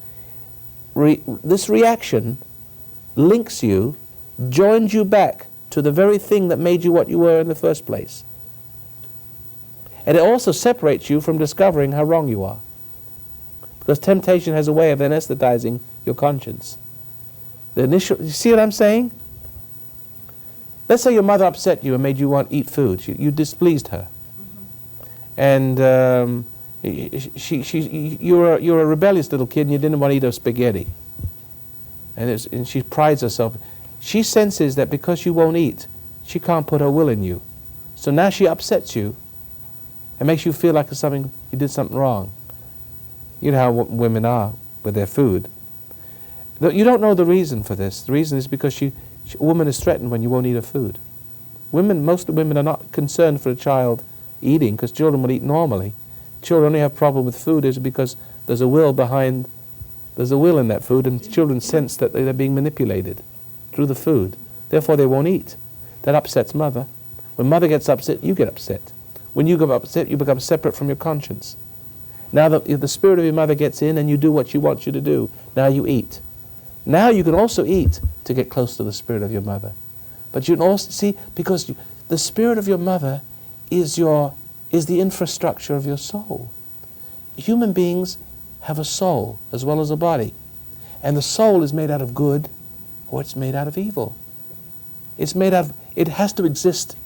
this reaction links you, joins you back to the very thing that made you what you were in the first place. And it also separates you from discovering how wrong you are, because temptation has a way of anesthetizing your conscience. You see what I'm saying? Let's say your mother upset you and made you want to eat food. You displeased her. And you're a rebellious little kid and you didn't want to eat her spaghetti. And she prides herself. She senses that because you won't eat, she can't put her will in you. So now she upsets you and makes you feel like you did something wrong. You know how women are with their food. You don't know the reason for this. The reason is because a woman is threatened when you won't eat her food. Most women are not concerned for a child eating, because children will eat normally. Children only have problem with food is because there's a will in that food, and children sense that they're being manipulated through the food. Therefore they won't eat. That upsets mother. When mother gets upset, you get upset. When you get upset, you become separate from your conscience. Now the spirit of your mother gets in and you do what she wants you to do. Now you eat. Now you can also eat to get close to the spirit of your mother. But you can also see, because the spirit of your mother is the infrastructure of your soul. Human beings have a soul as well as a body. And the soul is made out of good or it's made out of evil. It has to exist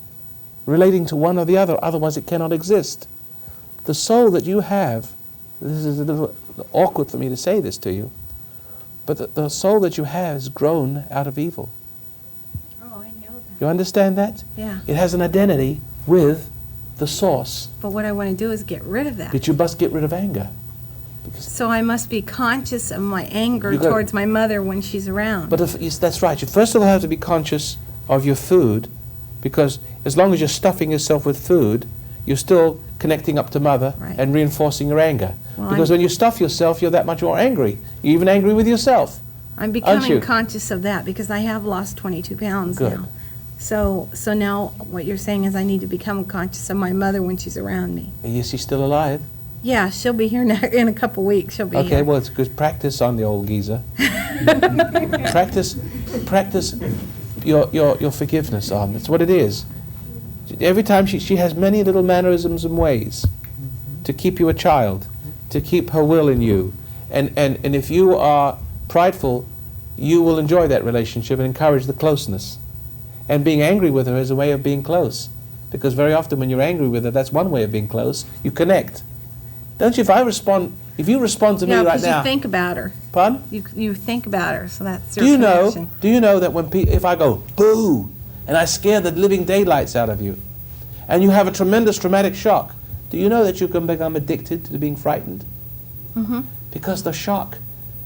relating to one or the other, otherwise it cannot exist. The soul that you have, this is a little awkward for me to say this to you, but the soul that you have is grown out of evil. Oh, I know that. You understand that? Yeah. It has an identity with the source. But what I want to do is get rid of that. But you must get rid of anger. So I must be conscious of my anger You got- towards my mother when she's around. But yes, that's right. You first of all have to be conscious of your food, because as long as you're stuffing yourself with food, you're still connecting up to mother and reinforcing your anger. Well, because when you stuff yourself, you're that much more angry. You're even angry with yourself. I'm aren't becoming you? conscious of that because I have lost 22 pounds Good. now. So now what you're saying is I need to become conscious of my mother when she's around me. Is she still alive? Yeah, she'll be here in a couple weeks. She'll be Okay, here. well, it's good practice on the old geezer. practice your forgiveness on. That's what it is. Every time she has many little mannerisms and ways to keep you a child, to keep her will in you. And if you are prideful, you will enjoy that relationship and encourage the closeness. And being angry with her is a way of being close. Because very often when you're angry with her, that's one way of being close. You connect. Don't you? If you respond to me right because now. you think about her. Pardon? You think about her, so that's your Do you connection. know that when if I go boo and I scare the living daylights out of you, and you have a tremendous traumatic shock, do you know that you can become addicted to being frightened? Mm-hmm. Because the shock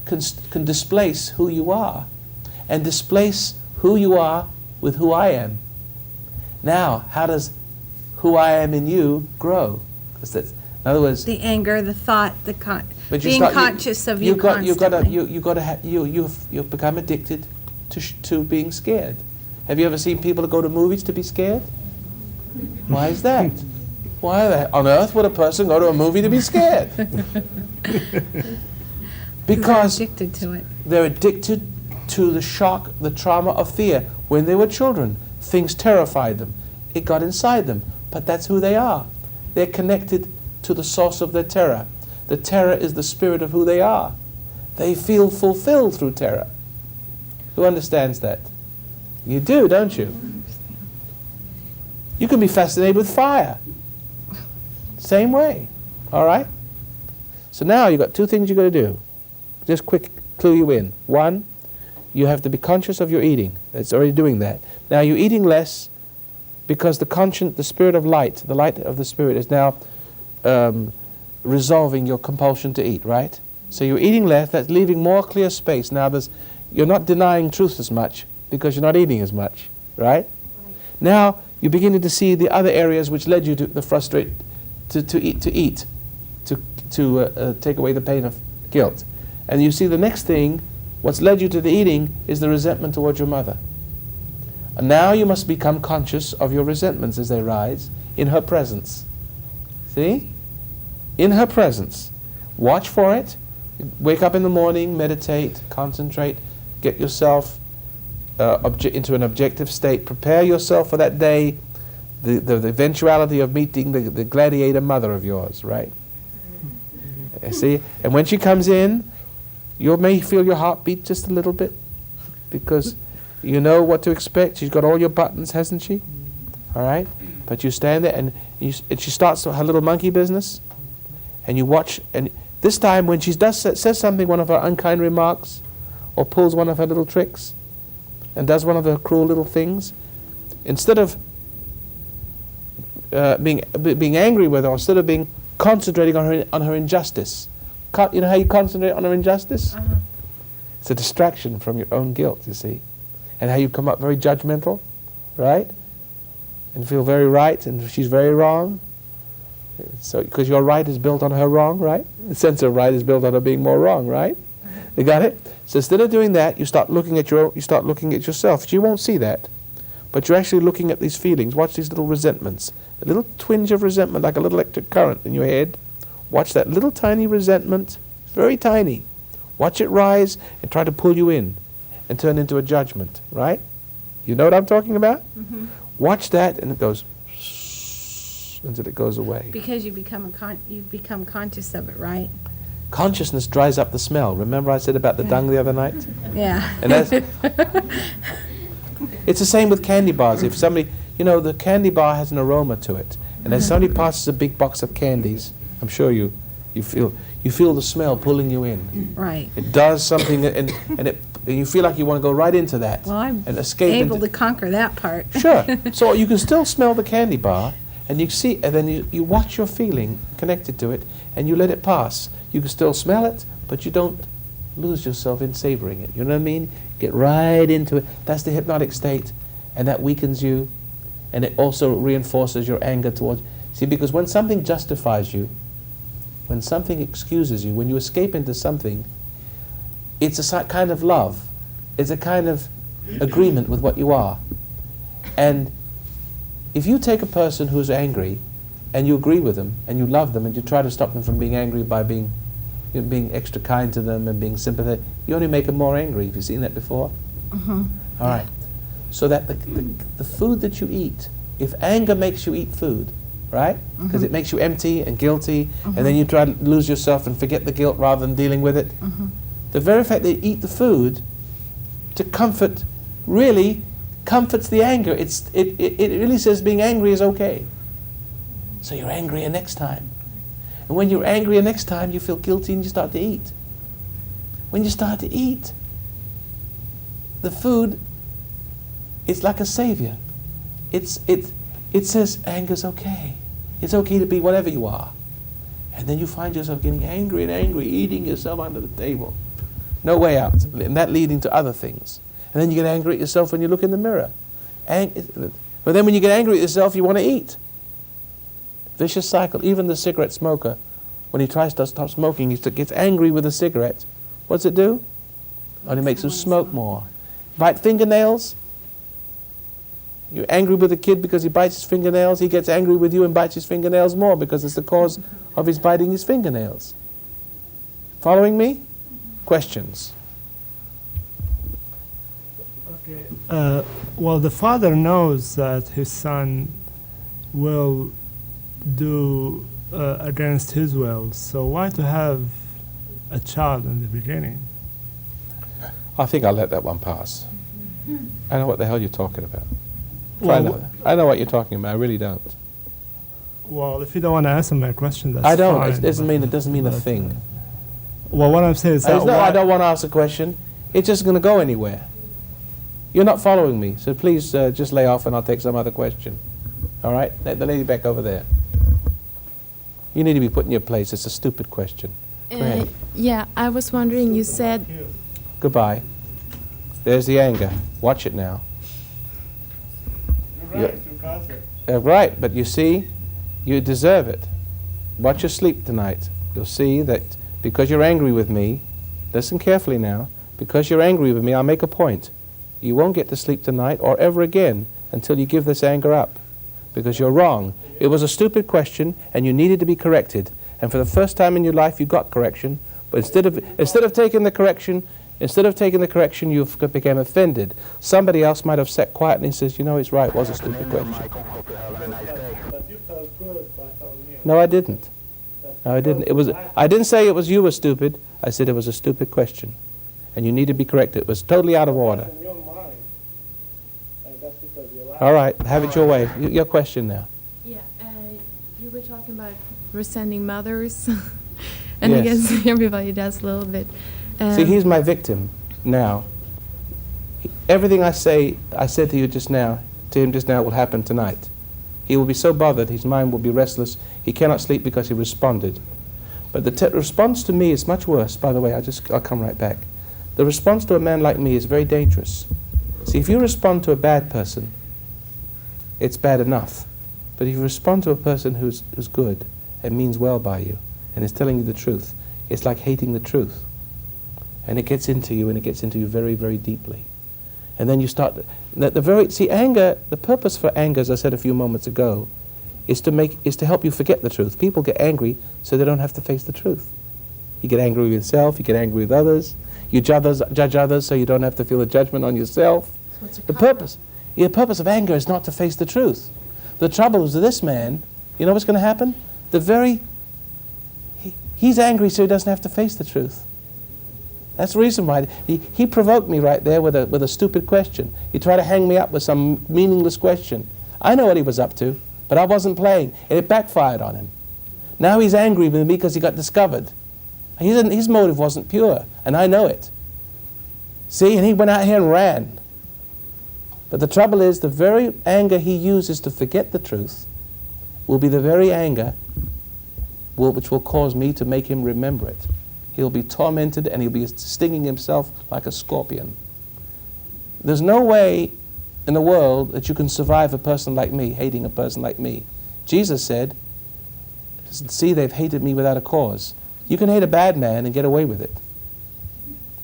can displace who you are, and displace who you are with who I am. Now, how does who I am in you grow? Because that's, in other words, The anger, the thought, but you being start- conscious of you you've constantly. you've become addicted to being scared. Have you ever seen people that go to movies to be scared? Why is that? Why on earth would a person go to a movie to be scared? Because they're addicted to it. They're addicted to the shock, the trauma of fear. When they were children, things terrified them. It got inside them. But that's who they are. They're connected to the source of their terror. The terror is the spirit of who they are. They feel fulfilled through terror. Who understands that? You do, don't you? You can be fascinated with fire. Same way. All right? So now you've got two things you've got to do. Just quick clue you in. One, you have to be conscious of your eating. It's already doing that. Now you're eating less because the spirit of light, the light of the spirit is now resolving your compulsion to eat, right? So you're eating less, that's leaving more clear space. Now you're not denying truth as much because you're not eating as much, right? Now you're beginning to see the other areas which led you to the to take away the pain of guilt. And you see the next thing, what's led you to the eating is the resentment towards your mother. And now you must become conscious of your resentments as they rise in her presence. See? In her presence. Watch for it. Wake up in the morning, meditate, concentrate, get yourself into an objective state. Prepare yourself for that day, the eventuality of meeting the gladiator mother of yours, right? See? And when she comes in, you may feel your heart beat just a little bit because you know what to expect. She's got all your buttons, hasn't she? All right? But you stand there and she starts her little monkey business and you watch. And this time when she says something, one of her unkind remarks or pulls one of her little tricks and does one of her cruel little things, instead of being angry with her, or instead of concentrating on her injustice. You know how you concentrate on her injustice? Uh-huh. It's a distraction from your own guilt, you see. And how you come up very judgmental, right? And feel very right, and she's very wrong. So, because your right is built on her wrong, right? The sense of right is built on her being more wrong, right? You got it? So instead of doing that, you start looking at yourself. She won't see that. But you're actually looking at these feelings. Watch these little resentments. A little twinge of resentment, like a little electric current in your head. Watch that little tiny resentment, very tiny. Watch it rise and try to pull you in and turn into a judgment, right? You know what I'm talking about? Mm-hmm. Watch that and it goes until it goes away. Because you become conscious of it, right? Consciousness dries up the smell. Remember I said about the dung the other night? Yeah. And that's, it's the same with candy bars. If somebody, the candy bar has an aroma to it. And as somebody passes a big box of candies, I'm sure you feel, You feel the smell pulling you in. Right. It does something, and you feel like you want to go right into that. Well, I'm and escape able into, to conquer that part. Sure. So you can still smell the candy bar, and you see, and then you watch your feeling connected to it, and you let it pass. You can still smell it, but you don't lose yourself in savoring it. You know what I mean? Get right into it. That's the hypnotic state, and that weakens you, and it also reinforces your anger towards. See, because when something justifies you, when something excuses you, when you escape into something, it's a kind of love. It's a kind of agreement with what you are. And if you take a person who's angry and you agree with them and you love them and you try to stop them from being angry by being extra kind to them and being sympathetic, you only make them more angry. Have you seen that before? Mm-hmm. All right. So that the food that you eat, if anger makes you eat food, right? Because it makes you empty and guilty, and then you try to lose yourself and forget the guilt rather than dealing with it. The very fact that you eat the food to comfort really comforts the anger. It really says being angry is okay. So you're angrier next time. And when you're angrier next time, you feel guilty and you start to eat. When you start to eat, the food, it's like a savior. It says anger's okay. It's okay to be whatever you are. And then you find yourself getting angry and angry, eating yourself under the table. No way out. And that leading to other things. And then you get angry at yourself when you look in the mirror. But then when you get angry at yourself, you want to eat. Vicious cycle. Even the cigarette smoker, when he tries to stop smoking, he gets angry with a cigarette. What's it do? Only makes him smoke more. Bite fingernails. You're angry with a kid because he bites his fingernails. He gets angry with you and bites his fingernails more because it's the cause of his biting his fingernails. Following me? Questions? Okay. Well, the father knows that his son will do against his will. So why to have a child in the beginning? I think I'll let that one pass. I know what the hell you're talking about. Well, I know what you're talking about. I really don't. Well, if you don't want to answer my question, that's I don't. fine. It doesn't mean a thing. Well, what I'm saying is that I don't want to ask a question. It's just going to go anywhere. You're not following me, so please just lay off and I'll take some other question. All right? Let the lady back over there. You need to be put in your place. It's a stupid question. Go ahead. Yeah, I was wondering, you said... Goodbye. There's the anger. Watch it now. Right, but you see, you deserve it. Watch your sleep tonight. You'll see that because you're angry with me, listen carefully now, because you're angry with me, I'll make a point. You won't get to sleep tonight or ever again until you give this anger up. Because you're wrong. It was a stupid question and you needed to be corrected. And for the first time in your life you got correction, but instead of taking the correction, you became offended. Somebody else might have sat quietly and says, you know, it's right, it was a stupid question. No, I didn't. No, I didn't. I didn't say it was you were stupid. I said it was a stupid question. And you need to be corrected. It was totally out of order. All right, have it your way. Your question now. Yeah, you were talking about resenting mothers. And Yes. I guess everybody does a little bit. See, he's my victim now. Everything I said to you just now, to him just now, will happen tonight. He will be so bothered, his mind will be restless, he cannot sleep because he responded. But the response to me is much worse. By the way, I'll come right back. The response to a man like me is very dangerous. See, if you respond to a bad person, it's bad enough. But if you respond to a person who's good and means well by you and is telling you the truth, it's like hating the truth. And it gets into you, and it gets into you very, very deeply. And then you start, anger, the purpose for anger, as I said a few moments ago, is to help you forget the truth. People get angry so they don't have to face the truth. You get angry with yourself, you get angry with others, you judge others so you don't have to feel a judgment on yourself. So the purpose of anger is not to face the truth. The trouble is with this man, you know what's going to happen? He's angry so he doesn't have to face the truth. That's the reason why he provoked me right there with a stupid question. He tried to hang me up with some meaningless question. I know what he was up to, but I wasn't playing, and it backfired on him. Now he's angry with me because he got discovered. His motive wasn't pure, and I know it. See, and he went out here and ran. But the trouble is, the very anger he uses to forget the truth will be the very anger which will cause me to make him remember it. He'll be tormented and he'll be stinging himself like a scorpion. There's no way in the world that you can survive a person like me, hating a person like me. Jesus said, see, they've hated me without a cause. You can hate a bad man and get away with it,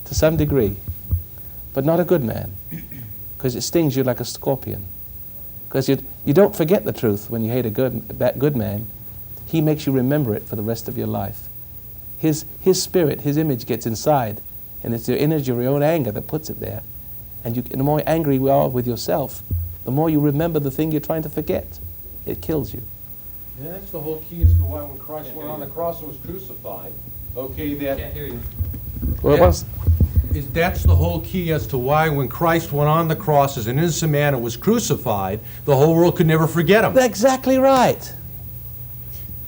to some degree, but not a good man, because it stings you like a scorpion. Because you don't forget the truth when you hate a good man. He makes you remember it for the rest of your life. His spirit, his image gets inside, and it's your energy, your own anger that puts it there. And the more angry you are with yourself, the more you remember the thing you're trying to forget. It kills you. Yeah, that's the whole key as to why when Christ went on the cross and was crucified, okay, that... Can't hear you. Well, that's the whole key as to why when Christ went on the cross as an innocent man and was crucified, the whole world could never forget him. Exactly right.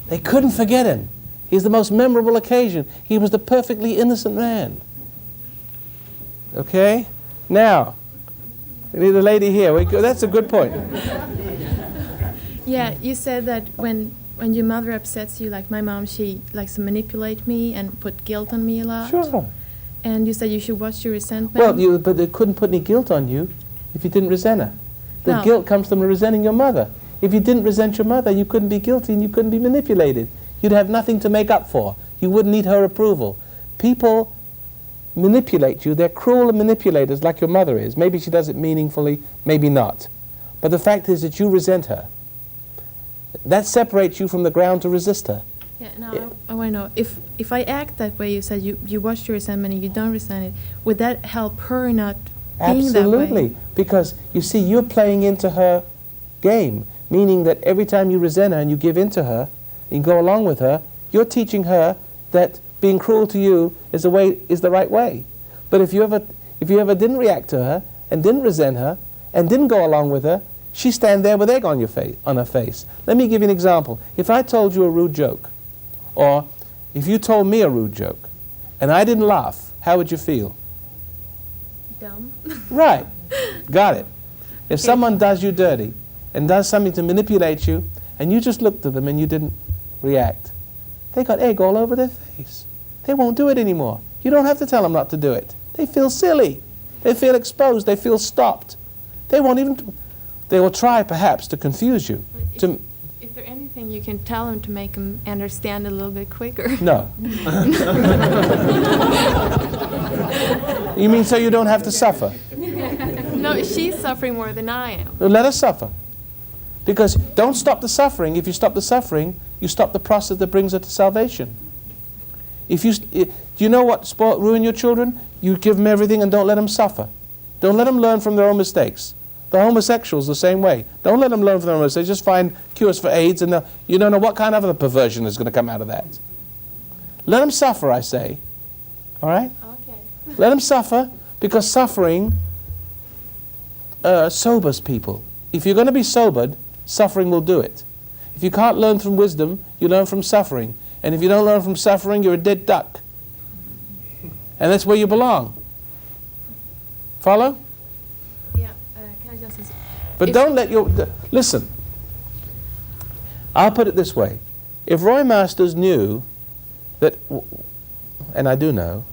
They couldn't forget him. He's the most memorable occasion. He was the perfectly innocent man. Okay? Now, we need a lady here. That's a good point. Yeah, you said that when your mother upsets you, like my mom, she likes to manipulate me and put guilt on me a lot. Sure. And you said you should watch your resentment. Well, but they couldn't put any guilt on you if you didn't resent her. The No. guilt comes from resenting your mother. If you didn't resent your mother, you couldn't be guilty and you couldn't be manipulated. You'd have nothing to make up for. You wouldn't need her approval. People manipulate you. They're cruel manipulators like your mother is. Maybe she does it meaningfully, maybe not. But the fact is that you resent her. That separates you from the ground to resist her. Yeah, no, I want to know, if I act that way, you said you watch your resentment and you don't resent it, would that help her not being that way? Absolutely. Because, you see, you're playing into her game, meaning that every time you resent her and you give in to her, and go along with her, you're teaching her that being cruel to you is the right way. But if you ever didn't react to her and didn't resent her and didn't go along with her, she'd stand there with egg on her face. Let me give you an example. If I told you a rude joke, or if you told me a rude joke, and I didn't laugh, how would you feel? Dumb. Right. Got it. If someone does you dirty and does something to manipulate you, and you just looked at them and you didn't react, they got egg all over their face. They won't do it anymore. You don't have to tell them not to do it. They feel silly. They feel exposed. They feel stopped. They won't even... They will try, perhaps, to confuse you. Is there anything you can tell them to make them understand a little bit quicker? No. You mean so you don't have to suffer? No, she's suffering more than I am. Well, let her suffer. Because don't stop the suffering. If you stop the suffering, you stop the process that brings her to salvation. Do you know what ruin your children? You give them everything and don't let them suffer. Don't let them learn from their own mistakes. The homosexuals the same way. Don't let them learn from their own mistakes. Just find cures for AIDS and you don't know what kind of a perversion is going to come out of that. Let them suffer, I say. All right? Okay. Let them suffer, because suffering sobers people. If you're going to be sobered, suffering will do it. If you can't learn from wisdom, you learn from suffering. And if you don't learn from suffering, you're a dead duck. And that's where you belong. Follow? Yeah, can I just... But don't let your... Listen. I'll put it this way. If Roy Masters knew that, and I do know,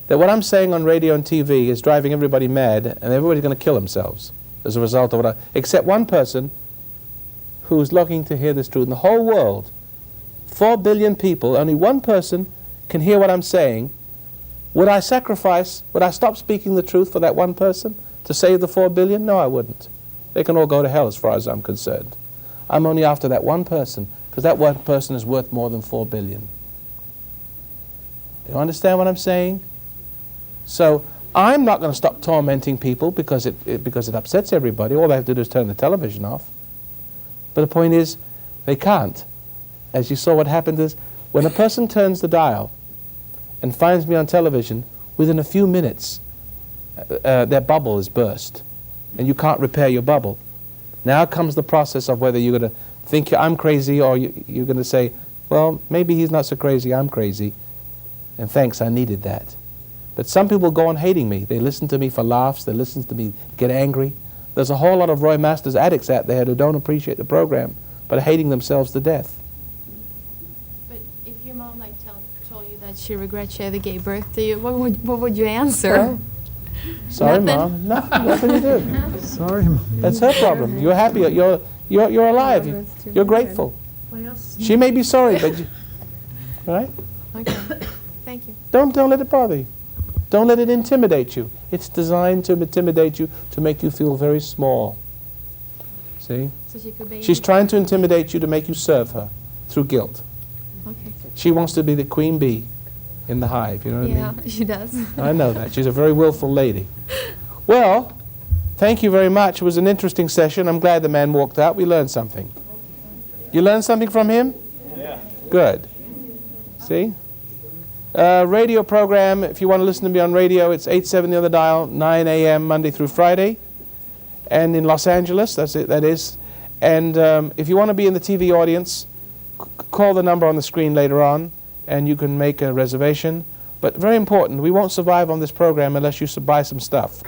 that what I'm saying on radio and TV is driving everybody mad and everybody's going to kill themselves as a result of except one person who's looking to hear this truth. In the whole world, 4 billion people, only one person can hear what I'm saying. Would I stop speaking the truth for that one person to save the 4 billion? No, I wouldn't. They can all go to hell as far as I'm concerned. I'm only after that one person, because that one person is worth more than 4 billion. You understand what I'm saying? So I'm not going to stop tormenting people because it upsets everybody. All they have to do is turn the television off. But the point is, they can't. As you saw, what happened is, when a person turns the dial and finds me on television, within a few minutes, their bubble is burst, and you can't repair your bubble. Now comes the process of whether you're going to think I'm crazy, or you're going to say, well, maybe he's not so crazy, I'm crazy. And thanks, I needed that. But some people go on hating me. They listen to me for laughs. They listen to me get angry. There's a whole lot of Roy Masters addicts out there who don't appreciate the program, but are hating themselves to death. But if your mom like told you that she regrets she ever gave birth to you, what would you answer? Well, sorry, Nothing? Mom. Nothing. What can you do? Sorry, Mom. That's her problem. You're happy. You're alive. You're grateful. She may be sorry, but you, all right? Okay. Thank you. Don't let it bother you. Don't let it intimidate you. It's designed to intimidate you, to make you feel very small. See? So she could be. She's trying to intimidate you to make you serve her through guilt. Okay. She wants to be the queen bee in the hive, you know what I mean? Yeah, she does. I know that. She's a very willful lady. Well, thank you very much. It was an interesting session. I'm glad the man walked out. We learned something. You learned something from him? Yeah. Good. See? Radio program, if you want to listen to me on radio, it's 870 on the dial, 9 a.m. Monday through Friday. And in Los Angeles, that is. And if you want to be in the TV audience, call the number on the screen later on, and you can make a reservation. But very important, we won't survive on this program unless you buy some stuff.